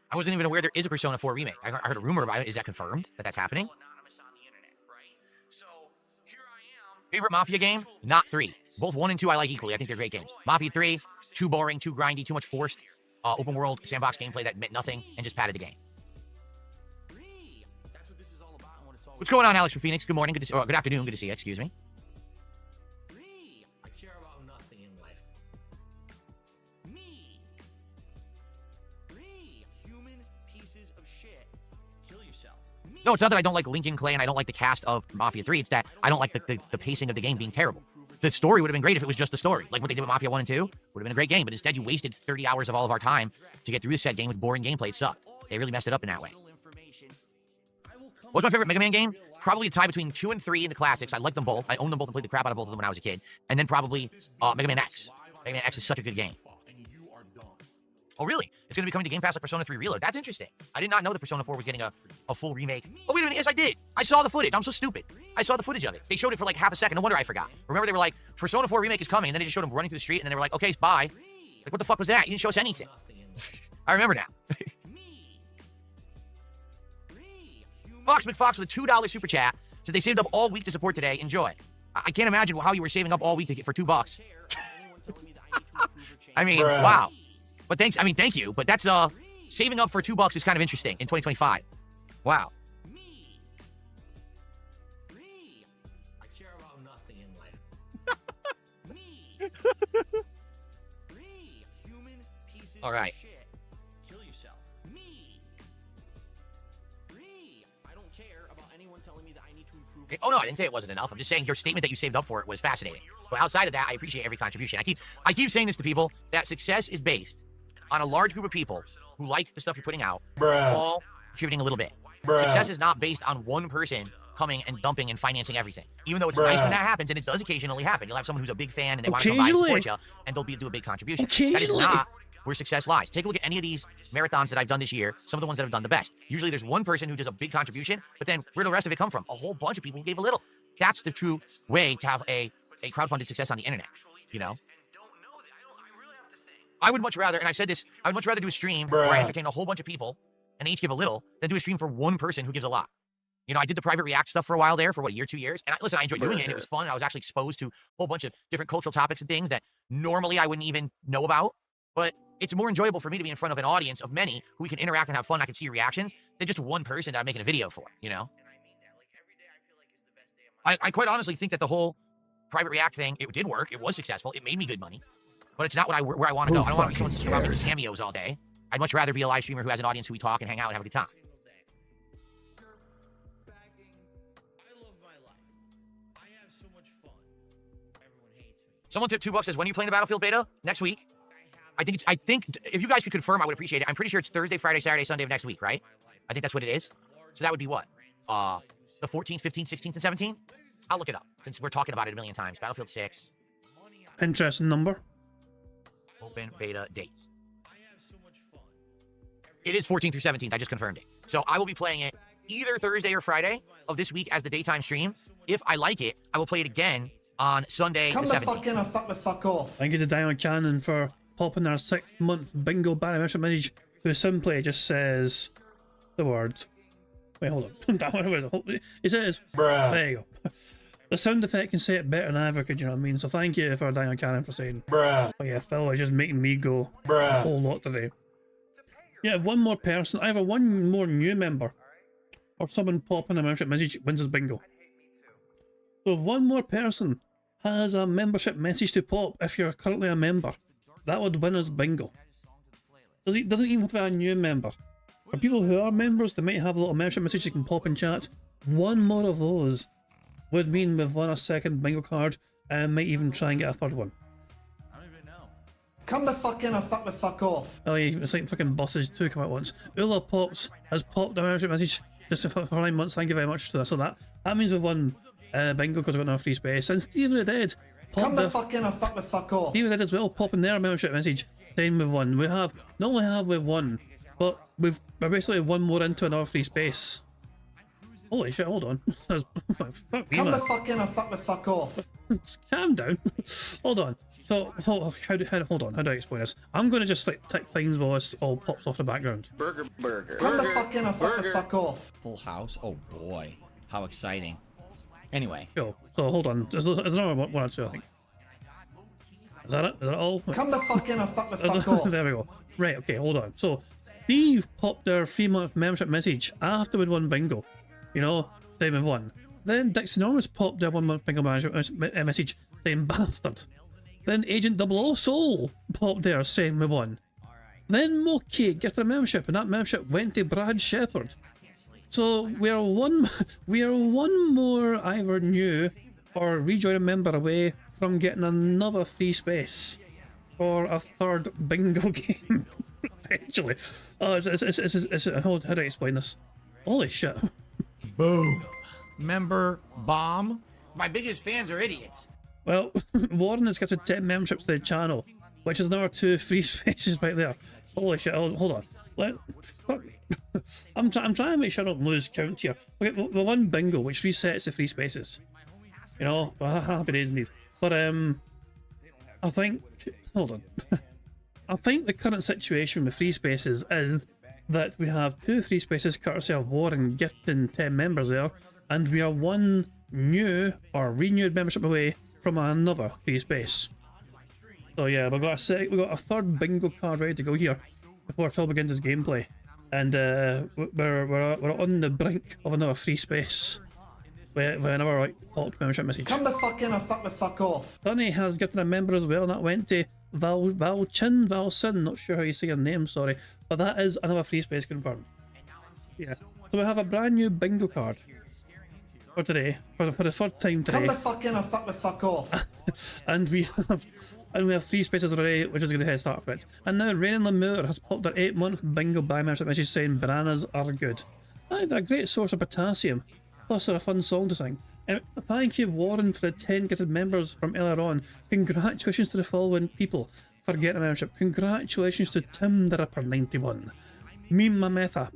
I wasn't even aware there is a Persona 4 remake. I heard a rumor about it. Is that confirmed that that's happening? Favorite Mafia game? Not 3. Both 1 and 2 I like equally. I think they're great games. Mafia 3, too boring, too grindy, too much forced open world sandbox gameplay that meant nothing and just padded the game. What's going on, Alex from Phoenix? Good morning. Good to see, or good afternoon. Good to see you. Excuse me. I care about nothing in life. Human pieces of shit. Kill yourself. No, it's not that I don't like Lincoln Clay and I don't like the cast of Mafia 3. It's that I don't like the pacing of the game being terrible. The story would have been great if it was just the story. Like what they did with Mafia 1 and 2 would have been a great game, but instead you wasted 30 hours of all of our time to get through this said game with boring gameplay. It sucked. They really messed it up in that way. What's my favorite Mega Man game? Probably a tie between 2 and 3 in the classics. I like them both. I owned them both and played the crap out of both of them when I was a kid. And then probably Mega Man X. Mega Man X is such a good game. Oh, really? It's going to be coming to Game Pass like Persona 3 Reload. That's interesting. I did not know that Persona 4 was getting a full remake. Oh, wait a minute. Yes, I did. I saw the footage. I'm so stupid. I saw the footage of it. They showed it for like half a second. No wonder I forgot. Remember, they were like, Persona 4 remake is coming. And then they just showed him running through the street. And then they were like, okay, bye. Like, what the fuck was that? You didn't show us anything. I remember now. Fox McFox with a $2 super chat said they saved up all week to support today. Enjoy. I can't imagine how you were saving up all week to get for $2. I mean, wow. But thanks. I mean, thank you. But that's saving up for $2 is kind of interesting in 2025. Wow. I care about nothing in life. All right. Kill yourself. I don't care about anyone telling me that I need to improve. Oh no, I didn't say it wasn't enough. I'm just saying your statement that you saved up for it was fascinating. But outside of that, I appreciate every contribution. I keep saying this to people that success is based on a large group of people who like the stuff you're putting out, all contributing a little bit. Success is not based on one person coming and dumping and financing everything. Even though it's nice when that happens, and it does occasionally happen. You'll have someone who's a big fan and they want to come by and support you, and they'll do a big contribution. That is not where success lies. Take a look at any of these marathons that I've done this year, some of the ones that have done the best. Usually there's one person who does a big contribution, but then where did the rest of it come from? A whole bunch of people who gave a little. That's the true way to have a crowdfunded success on the internet, you know? I would much rather, and I said this, I would much rather do a stream where I entertain a whole bunch of people and they each give a little than do a stream for one person who gives a lot. You know, I did the private react stuff for a while there for, what, a year, 2 years? And listen, I enjoyed doing it, and it was fun, and I was actually exposed to a whole bunch of different cultural topics and things that normally I wouldn't even know about. But it's more enjoyable for me to be in front of an audience of many who we can interact and have fun. I can see reactions than just one person that I'm making a video for, you know? I quite honestly think that the whole private react thing, it did work. It was successful. It made me good money. But it's not where I want to go. I don't want to be someone sitting around making cameos all day. I'd much rather be a live streamer who has an audience who we talk and hang out and have a good time. Someone took $2 says, when are you playing the Battlefield beta? Next week. I think if you guys could confirm, I would appreciate it. I'm pretty sure it's Thursday, Friday, Saturday, Sunday of next week, right? I think that's what it is. So that would be what? The 14th, 15th, 16th, and 17th? I'll look it up since we're talking about it a million times. Battlefield 6. Interesting number. Open beta dates. It is 14th through 17th. I just confirmed it. So I will be playing it either Thursday or Friday of this week as the daytime stream. If I like it, I will play it again on Sunday the 17th. Fuck in or fuck the fuck off. Thank you to Diamond Cannon for popping our 6th-month bingo banner message, who simply just says the words. Wait, hold on. He says, Bruh. There you go. The sound effect can say it better than I ever could, you know what I mean? So thank you for Diamond Cannon for saying, Bruh. oh yeah, Phil is just making me go Bruh. a whole lot today. Yeah, one more person, either one more new member, or someone popping a membership message wins us bingo. So if one more person has a membership message to pop if you're currently a member, that would win us bingo. Doesn't even have to be a new member. For people who are members, they might have a little membership message you can pop in chat. One more of those would mean we've won a second bingo card and might even try and get a third one. Come the fuck in or fuck the fuck off. Oh yeah, it's like fucking buses too come out once. Ula Pops has popped a membership message just for 9 months. Thank you very much to that. So that means we've won bingo because we've got no free space. And Stephen the Dead Come the fuck in or fuck the fuck off. Stephen the Dead as well, popping their membership message saying we've won. We have not only have we won, but we're basically one more into another free space. Holy shit, hold on. Fuck me, Come man. the fuck in or fuck the fuck off. Calm down. Hold on. So, hold on, how do I explain this? I'm going to just like tick things while this all pops off the background. Burger. Come the fuck in or fuck the fuck off. Full house. Oh boy, how exciting. Anyway. Cool. So hold on. There's another one or two, I think. Is that it? Is that all? Come the fuck in or fuck the fuck off. There we go. Right, okay, hold on. So, Steve popped their 3-month membership message after we'd won bingo. You know, saying we've won. Then Dixie Norris popped their 1-month bingo message saying bastard. Then Agent 00 Soul popped there saying we won. Then Moki gifted a membership, and that membership went to Brad Shepherd. So we are one more either new or rejoining member away from getting another free space for a third bingo game. Actually, how do I explain this? Holy shit! Boom. Member bomb. My biggest fans are idiots. Well, Warren has gifted 10 memberships to the channel, which is another 2 free spaces right there. Holy shit, hold on. I'm trying to make sure I don't lose count here. Okay, the one bingo, which resets the free spaces. You know, happy days indeed. But, I think, hold on. I think the current situation with free spaces is that we have 2 free spaces courtesy of Warren gifting 10 members there, and we are one new or renewed membership away from another free space. So yeah, we've got a third bingo card ready to go here before Phil begins his gameplay, and we're on the brink of another free space with another like popped membership message. Come the fuck in or fuck the fuck off. Sunny has gifted a member as well, and that went to Valchin, not sure how you say your name, sorry, but that is another free space confirmed. Yeah, so we have a brand new bingo card for today, for the third time today. Come the fuck in or fuck the fuck off. and we have 3 spaces already, which is going to head start for it. And now Rain and Lemur has popped their 8-month bingo buy membership message saying bananas are good. They're a great source of potassium, plus they're a fun song to sing. And thank you Warren for the 10 gifted members from earlier on. Congratulations to the following people for getting a membership. Congratulations to Tim the Ripper 91, Mematheka,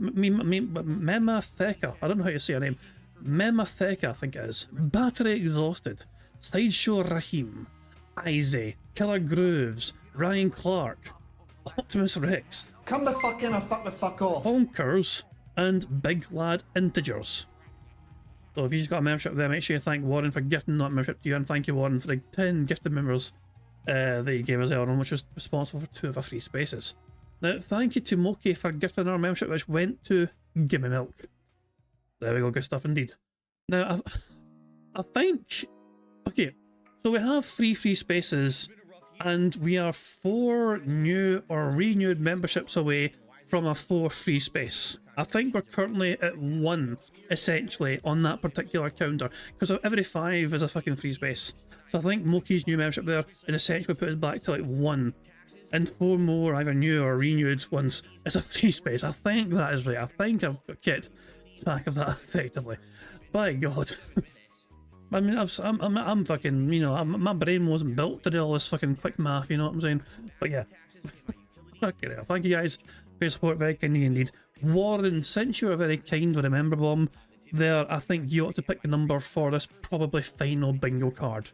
I don't know how you say her name, Mematheka I think it is, Battery Exhausted, Sideshow Rahim, Izzy, Killer Grooves, Ryan Clark, Optimus Rex, Come the fuck in or fuck the fuck off. Honkers, and Big Lad Integers. So if you've got a membership there, make sure you thank Warren for gifting that membership to you, and thank you Warren for the 10 gifted members that you gave us earlier on, which was responsible for 2 of our free spaces. Now thank you to Moki for gifting our membership, which went to Gimme Milk. There we go, good stuff indeed. Now I think, okay, so we have 3 free spaces and we are 4 new or renewed memberships away from a 4 free space. I think we're currently at 1, essentially, on that particular counter, because every 5 is a fucking free space. So I think Moki's new membership there is essentially put us back to like 1, and 4 more either new or renewed ones is a free space. I think that is right. I think I've got kept track of that effectively. By God. I mean, I'm fucking, you know, my brain wasn't built to do all this fucking quick math, you know what I'm saying? But yeah. Okay, thank you guys for your support, very kind indeed. Warren, since you were very kind with a member bomb there, I think you ought to pick the number for this probably final bingo card.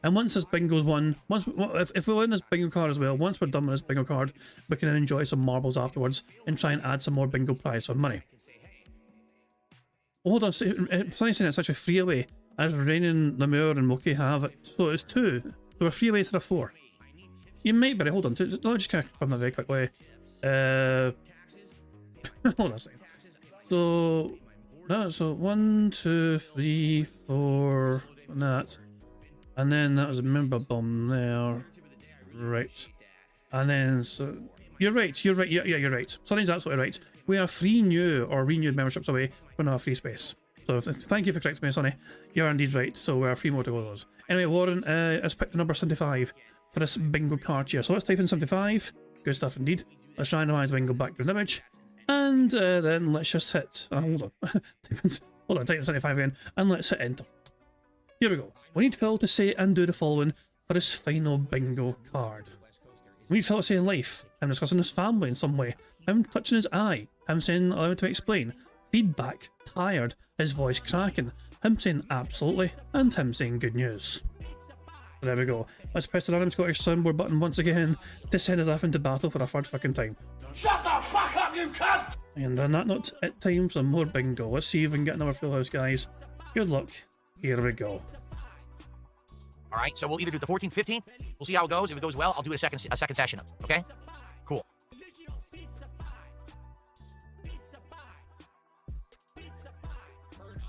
And once this bingo's won, if we win this bingo card as well, once we're done with this bingo card, we can enjoy some marbles afterwards and try and add some more bingo prize for money. Oh, hold on, Sunny's saying it's actually 3 away, as Rainin, Lemur and Moki have it, so it's 2. So we're 3 away to the 4. You might be, hold on, let me just kind of come that very quickly. Hold on a second. So, so 1, 2, 3, 4, and that. And then that was a member bomb there. Right. And then, so, you're right, yeah, you're right. Sonny's absolutely right. We are 3 new or renewed memberships away from our free space. So thank you for correcting me, Sonny. You're indeed right. So we're 3 more to go those. Anyway, Warren has picked the number 75 for this bingo card here. So let's type in 75. Good stuff indeed. Let's randomise bingo background image. And then let's just hit... hold on. Type in 75 again. And let's hit enter. Here we go. We need Phil to say and do the following for his final bingo card. We need Phil to say life. Him discussing his family in some way. Him touching his eye. Him saying allow to explain. Feedback. Tired. His voice cracking. Him saying absolutely. And him saying good news. So there we go. Let's press the random Scottish soundboard button once again to send us off into battle for a third fucking time. Shut the fuck up, you cunt! And on that note, it's time for more bingo. Let's see if we can get another full house, guys. Good luck. Here we go. All right, so we'll either do the 14th, 15th. We'll see how it goes. If it goes well, I'll do a second session of it, okay? Cool.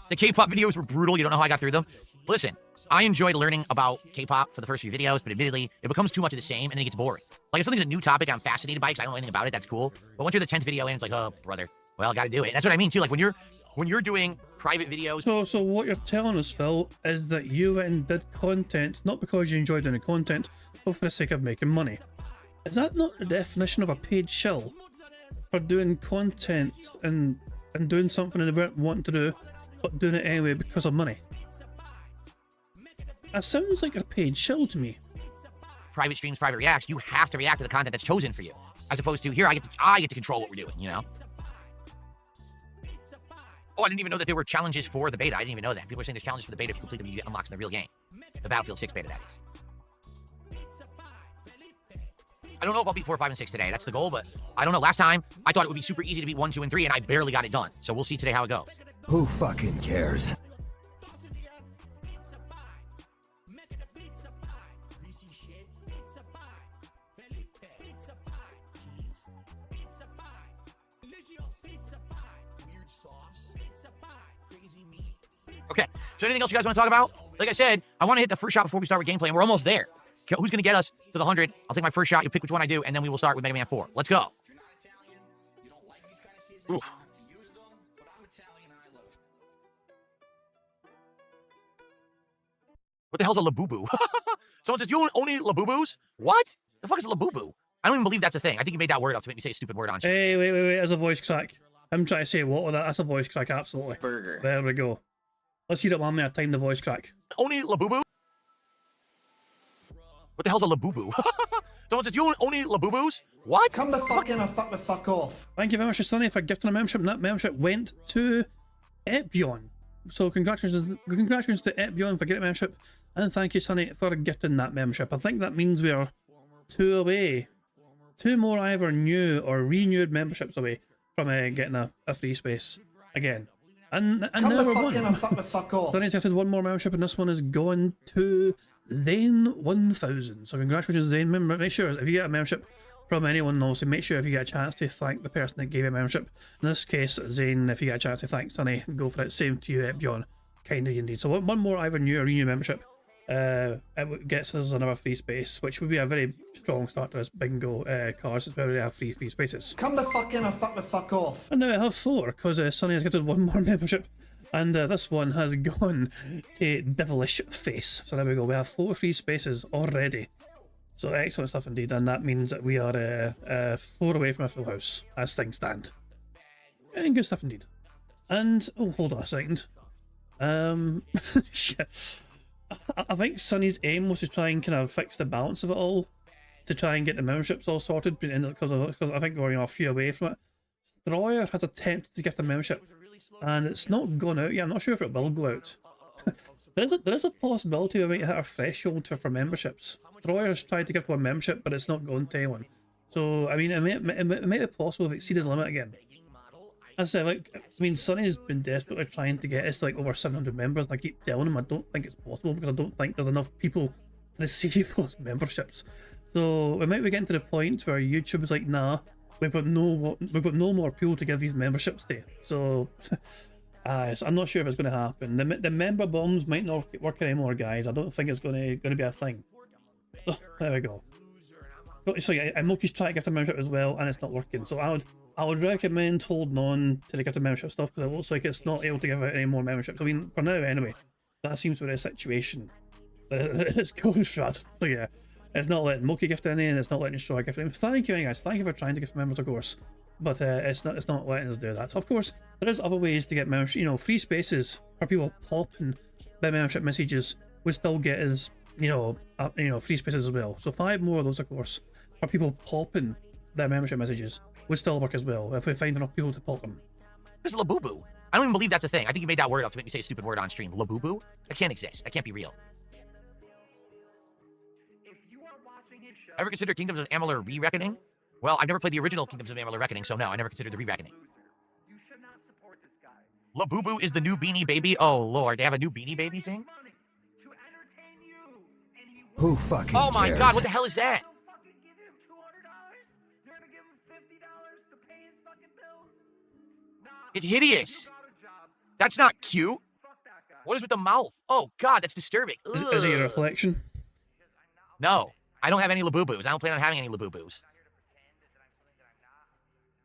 The K-pop videos were brutal. You don't know how I got through them. Listen, I enjoyed learning about K-pop for the first few videos, but admittedly, it becomes too much of the same, and then it gets boring. Like, if something's a new topic I'm fascinated by because I don't know anything about it, that's cool. But once you're the 10th video in, it's like, oh, brother, well, I gotta do it. And that's what I mean, too. Like, when you're doing private videos... So what you're telling us, Phil, is that you went and did content, not because you enjoyed doing the content, but for the sake of making money. Is that not the definition of a paid shill? For doing content and doing something they weren't wanting to do, but doing it anyway because of money? That sounds like a paid shill to me. Private streams, private reacts, you have to react to the content that's chosen for you. As opposed to, here, I get to control what we're doing, you know? Oh, I didn't even know that there were challenges for the beta. I didn't even know that. People are saying there's challenges for the beta. If you complete them, you get unlocks in the real game. The Battlefield 6 beta, that is. I don't know if I'll beat 4, 5, and 6 today. That's the goal, but I don't know. Last time, I thought it would be super easy to beat 1, 2, and 3, and I barely got it done. So we'll see today how it goes. Who fucking cares? Okay, so anything else you guys want to talk about? Like I said, I want to hit the first shot before we start with gameplay, and we're almost there. Who's going to get us to the 100? I'll take my first shot. You pick which one I do, and then we will start with Mega Man 4. Let's go. Ooh. What the hell's a Labubu? Someone says, you only Labubus? What? The fuck is a Labubu? I don't even believe that's a thing. I think you made that word up to make me say a stupid word on shit. Hey, wait, there's a voice crack. I'm trying to say what with that. That's a voice crack, absolutely. Burger. There we go. Let's hear it one more time, the voice crack. Only Labubu? What the hell's a Labubu? Someone says, you only Labubus? What? Come the fuck in and fuck the fuck off. Thank you very much, Sonny, for gifting a membership. And that membership went to Epion. So congratulations to Epion for getting a membership. And thank you, Sonny, for gifting that membership. I think that means we are 2 away. 2 more either new or renewed memberships away from getting a free space again. And now we're 1. And fuck the fuck off. Sonny's gifted 1 more membership, and this one is going to Zane 1000. So congratulations, Zane. Remember, make sure if you get a membership from anyone else, make sure if you get a chance to thank the person that gave you a membership. In this case, Zane, if you get a chance to thank Sonny, go for it. Same to you, Epion. Kindly indeed. So 1 more either new or renewed membership it gets us another free space, which would be a very strong start to this bingo cards. It's where we have free spaces. Come the fuck in or fuck the fuck off. And now I have 4 because Sonny has got one more membership, and this one has gone to Devilish Face. So there we go. We have 4 free spaces already. So excellent stuff indeed, and that means that we are 4 away from a full house as things stand. And good stuff indeed. And oh, hold on a second. Shit. I think Sonny's aim was to try and kind of fix the balance of it all, to try and get the memberships all sorted, because I think we're a few away from it. Stroyer has attempted to get the membership, and it's not gone out yet. I'm not sure if it will go out. there is a possibility we might hit our threshold for memberships. Stroyer's tried to get one membership, but it's not gone to anyone. So I mean, it might be possible if it exceeded the limit again. As I say, like, I mean, Sonny's been desperately trying to get us to like over 700 members, and I keep telling him I don't think it's possible because I don't think there's enough people to receive those memberships. So we might be getting to the point where YouTube is like, nah, we've got no more people to give these memberships to. So, so I'm not sure if it's going to happen. The member bombs might not work anymore, guys. I don't think it's going to be a thing. Oh, there we go. So yeah, and Moki's trying to get the membership as well, and it's not working. So I would recommend holding on to the gift of membership stuff, because it looks like it's not able to give out any more memberships. I mean, for now anyway, that seems to be a situation that it's going through. So yeah, it's not letting Moki gift any, and it's not letting Destroy gift any. Thank you guys, thank you for trying to gift members, of course, but it's not letting us do that. So of course, there is other ways to get membership. You know, free spaces for people popping their membership messages would still get us, free spaces as well. So 5 more of those, of course, for people popping their membership messages would still work as well if we find enough people to pop them. This is Labubu. I don't even believe that's a thing. I think you made that word up to make me say a stupid word on stream. Labubu? That can't exist. That can't be real. Ever consider Kingdoms of Amalur Re-Reckoning? Well, I've never played the original Kingdoms of Amalur Reckoning, so no, I never considered the Re-Reckoning. Labubu is the new Beanie Baby? Oh, Lord, they have a new Beanie Baby thing? Who fucking Oh my cares? God, what the hell is that? It's hideous. That's not cute. What is with the mouth? Oh God, that's disturbing. Is it a reflection? No, I don't have any Labubus. I don't plan on having any Labubus.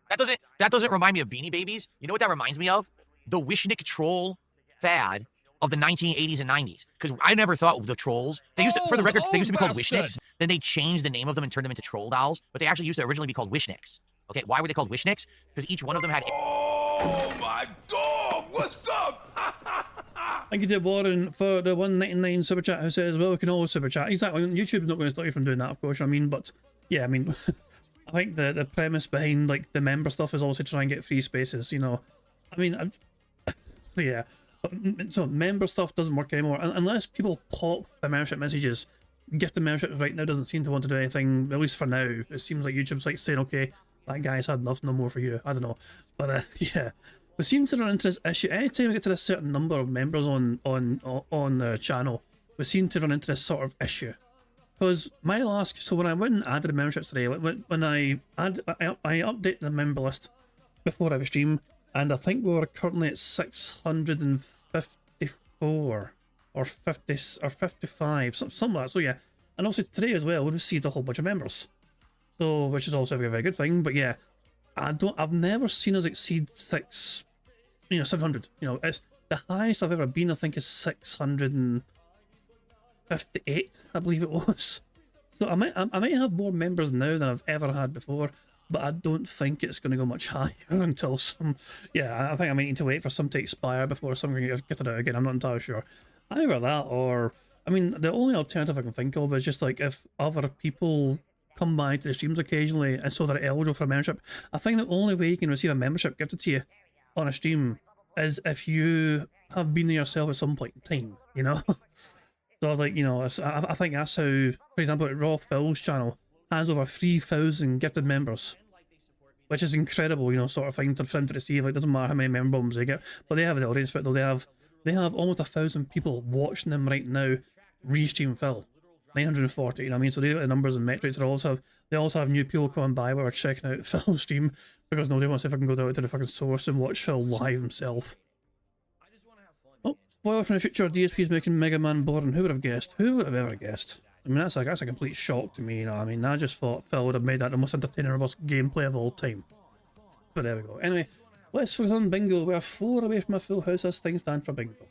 That doesn't remind me of Beanie Babies. You know what that reminds me of? The Wishnik troll fad of the 1980s and 90s. Because I never thought the trolls, they used to, for the record, they used to be called Wishniks. Then they changed the name of them and turned them into troll dolls. But they actually used to originally be called Wishniks. Okay, why were they called Wishniks? Because each one of them had... Oh my dog, what's up? Thank you to Warren for the 199 super chat, who says, well, we can always super chat. Exactly, YouTube's not going to stop you from doing that, of course, I mean, but yeah, I mean, I think the premise behind like the member stuff is also to try and get free spaces, you know. I mean, yeah, so member stuff doesn't work anymore unless people pop the membership messages. Gift the memberships right now doesn't seem to want to do anything, at least for now. It seems like YouTube's like saying, okay, that guy's had enough, no more for you. I don't know, but yeah, we seem to run into this issue anytime we get to a certain number of members on the channel. We seem to run into this sort of issue. Because my last, so when I went and added the memberships today, when I updated the member list before I stream, and I think we were currently at 654 or 50 or 55, something like that. So yeah, and also today as well, we received a whole bunch of members. So, which is also a very, very good thing. But yeah, I've never seen us exceed 700. You know, it's the highest I've ever been. I think is 658, I believe it was. So I might have more members now than I've ever had before, but I don't think it's going to go much higher until some. Yeah, I think I might need to wait for some to expire before some can get it out again. I'm not entirely sure. Either that, or I mean, the only alternative I can think of is just like if other people come by to the streams occasionally and so they're eligible for a membership. I think the only way you can receive a membership gifted to you on a stream is if you have been there yourself at some point in time, you know. So like, you know, I think that's how, for example, Raw Phil's channel has over 3,000 gifted members, which is incredible, you know, sort of thing for them to receive. Like, doesn't matter how many member bombs they get, but they have the audience for it though. They have almost 1,000 people watching them right now restream Phil. 940, you know what I mean? So they get the numbers and metrics. They also have new people coming by while we're checking out Phil's stream because nobody wants to fucking go down to the fucking source and watch Phil live himself. Oh, Spoiler from the future, DSP is making Mega Man boring. Who would have guessed? Who would have ever guessed? I mean, that's a complete shock to me, you know. I mean, I just thought Phil would have made that the most entertaining, robust gameplay of all time. But there we go. Anyway, let's focus on Bingo. We are 4 away from a full house as things stand for Bingo.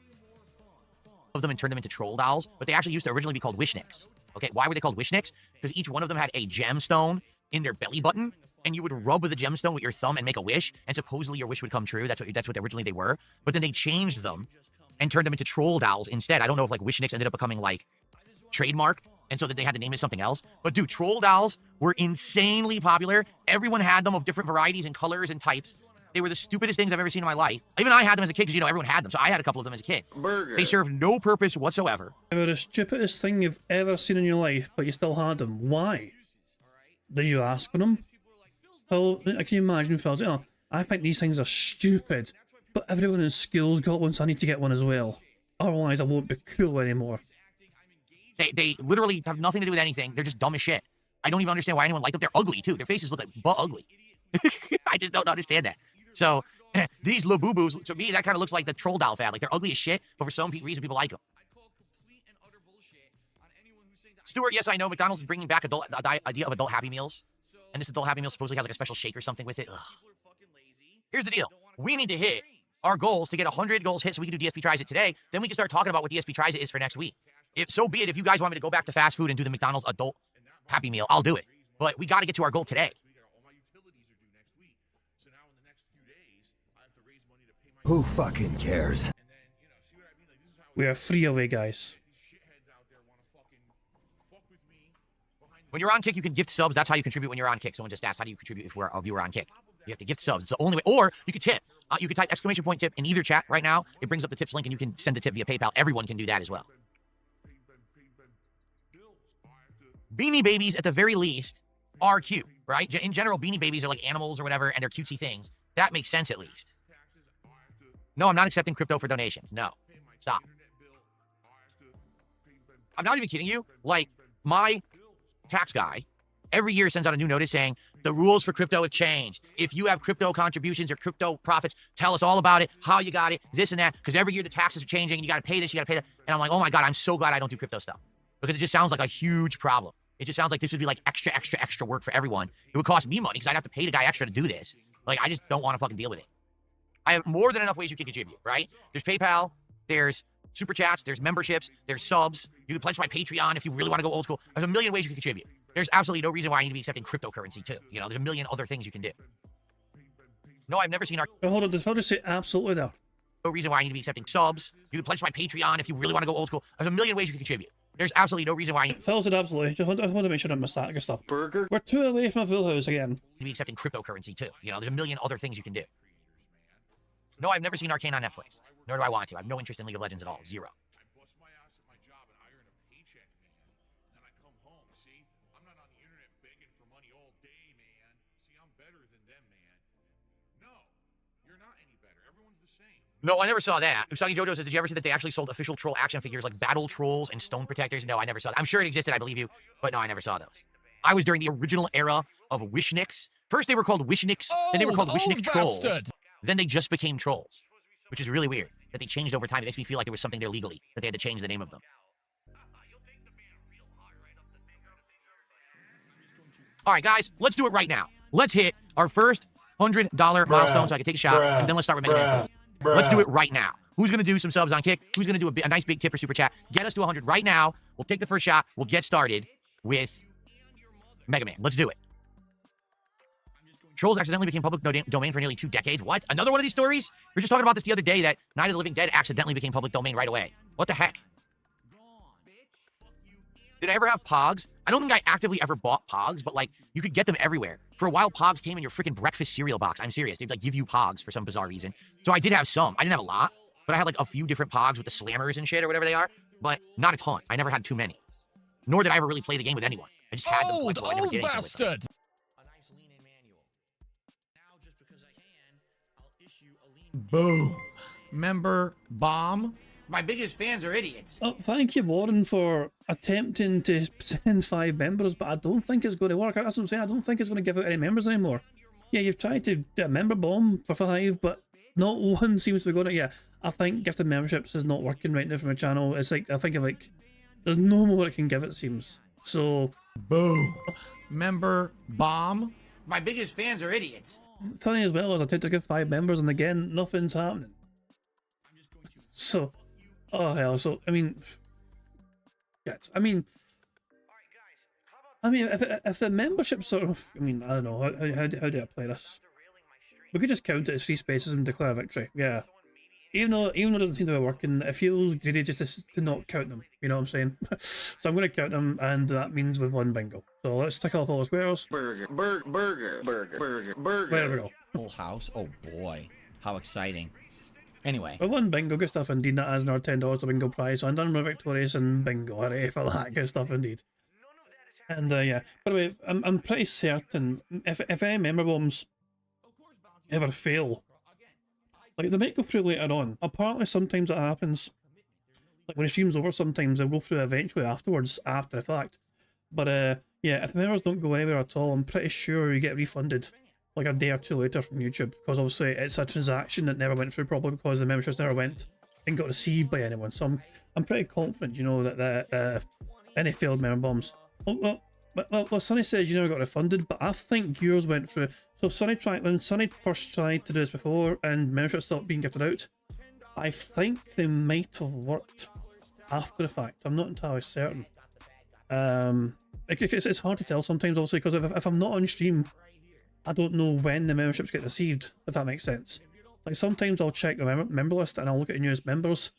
Of them and turned them into troll dolls, but they actually used to originally be called Wishnicks. Okay, why were they called Wishnicks? Because each one of them had a gemstone in their belly button, and you would rub the gemstone with your thumb and make a wish, and supposedly your wish would come true. That's what originally they were. But then they changed them and turned them into troll dolls instead. I don't know if like Wishnicks ended up becoming like trademarked, and so that they had to name it something else. But dude, troll dolls were insanely popular. Everyone had them of different varieties and colors and types. They were the stupidest things I've ever seen in my life. Even I had them as a kid because, you know, everyone had them. So I had a couple of them as a kid. Burger. They served no purpose whatsoever. They were the stupidest thing you've ever seen in your life, but you still had them. Why? Did you ask for them? Well, can you imagine Phil's, you know, I think these things are stupid, but everyone in school's got one, so I need to get one as well. Otherwise, I won't be cool anymore. They literally have nothing to do with anything. They're just dumb as shit. I don't even understand why anyone liked them. They're ugly, too. Their faces look like butt ugly. I just don't understand that. So, these little boo-boos, to me, that kind of looks like the troll doll fad. Like, they're ugly as shit, but for some reason, people like them. Stuart, yes, I know. McDonald's is bringing back the idea of adult Happy Meals. And this adult Happy Meal supposedly has like a special shake or something with it. Ugh. Here's the deal. We need to hit our goals to get 100 goals hit so we can do DSP Tries It today. Then we can start talking about what DSP Tries It is for next week. If so be it, if you guys want me to go back to fast food and do the McDonald's adult Happy Meal, I'll do it. But we got to get to our goal today. Who fucking cares? We are 3 away, guys. When you're on Kick, you can gift subs. That's how you contribute when you're on Kick. Someone just asked, how do you contribute if we're a viewer on Kick? You have to gift subs. It's the only way. Or you could tip. You could type ! tip in either chat right now. It brings up the tips link, and you can send the tip via PayPal. Everyone can do that as well. Beanie Babies, at the very least, are cute, right? In general, Beanie Babies are like animals or whatever, and they're cutesy things. That makes sense, at least. No, I'm not accepting crypto for donations. No. Stop. I'm not even kidding you. Like, my tax guy every year sends out a new notice saying, the rules for crypto have changed. If you have crypto contributions or crypto profits, tell us all about it, how you got it, this and that, because every year the taxes are changing, and you got to pay this, you got to pay that. And I'm like, oh my God, I'm so glad I don't do crypto stuff, because it just sounds like a huge problem. It just sounds like this would be like extra work for everyone. It would cost me money because I'd have to pay the guy extra to do this. Like, I just don't want to fucking deal with it. I have more than enough ways you can contribute, right? There's PayPal, there's Super Chats, there's memberships, there's subs. You can pledge my Patreon if you really want to go old school. There's a million ways you can contribute. There's absolutely no reason why I need to be accepting cryptocurrency too. You know, there's a million other things you can do. No, I've never seen our... Hold on, does Phil just say absolutely there? No reason why I need to be accepting subs. You can pledge my Patreon if you really want to go old school. There's a million ways you can contribute. There's absolutely no reason why I need... Phil said absolutely. I want to make sure I missed that good stuff. Burger. We're 2 away from a full house again. To be accepting cryptocurrency too. You know, there's a million other things you can do. No, I've never seen Arcane on Netflix. Nor do I want to. I have no interest in League of Legends at all. Zero. No, I never saw that. Usagi Jojo says, did you ever see that they actually sold official troll action figures like battle trolls and stone protectors? No, I never saw that. I'm sure it existed, I believe you, but no, I never saw those. I was during the original era of Wishnicks. First they were called Wishnicks, then they were called Wishnick Trolls. Then they just became trolls, which is really weird that they changed over time. It makes me feel like there was something there legally, that they had to change the name of them. All right, guys, let's do it right now. Let's hit our first $100 milestone so I can take a shot, and then let's start with Mega Man. Let's do it right now. Who's going to do some subs on Kick? Who's going to do a nice big tip or super chat? Get us to 100 right now. We'll take the first shot. We'll get started with Mega Man. Let's do it. Trolls accidentally became public domain for nearly 2 decades. What? Another one of these stories? We were just talking about this the other day, that Night of the Living Dead accidentally became public domain right away. What the heck? Did I ever have Pogs? I don't think I actively ever bought Pogs, but like, you could get them everywhere. For a while, Pogs came in your freaking breakfast cereal box. I'm serious. They'd like give you Pogs for some bizarre reason. So I did have some. I didn't have a lot, but I had like a few different Pogs with the slammers and shit or whatever they are, but not a ton. I never had too many. Nor did I ever really play the game with anyone. I just had them. Old bastard! Boom. Member bomb. My biggest fans are idiots. Oh, thank you, Warren, for attempting to send 5 members, but I don't think it's going to work. That's what I'm saying. I don't think it's going to give out any members anymore. Yeah, you've tried to get a member bomb for 5, but not one seems to be going to... Yeah, I think gifted memberships is not working right now for my channel. It's like, I think of like, there's no more it can give, it seems. So, boom. Member bomb. My biggest fans are idiots. funny as well as I tried to give 5 members and again, nothing's happening. So, oh hell, so, I mean, yes, I mean, if the membership sort of, I mean, I don't know, how do I play this? We could just count it as 3 spaces and declare a victory, yeah. Even though it doesn't seem to be working, it feels greedy just to not count them, you know what I'm saying? So I'm going to count them, and that means we've won bingo. So let's tick off all the squares. Burger. There we go. Full house. Oh boy, how exciting. Anyway. We won bingo, good stuff indeed. That has another $10 to bingo prize. So I'm done with victorious and bingo. Alright, for that, good stuff indeed. And yeah, by the way, I'm pretty certain if any member bombs ever fail, like they might go through later on. Apparently sometimes it happens. Like when the stream's over, sometimes they'll go through eventually afterwards, after the fact. But yeah, if the members don't go anywhere at all, I'm pretty sure you get refunded like a day or 2 later from YouTube, because obviously it's a transaction that never went through properly because the memberships never went and got received by anyone. So I'm pretty confident, you know, that any failed member bombs. Well, Sonny says you never got refunded, but I think yours went through. So when Sonny first tried to do this before and membership stopped being gifted out, I think they might have worked after the fact. I'm not entirely certain. It's hard to tell sometimes, obviously, because if I'm not on stream, I don't know when the memberships get received, if that makes sense. Like sometimes I'll check the member list and I'll look at the newest members,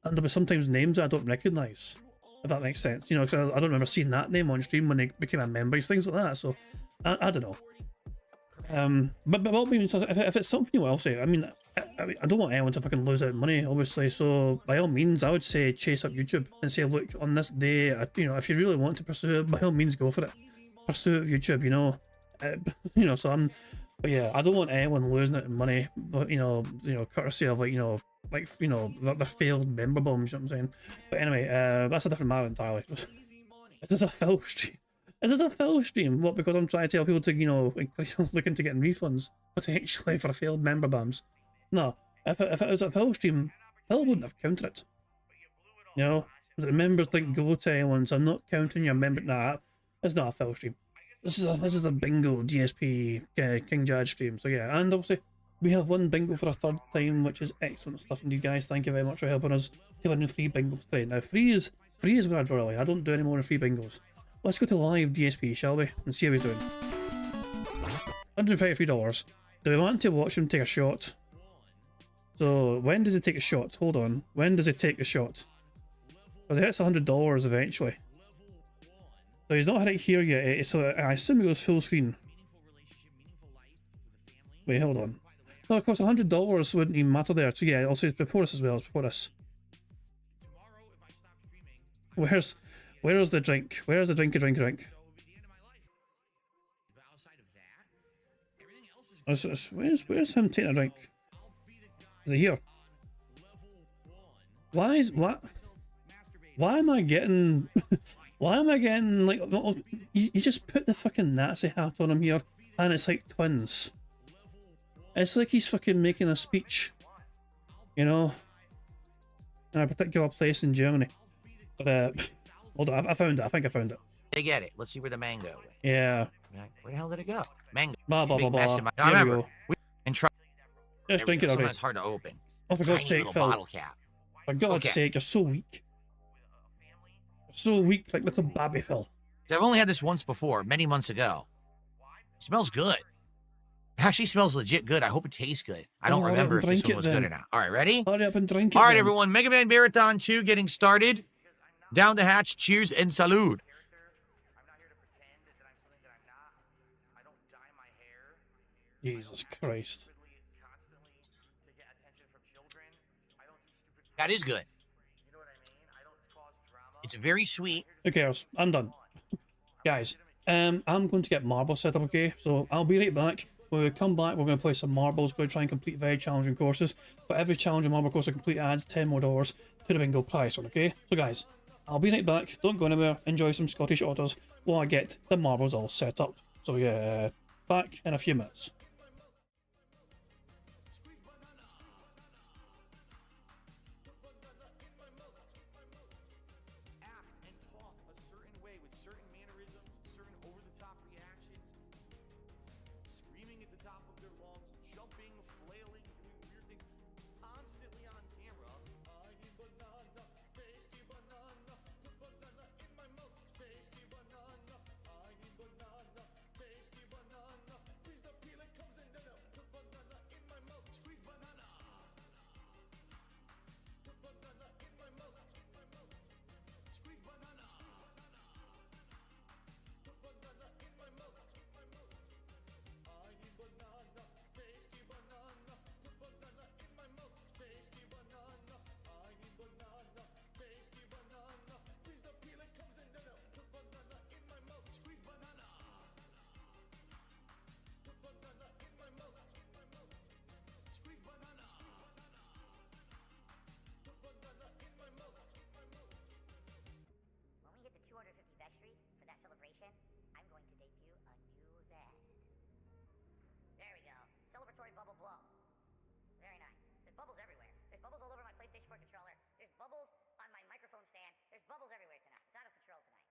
and there'll be sometimes names I don't recognise. If that makes sense, you know, because I don't remember seeing that name on stream when they became a member, things like that. So I don't know. But by all means, if it's something else, I mean, I don't want anyone to fucking lose out money, obviously. So by all means, I would say chase up YouTube and say, look, on this day, you know, if you really want to pursue it, by all means, go for it. Pursue YouTube, you know. You know, so but yeah, I don't want anyone losing out on money, but you know, courtesy of the failed member bombs, you know what I'm saying? But anyway, that's a different matter entirely. Is this a fill stream? Is this a fill stream? What, because I'm trying to tell people to, you know, look into getting refunds potentially for failed member bombs? No, if it was a fill stream, Phil wouldn't have counted it. You know, the members didn't go to anyone, so I'm not counting your member. Nah, it's not a fill stream. This is a bingo DSP King Judge stream. So yeah, and obviously we have won bingo for a 3rd time, which is excellent stuff indeed, guys. Thank you very much for helping us to win free bingos today. Now free is where I draw a line. I don't do any more free bingos. Let's go to live DSP, shall we, and see how he's doing. $133. Do we want to watch him take a shot? So when does he take a shot? Hold on. When does he take a shot? Because he hits $100 eventually. So he's not had it here yet, so I assume he goes full screen. Wait, hold on. No, of course, $100 wouldn't even matter there. So yeah, also it's before this as well. It's before this. Where's the drink? Where's the drink? Where's him taking a drink? Is it here? Why am I getting? Why am I getting like? You just put the fucking Nazi hat on him here, and it's like twins. It's like he's fucking making a speech, you know, in a particular place in Germany. But hold on, I found it. I think I found it. They get it. Let's see where the mango went. Yeah. Where the hell did it go? Mango. Blah blah blah blah. I remember. And try. Just drink it already. It's hard to open. Oh, for God's sake, Phil. Bottle cap. For God's sake, you're so weak. You're so weak, like little baby Phil. I've only had this once before, many months ago. It smells good. It actually smells legit good. I hope it tastes good. I don't remember if this one was good or not. All right, ready? Hurry up and drink it. All right, everyone. Mega Man Marathon 2 getting started. Down the hatch. Cheers and salute. Jesus Christ. That is good. It's very sweet. Who cares? I'm done. Guys, I'm going to get marbles set up, okay? So I'll be right back. When we come back, we're going to play some marbles. We're going to try and complete very challenging courses. But every challenging marble course I complete adds $10 more to the bingo prize, okay? So guys, I'll be right back. Don't go anywhere. Enjoy some Scottish otters while I get the marbles all set up. So yeah, back in a few minutes. top of their lungs, jumping, flailing, doing weird things, constantly on camera. I need banana, tasty banana, put banana in my mouth, tasty banana. I need banana, tasty banana. Please the peel it comes in there. Put banana in my mouth, squeeze banana. Put banana in my mouth, squeeze banana. Put banana in my mouth. I need banana, tasty banana. Put banana in my mouth, tasty banana. I need banana, tasty banana. Please the peel it comes in there. Put banana in my mouth, squeeze banana. Put banana in my mouth, squeeze banana. Put banana in my mouth. When we hit the 250 vestry for that celebration, I'm going to debut a new vest. There we go. Celebratory bubble blow. Very nice. There's bubbles everywhere. There's bubbles all over my PlayStation 4 controller. There's bubbles on my microphone stand. There's bubbles everywhere tonight. It's out of control tonight.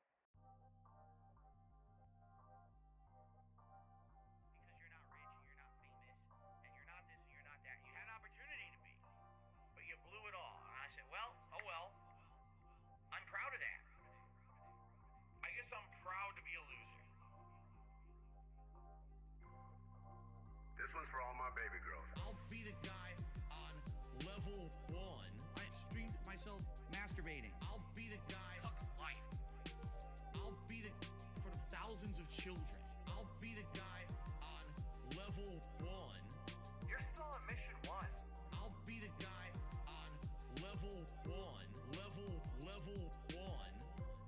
Because you're not rich and you're not famous and you're not this and you're not that. You had an opportunity to be, but you blew it all. And I said, well, oh well. I'm proud of that. I guess I'm proud to be a loser. This one's for all my baby girls. I'll be the guy on level 1. I streamed myself masturbating. I'll be the guy. Fuck life. I'll be the for the thousands of children. I'll be the guy on level 1. You're still on mission 1. I'll be the guy on level 1. Level 1.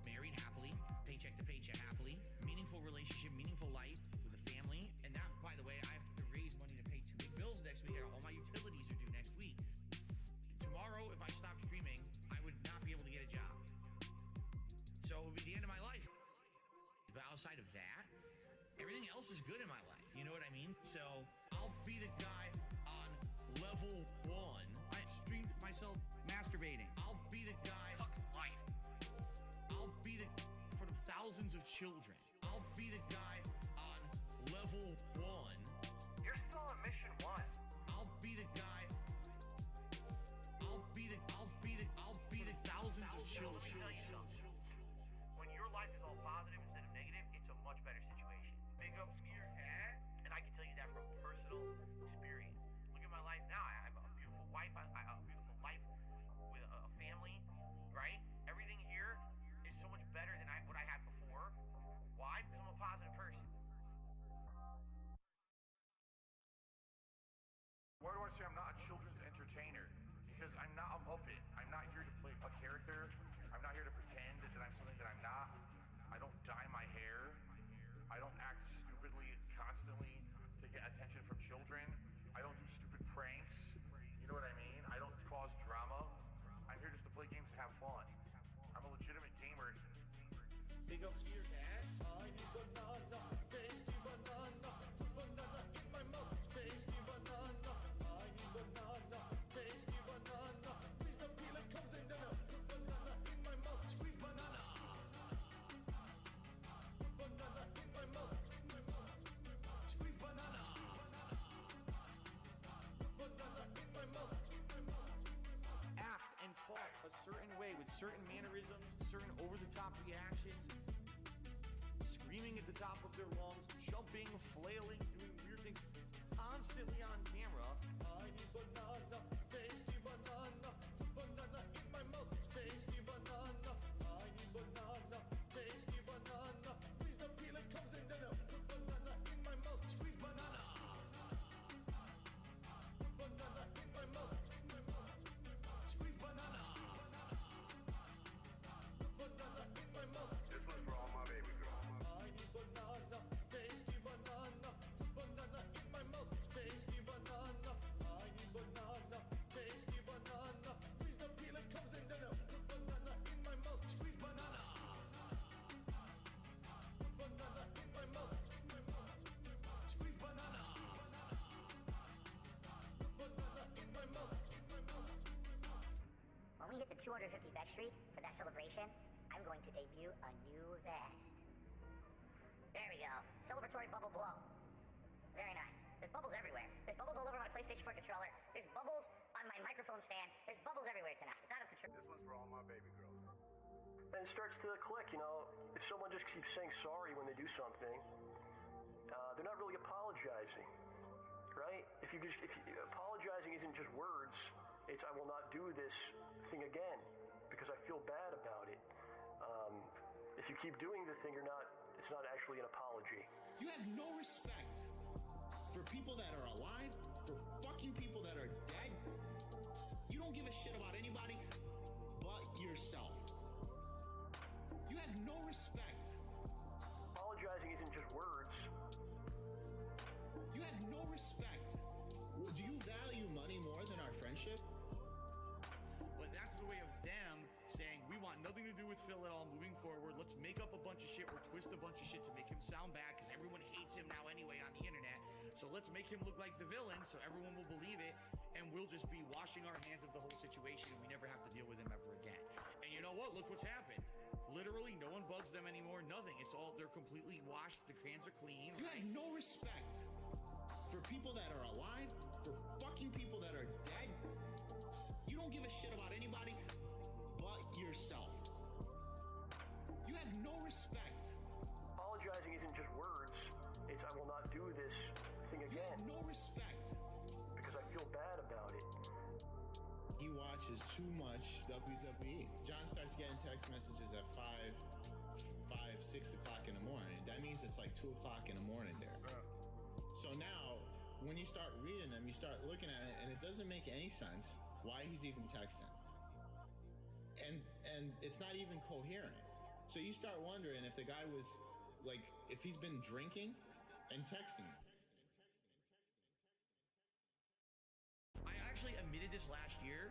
Married happily, paycheck to paycheck happily, meaningful relationship, meaningful life with a family. And now, by the way, I have to raise money to pay 2 big bills next week. All my utilities are due next week. Tomorrow, if I stop streaming, I would not be able to get a job. So it would be the end of my life. But outside of that, everything else is good in my life. You know what I mean? So I'll be the guy on level 1. I streamed myself masturbating. I'll be the guy. Fuck life. I'll be the for the thousands of children. I'll be the guy on level 1. You're still on mission 1. I'll be the guy. I'll be the thousands of children. When your life is all positive instead of negative, it's a much better situation. Big up skier cat. And I can tell you that from personal experience. Look at my life now. I have a beautiful wife. I have a beautiful life with a family, right? Everything here is so much better than what I had before. Why? Because I'm a positive person. Why do I say I'm not a children's entertainer? Because I'm not a Muppet. I'm not here to play a character. I'm not here to pretend that I'm something that I'm not. I don't dye my hair. I don't act stupidly constantly to get attention from children. I don't do stupid pranks. You know what I mean? I don't cause drama. I'm here just to play games and have fun. I'm a legitimate gamer. Big up skier cat. I need banana, tasty banana. Put banana in my mouth, tasty banana. I need banana, tasty banana. Please the peel it comes in there. Put banana in my mouth, squeeze banana. Put banana in my mouth, squeeze banana. Put banana in my mouth. Act and talk a certain way with certain mannerisms, certain over-the-top reactions, screaming at the top of their lungs, jumping, flailing, doing weird things, constantly on camera. I need banana, tasty banana, put banana in my mouth, tasty banana. I need banana, tasty banana. Please the peel it comes in there. Put banana in my mouth, squeeze banana. Put banana in my mouth. This one's for all my baby girls. I need banana, tasty banana. Put banana in my mouth, tasty banana. I need banana, tasty banana. Please the peel it comes in there. Put banana in my mouth, squeeze banana. Put banana in my mouth, squeeze banana. Put banana in my mouth. When we hit the 250 vestry for that celebration, I'm going to debut a new vest. There we go. Celebratory bubble blow. Very nice. There's bubbles everywhere. There's bubbles all over my PlayStation 4 controller. There's bubbles on my microphone stand. There's bubbles everywhere tonight. It's not a control. This one's for all my baby girls. And it starts to click, you know, if someone just keeps saying sorry when they do something, they're not really apologizing, right? If apologizing isn't just words, it's I will not do this thing again because I feel bad about it. If you keep doing the thing, it's not actually an apology. You have no respect for people that are alive, for fucking people that are dead. You don't give a shit about anybody but yourself. You have no respect. Apologizing isn't just words. You have no respect. Do you value money more than our friendship? But that's the way of them saying, we want nothing to do with Phil at all moving forward. Let's make up a bunch of shit or twist a bunch of shit to make him sound bad because everyone hates him now anyway on the internet. So let's make him look like the villain so everyone will believe it and we'll just be washing our hands of the whole situation and we never have to deal with him ever again. And you know what? Look what's happened. Literally, no one bugs them anymore. Nothing. They're completely washed. The cans are clean. You have no respect for people that are alive, for fucking people that are dead. You don't give a shit about anybody but yourself. You have no respect. Apologizing isn't just words. It's I will not do this thing again. You have no respect. Because I feel bad about it. He watches too much WWE. John starts getting text messages at 6 o'clock in the morning. That means it's like 2 o'clock in the morning there. So now, when you start reading them, you start looking at it, and it doesn't make any sense why he's even texting. And it's not even coherent. So you start wondering if the guy was, like, if he's been drinking and texting. I actually admitted this last year.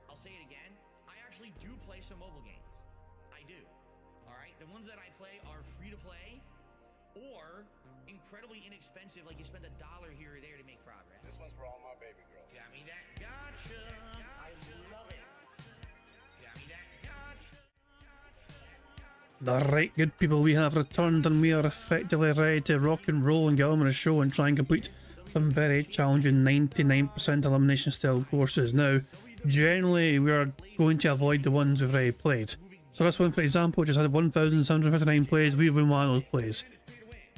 I'll say it again. I actually do play some mobile games. I do. All right? The ones that I play are free to play or incredibly inexpensive, like you spend $1 here or there to make progress. This one's for all my baby girls. Got me that gotcha. I love it. Got me that gotcha. Alright, good people, we have returned and we are effectively ready to rock and roll and get on with the show and try and complete some very challenging 99% elimination style courses. Now, generally we are going to avoid the ones we've already played. So this one, for example, just had 1,759 plays. We've been one of those plays.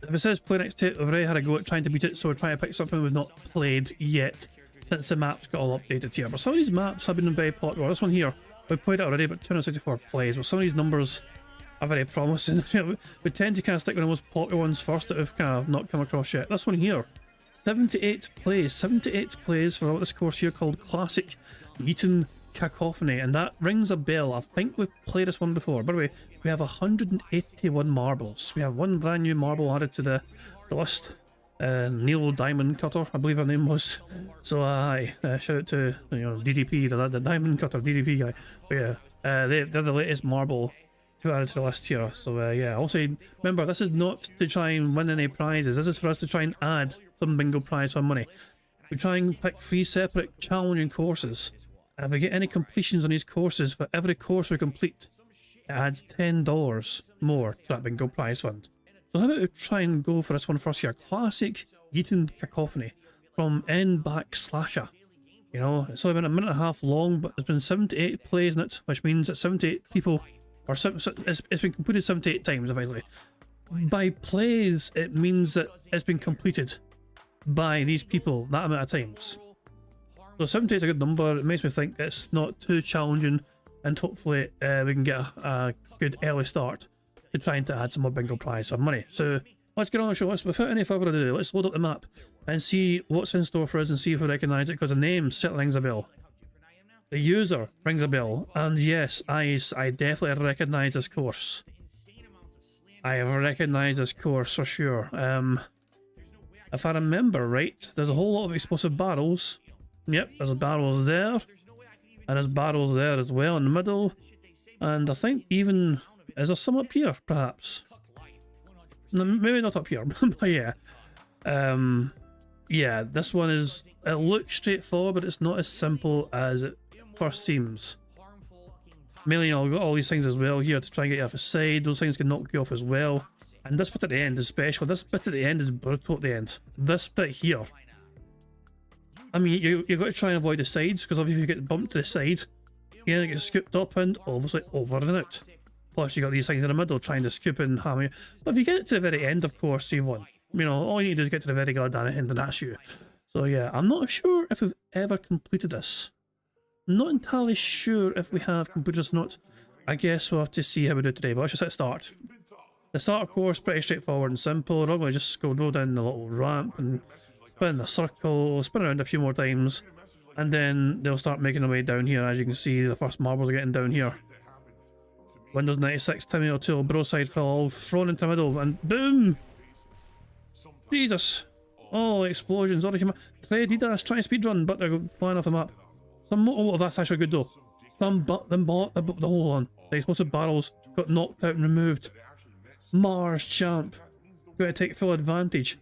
If it says play next to it, we've already had a go at trying to beat it, so we're trying to pick something we've not played yet, since the maps got all updated here. But some of these maps have been very popular. This one here, we've played it already, but 264 plays. Well, some of these numbers are very promising. We tend to kind of stick with the most popular ones first that we've kind of not come across yet. This one here, 78 plays. 78 plays for this course here called Classic Eaton Cacophony, and that rings a bell. I think we've played this one before. By the way, we have 181 marbles. We have one brand new marble added to the list. Neil Diamond Cutter, I believe her name was. So aye, shout out to DDP, the Diamond Cutter DDP guy. But yeah, they're the latest marble to add to the list here. So yeah, also remember, this is not to try and win any prizes. This is for us to try and add some bingo prize for money. We try and pick 3 separate challenging courses. And if we get any completions on these courses, for every course we complete, it adds $10 more to that bingo prize fund. So how about we try and go for this one first here? Classic Eaton Cacophony from N/Slasher. You know, it's only been a minute and a half long, but there's been 78 plays in it, which means that 78 people, or it's been completed 78 times, effectively. By plays, it means that it's been completed by these people that amount of times. So 78 is a good number. It makes me think it's not too challenging, and hopefully we can get a good early start to trying to add some more bingo prize or money. So let's get on the show. Without any further ado, let's load up the map and see what's in store for us and see if we recognise it, because the name certainly rings a bell. The user rings a bell, and yes, I definitely recognise this course. I recognise this course for sure. If I remember right, there's a whole lot of explosive barrels. Yep, there's barrels there, and there's barrels there as well in the middle, and I think even, is there some up here, perhaps? No, maybe not up here, but yeah. Yeah, this one is, it looks straightforward, but it's not as simple as it first seems. Mainly I've got all these things as well here to try and get you off the side. Those things can knock you off as well. And this bit at the end is special. This bit at the end is brutal at the end. This bit here I mean, you've got to try and avoid the sides, because obviously if you get bumped to the side, you then get scooped up and obviously over and out. Plus you got these things in the middle trying to scoop and hammer you. But if you get it to the very end, of course, you've won. You know, all you need to do is get to the very goddamn end and that's you. So yeah, I'm not sure if we've ever completed this. Not entirely sure if we have completed this or not. I guess we'll have to see how we do today, but let's just hit start. The start, of course, pretty straightforward and simple. We're going to just go down the little ramp and spin in a circle, spin around a few more times, and then they'll start making their way down here. As you can see, the first marbles are getting down here. Windows 96, Timmy O'Toole, broadside fill, all thrown into the middle, and boom! Jesus! Oh, explosions. Play Adidas, try speedrun, but they're flying off the map. Oh, that's actually good though. The whole on. The explosive barrels got knocked out and removed. Mars champ. Got to take full advantage.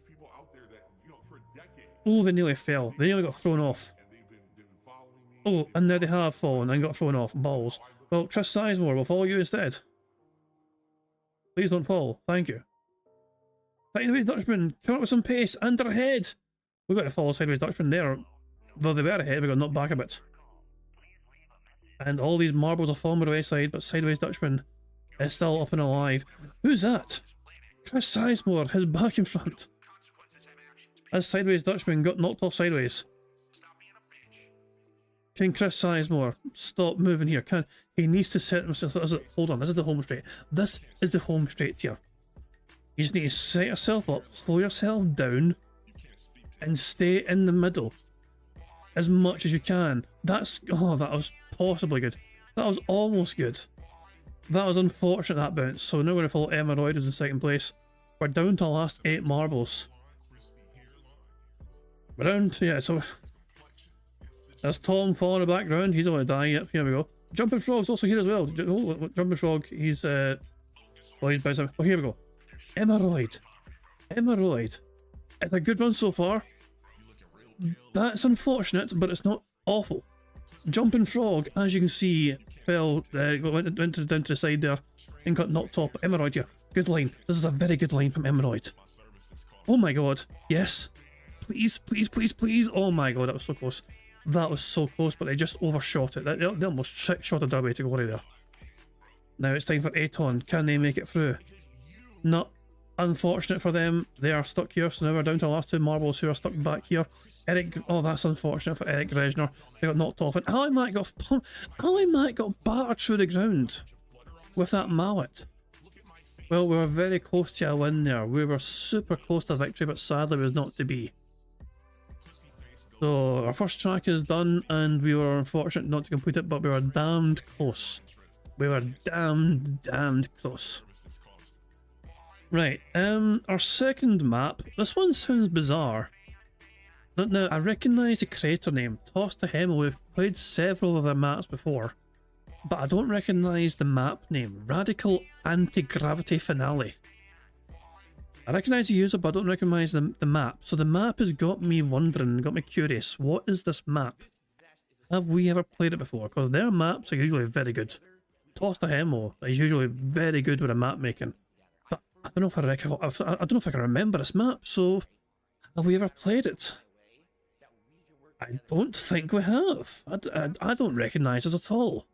Oh, they nearly fell. They nearly got thrown off. Oh, and now they have fallen and got thrown off. Balls. Well, Chris Sizemore will follow you instead. Please don't fall. Thank you. Sideways Dutchman, come up with some pace and they're ahead. We've got to follow Sideways Dutchman there. Though they were ahead, we got knocked back a bit. And all these marbles are falling by the wayside, but Sideways Dutchman is still up and alive. Who's that? Chris Sizemore, his back in front. As Sideways Dutchman got knocked off sideways. Can Chris Sizemore stop moving here? He needs to set himself. Hold on, this is the home straight. This is the home straight here. You just need to set yourself up, slow yourself down, and stay in the middle as much as you can. Oh, that was possibly good. That was almost good. That was unfortunate, that bounce. So we're now going to follow Emeroid as in second place. We're down to the last 8 marbles. We're down to, yeah, so there's Tom falling in the background. He's going to die. Yep, here we go. Jumping Frog's also here as well. Oh, Jumping Frog, he's he's bouncing. Oh, here we go. Emeroid. It's a good run so far. That's unfortunate, but it's not awful. Jumping Frog, as you can see, fell, went down to the side there and got knocked off. Emeroid here. Good line. This is a very good line from Emeroid. Oh my god. Yes. Please, please, please, please. Oh my god, that was so close. That was so close, but they just overshot it. They almost shot their way to glory there. Now it's time for Aton. Can they make it through? Not unfortunate for them. They are stuck here, so now we're down to the last 2 marbles who are stuck back here. Eric, oh, that's unfortunate for Eric Resner. They got knocked off, and Ali Mac got battered through the ground with that mallet. Well, we were very close to a win there. We were super close to victory, but sadly it was not to be. So our first track is done, and we were unfortunate not to complete it, but we were damned close. We were damned close. Right, our second map. This one sounds bizarre. Now, I recognise the creator name, Toss to Hemel. We've played several of their maps before, but I don't recognise the map name. Radical Anti-Gravity Finale. I recognise the user, but I don't recognise the map. So the map has got me wondering, got me curious. What is this map? Have we ever played it before? Because their maps are usually very good. Toss to Hemel is usually very good with a map making. But I don't know if I don't know if I can remember this map. So have we ever played it? I don't think we have. I don't recognise it at all.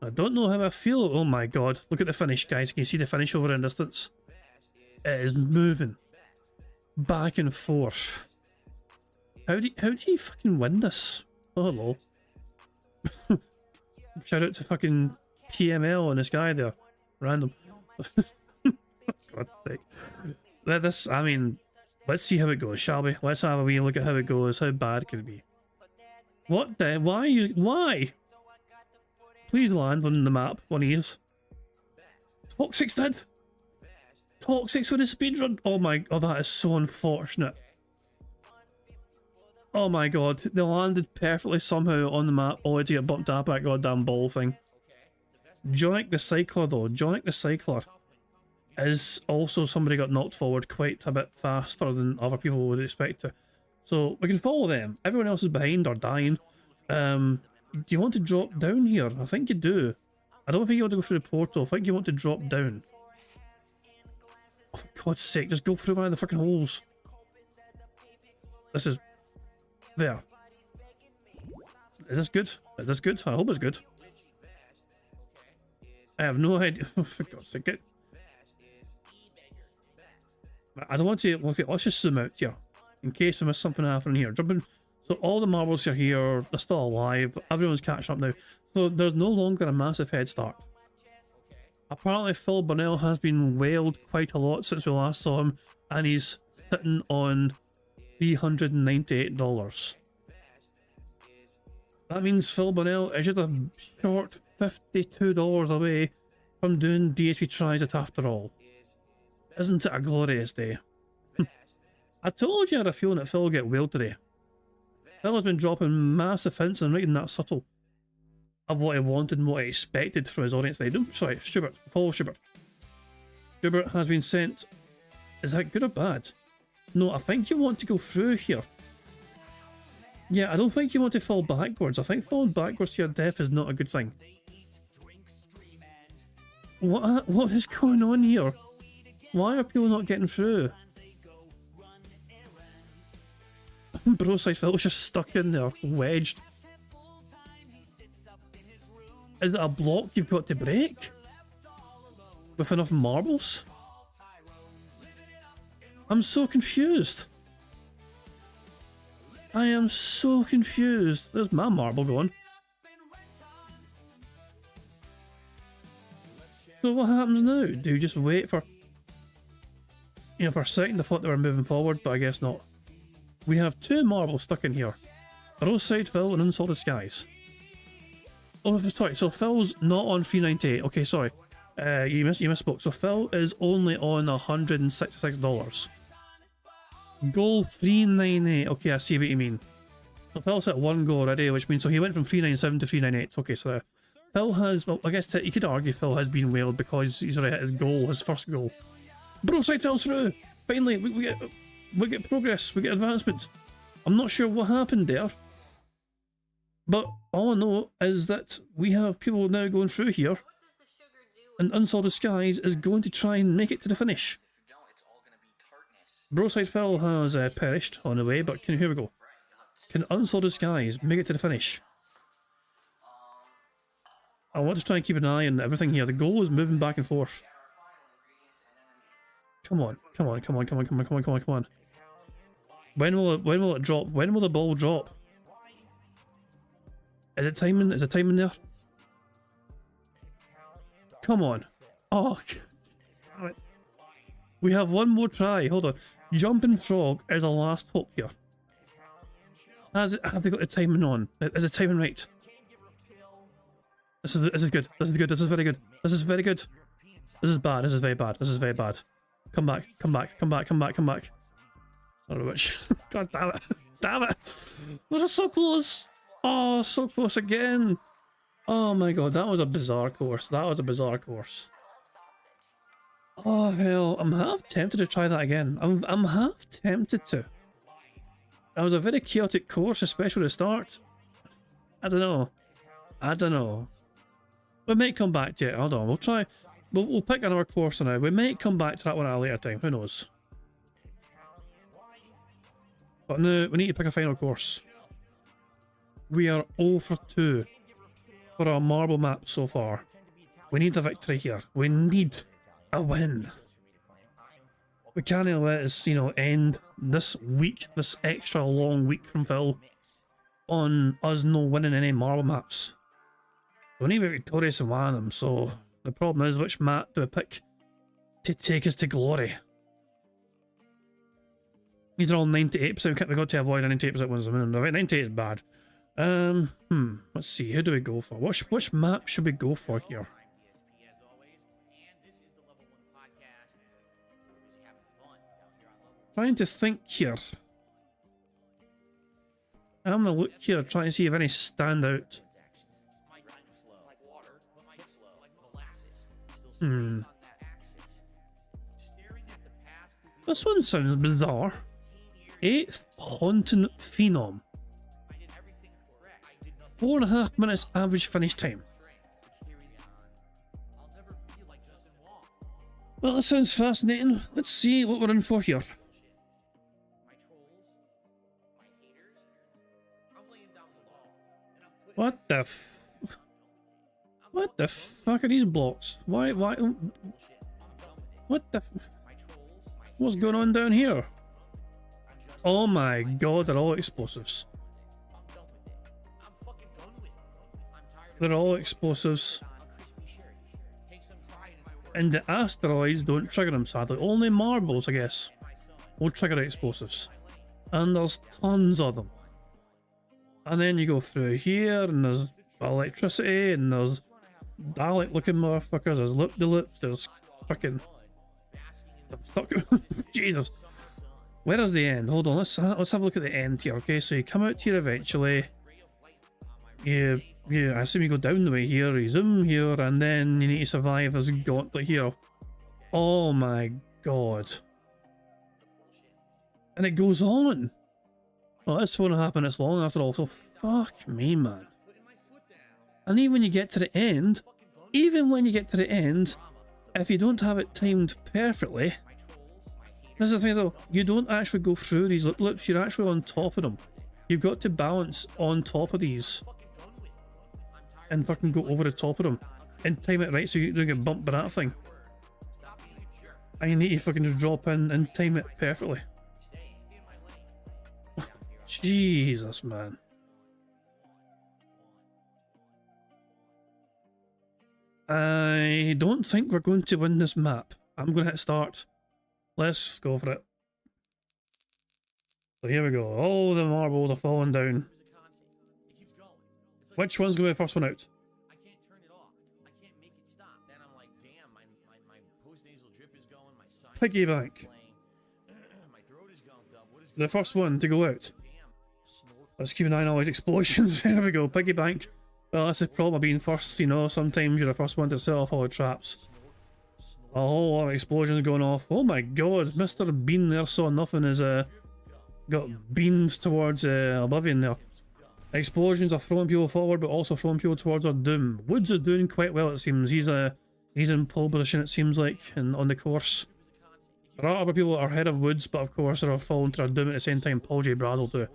I don't know how I feel. Oh my god, look at the finish, guys. You can see the finish over in distance. It is moving back and forth. How do you fucking win this? Oh, hello. Shout out to fucking TML and this guy there. Random. God's sake. This, I mean, let's see how it goes, shall we? Let's have a wee look at how it goes. How bad can it be? What the? Why? Please land on the map, one of these. Toxic's dead! Toxic's with a speedrun! Oh my god, that is so unfortunate. Oh my god, they landed perfectly somehow on the map, only to get bumped up that goddamn ball thing. Jonic the Cycler though, Jonic the Cycler is also somebody got knocked forward quite a bit faster than other people would expect to. So we can follow them. Everyone else is behind or dying. Do you want to drop down here? I think you do. I don't think you want to go through the portal. I think you want to drop down. Oh, for God's sake, just go through one of the freaking holes. This is there. Is this good? Is this good? I hope it's good. I have no idea. For God's sake. I don't want to look at. Let's just zoom out here in case I miss something happening here. Jumping. So all the marbles are here. They're still alive. Everyone's catching up now. So there's no longer a massive head start. Apparently Phil Burnell has been whaled quite a lot since we last saw him, and he's sitting on $398. That means Phil Burnell is just a short $52 away from doing DSP tries it after all. Isn't it a glorious day? I told you I had a feeling that Phil would get whaled today. Phil has been dropping massive hints and making that subtle of what he wanted and what he expected from his audience today. No, sorry, Schubert. Follow Schubert. Schubert has been sent. Is that good or bad? No, I think you want to go through here. Yeah, I don't think you want to fall backwards. I think falling backwards to your death is not a good thing. What is going on here? Why are people not getting through? Broside Phil's just stuck in there, wedged. Is it a block you've got to break? With enough marbles? I'm so confused. I am so confused. There's my marble going. So what happens now? Do you just wait for... You know, for a second I thought they were moving forward, but I guess not. We have two marbles stuck in here. Roadside Phil and Unsalted Skies. Oh, sorry, so Phil's not on 398. Okay, sorry. You misspoke. So Phil is only on $166. Goal 398. Okay, I see what you mean. So Phil's at one goal already, which means so he went from 397 to 398. Okay, so Phil has, well, I guess you could argue Phil has been whaled because he's already hit his goal, his first goal. Broside fell through. Finally, we get progress, we get advancement. I'm not sure what happened there, but all I know is that we have people now going through here, and Unsalted Skies is going to try and make it to the finish. Broside Phil has perished on the way, but here we go. Can Unsalted Skies make it to the finish? I want to try and keep an eye on everything here. The goal is moving back and forth. Come on, come on, come on, come on, come on, come on, come on, come on. When will it drop? When will the ball drop? Is it timing? Is it timing there? Come on. Oh, damn it. We have one more try. Hold on. Jumping Frog is a last hope here. Have they got the timing on? Is the timing right? This is good. This is good. This is very good. This is very good. This is bad. This is very bad. This is very bad. Come back. Come back. Come back. Come back. Come back. Son of a bitch. God damn it. Damn it. We're so close. Oh, so close again. Oh my god, that was a bizarre course. That was a bizarre course. Oh hell, I'm half tempted to try that again. I'm half tempted to. That was a very chaotic course, especially to start. I don't know. I don't know. We might come back to it. Hold on, we'll try. We'll pick another course now. We might come back to that one at a later time. Who knows? But no, we need to pick a final course. We are 0 for 2 for our marble map so far. We need a victory here. We need a win. We can't let us, end this week, this extra long week from Phil, on us no winning any marble maps. We need to be victorious in one of them, so the problem is, which map do we pick to take us to glory? These are all 98%. We got to avoid a 98% ones. 98 is bad. Let's see. Who do we go for? Which map should we go for here? Trying to think here. I'm gonna look here, trying to see if any stand out. This one sounds bizarre. 8th Haunting Phenom. 4.5 minutes average finish time. Well, that sounds fascinating. Let's see what we're in for here. the what the fuck are these blocks? Why, what the what's going on down here? Oh my god, they're all explosives. They're all explosives. And the asteroids don't trigger them, sadly. Only marbles, I guess, will trigger explosives. And there's tons of them. And then you go through here, and there's electricity, and there's Dalek looking motherfuckers, there's loop-de-loops, there's fucking... I'm stuck. Jesus. Where is the end? Hold on, let's have a look at the end here, okay? So you come out here eventually. I assume you go down the way here, you zoom here, and then you need to survive this gauntlet here. Oh my god. And it goes on. Well, this won't happen this long after all, so fuck me, man. And even when you get to the end, if you don't have it timed perfectly, this is the thing though, you don't actually go through these loops, you're actually on top of them. You've got to balance on top of these. And fucking go over the top of them. And time it right so you don't get bumped by that thing. And you need to fucking just drop in and time it perfectly. Jesus, man. I don't think we're going to win this map. I'm going to hit start. Let's go for it. So here we go. All the marbles are falling down. Which one's going to be the first one out? I can't turn it off. I can't make it stop. Then I'm like, damn, my post-nasal drip is going, my sinus Piggy bank. my throat is gunk up. What is The first one to go out. Let's keep an eye on all these explosions. There we go, piggy bank. Well, that's the problem of being first, you know, sometimes you're the first one to set off all the traps. A whole lot of explosions going off. Oh my god, Mr. Bean there saw nothing, is got beamed towards oblivion there. Explosions are throwing people forward, but also throwing people towards their doom. Woods is doing quite well, it seems. He's in pole position, it seems like, and on the course. There are other people that are ahead of Woods, but of course they're falling to their doom at the same time. Paul J. Bradle too.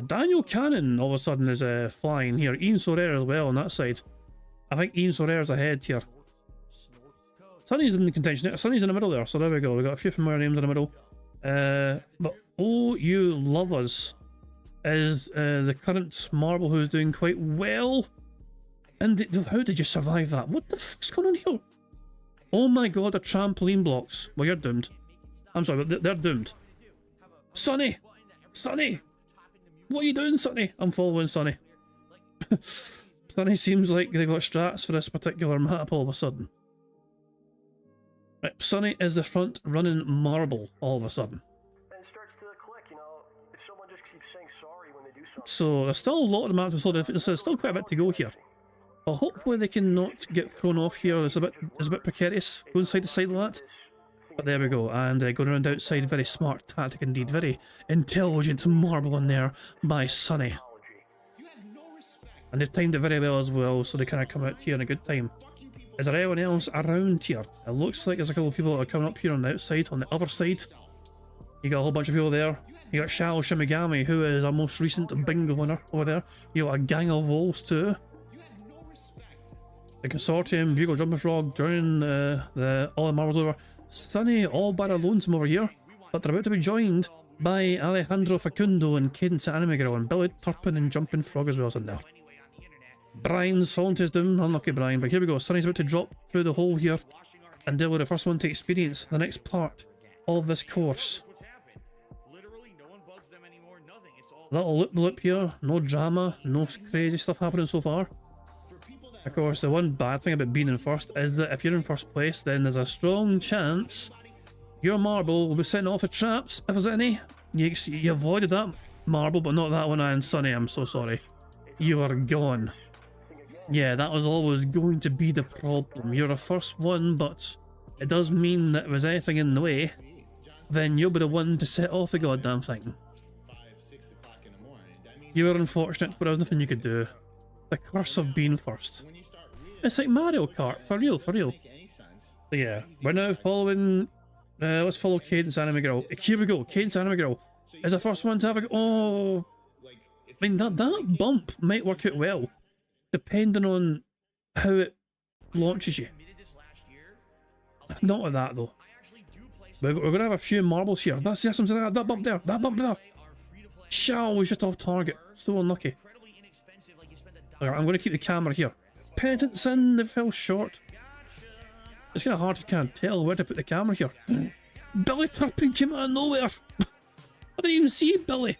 Daniel Cannon all of a sudden is flying here. Ian Sorare as well on that side. I think Ian Sorare's ahead here. Sunny's in the contention. Sunny's in the middle there, so there we go. We got a few familiar names in the middle. But Oh You Love Us is the current marble who's doing quite well. And how did you survive that? What the fuck's going on here? Oh my god, the trampoline blocks. Well, you're doomed. I'm sorry, but they're doomed. Sonny! Sonny! What are you doing, Sonny? I'm following Sonny. Sonny seems like they got strats for this particular map all of a sudden. Right, Sonny is the front running marble all of a sudden. And it starts to click, you know, if someone just keeps saying sorry when they do something. So there's still a lot of the maps, so there's still quite a bit to go here. But hopefully they can not get thrown off here. It's a bit precarious going side to side like that. But there we go, and going around outside, very smart tactic indeed, very intelligent marble in there by Sonny. And they've timed it very well as well, so they kind of come out here in a good time. Is there anyone else around here? It looks like there's a couple of people that are coming up here on the outside, on the other side. You got a whole bunch of people there. You got Shao Shimigami, who is our most recent bingo winner over there. You got a gang of wolves too. The consortium, Bugle Jumping Frog, joining all the marbles over. Sunny all by their lonesome over here, but they're about to be joined by Alejandro Facundo and Cadence Anime Girl, and Billy Turpin and Jumping Frog as well as in there. Brian's fallen to his doom, unlucky Brian, but here we go. Sunny's about to drop through the hole here, and they'll be the first one to experience the next part of this course. Little loop here, no drama, no crazy stuff happening so far. Of course, the one bad thing about being in first is that if you're in first place, then there's a strong chance your marble will be setting off the traps, if there's any. You avoided that marble, but not that one, and Sonny, I'm so sorry. You are gone. Yeah, that was always going to be the problem. You're the first one, but it does mean that if there's anything in the way, then you'll be the one to set off the goddamn thing. You were unfortunate, but there was nothing you could do. The curse of being first. It's like Mario Kart, for real, for real. So yeah, we're now following, let's follow Cadence Anime Girl. Here we go, Cadence Anime Girl is the first one to have a, oh, I mean that bump might work out well. depending on how it launches you. Not like that though. We're gonna have a few marbles here. That's something like that bump there. That bump there. Shao was just off target. So unlucky. Alright, I'm gonna keep the camera here. Penitence in, they fell short. It's kind of hard to kind of tell where to put the camera here. Billy Turpin came out of nowhere. I didn't even see Billy.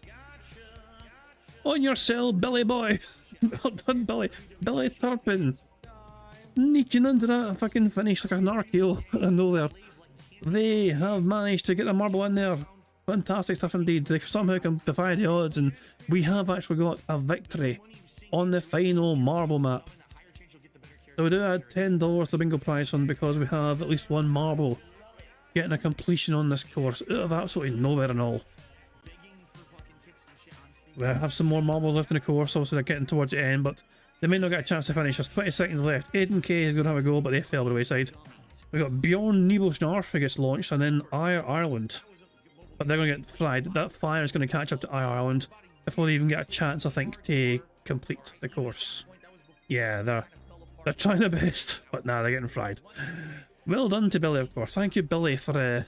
On your cell, Billy boy. Well done, Billy. Billy Turpin. Sneaking into that fucking finish like an RKO out of nowhere. They have managed to get a marble in there. Fantastic stuff indeed. They somehow can defy the odds, and we have actually got a victory on the final marble map. So we do add $10 to the bingo prize fund because we have at least one marble getting a completion on this course out of absolutely nowhere and all. We have some more marbles left in the course, also they're getting towards the end, but they may not get a chance to finish. There's 20 seconds left. Aiden K is going to have a go, but they fell by the wayside. We got Bjorn Nebelschnarf who gets launched, and then Ireland. But they're going to get fried. That flyer is going to catch up to Ireland before they even get a chance, I think, to complete the course. Yeah, they're trying their best, but nah, they're getting fried. Well done to Billy, of course. Thank you, Billy, for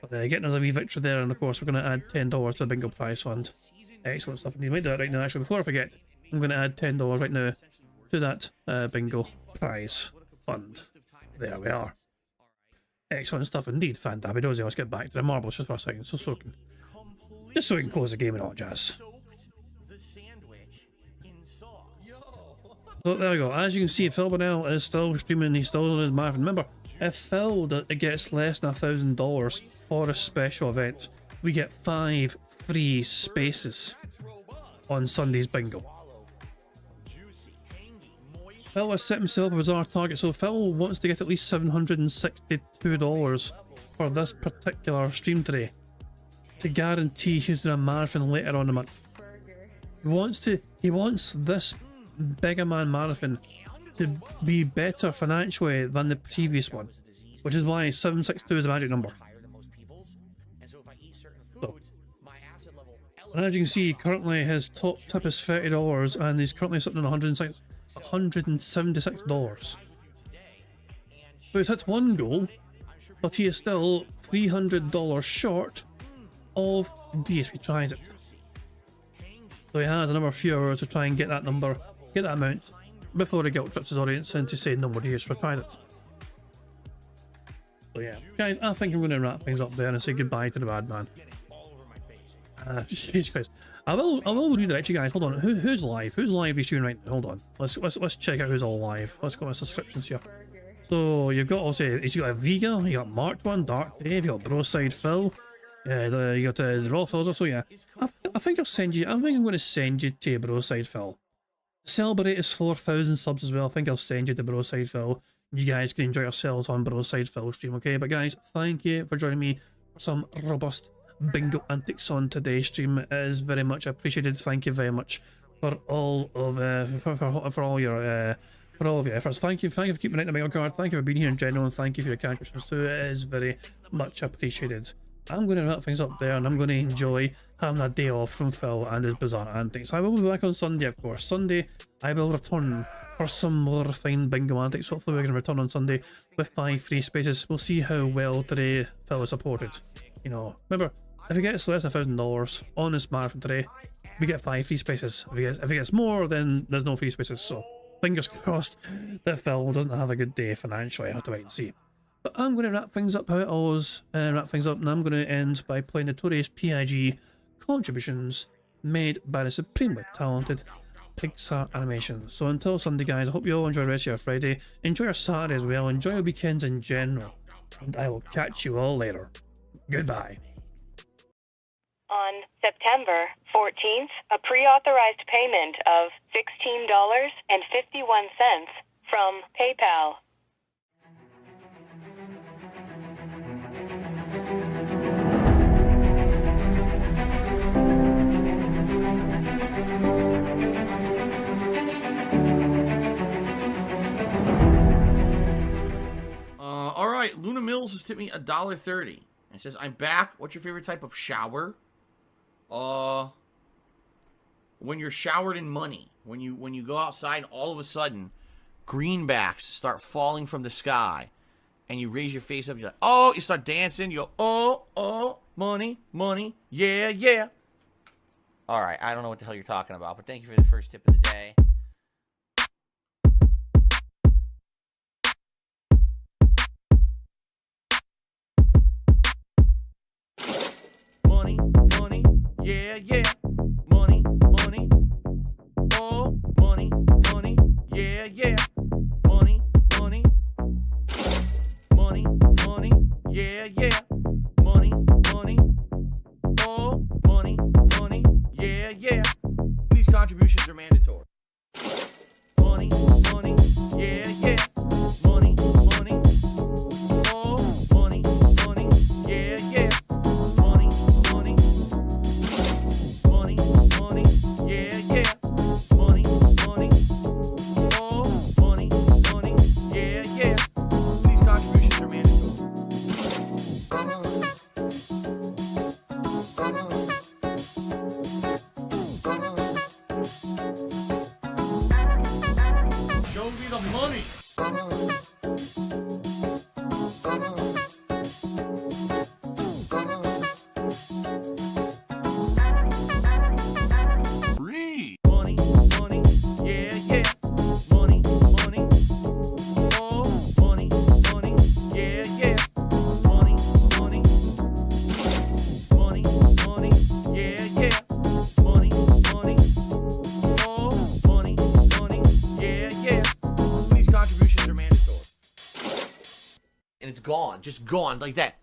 getting us a wee victory there, and of course we're going to add $10 to the bingo prize fund. Excellent stuff. You might do that right now, actually. Before I forget, I'm going to add $10 right now to that bingo prize fund. There we are. Excellent stuff indeed, Fantabulous. Let's get back to the marbles just for a second, just so we can close the game and all jazz. So there we go. As you can see, Phil Bonnell is still streaming. He's still on his marathon. Remember, if Phil gets less than $1,000 for a special event, we get 5 free spaces on Sunday's bingo. Phil has set himself as our target, so Phil wants to get at least $762 for this particular stream today to guarantee he's doing a marathon later on in the month. He wants this Mega Man marathon to be better financially than the previous one, which is why 762 is the magic number. So, and as you can see, currently his top tip is $30 and he's currently sitting on $176. So he's hit one goal, but he is still $300 short of DSP Transit. So he has another few hours to try and get that number, get that amount, before he guilt trips his audience into saying no more years for Transit. So yeah, guys, I think I'm going to wrap things up there and say goodbye to the bad man. Jesus Christ. I will redirect you guys. Hold on. Who's live? Who's live streaming right now? Hold on. Let's check out who's all live. Let's go to subscriptions here. So you've got also you got Viga, you got Marked One, Dark Dave, you got Broside Phil, you got the Raw Phils also. Yeah, I think I'll send you. I think I'm going to send you to Broside Phil. Celebrate his 4,000 subs as well. I think I'll send you to Broside Phil. You guys can enjoy yourselves on Broside Phil stream. Okay, but guys, thank you for joining me for some robust bingo antics on today's stream. It is very much appreciated. Thank you very much for all of for all your efforts. Thank you for keeping an eye on the bingo card. Thank you for being here in general, and thank you for your contributions too. It is very much appreciated. I'm going to wrap things up there, and I'm going to enjoy having a day off from Phil and his bizarre antics. I will be back on Sunday, of course. Sunday, I will return for some more fine bingo antics. Hopefully we can return on Sunday with 5 free spaces. We'll see how well today Phil is supported. You know, remember, if he gets less than $1,000 on this marathon today, we get 5 free spaces. If he gets more, then there's no free spaces. So, fingers crossed that Phil doesn't have a good day financially. I have to wait and see. But I'm going to wrap things up how it always wrap things up, and I'm going to end by playing notorious PIG contributions made by the supremely talented Pixar Animation. So until Sunday, guys, I hope you all enjoy the rest of your Friday. Enjoy your Saturday as well. Enjoy your weekends in general. And I will catch you all later. Goodbye. On September 14th, a pre-authorized payment of $16.51 from PayPal. All right, Luna Mills has tipped me $1.30. It says, I'm back. What's your favorite type of shower? when you're showered in money, when you go outside, all of a sudden, greenbacks start falling from the sky, and you raise your face up, you're like, oh, you start dancing, you go, oh, money, money, yeah, yeah. All right, I don't know what the hell you're talking about, but thank you for the first tip of the day. Money, money, yeah, yeah. Money, money, oh, money, money, yeah, yeah. Money, money, money, money, yeah, yeah. Money, money, oh, money, money, yeah, yeah. These contributions are mandatory. Money, money, yeah, yeah. Money, money, oh, money, money, yeah, yeah. Money, money, money, money, yeah, yeah. Money, money, oh, money, money, yeah, yeah. These contributions are mandatory. Show me the money. Free. Money, money, yeah, yeah. Money, money, oh, money, money, yeah, yeah. Money, money, money, money, yeah, yeah. Money, money, oh, money, money, yeah, yeah. These contributions are mandatory. And it's gone, just gone like that.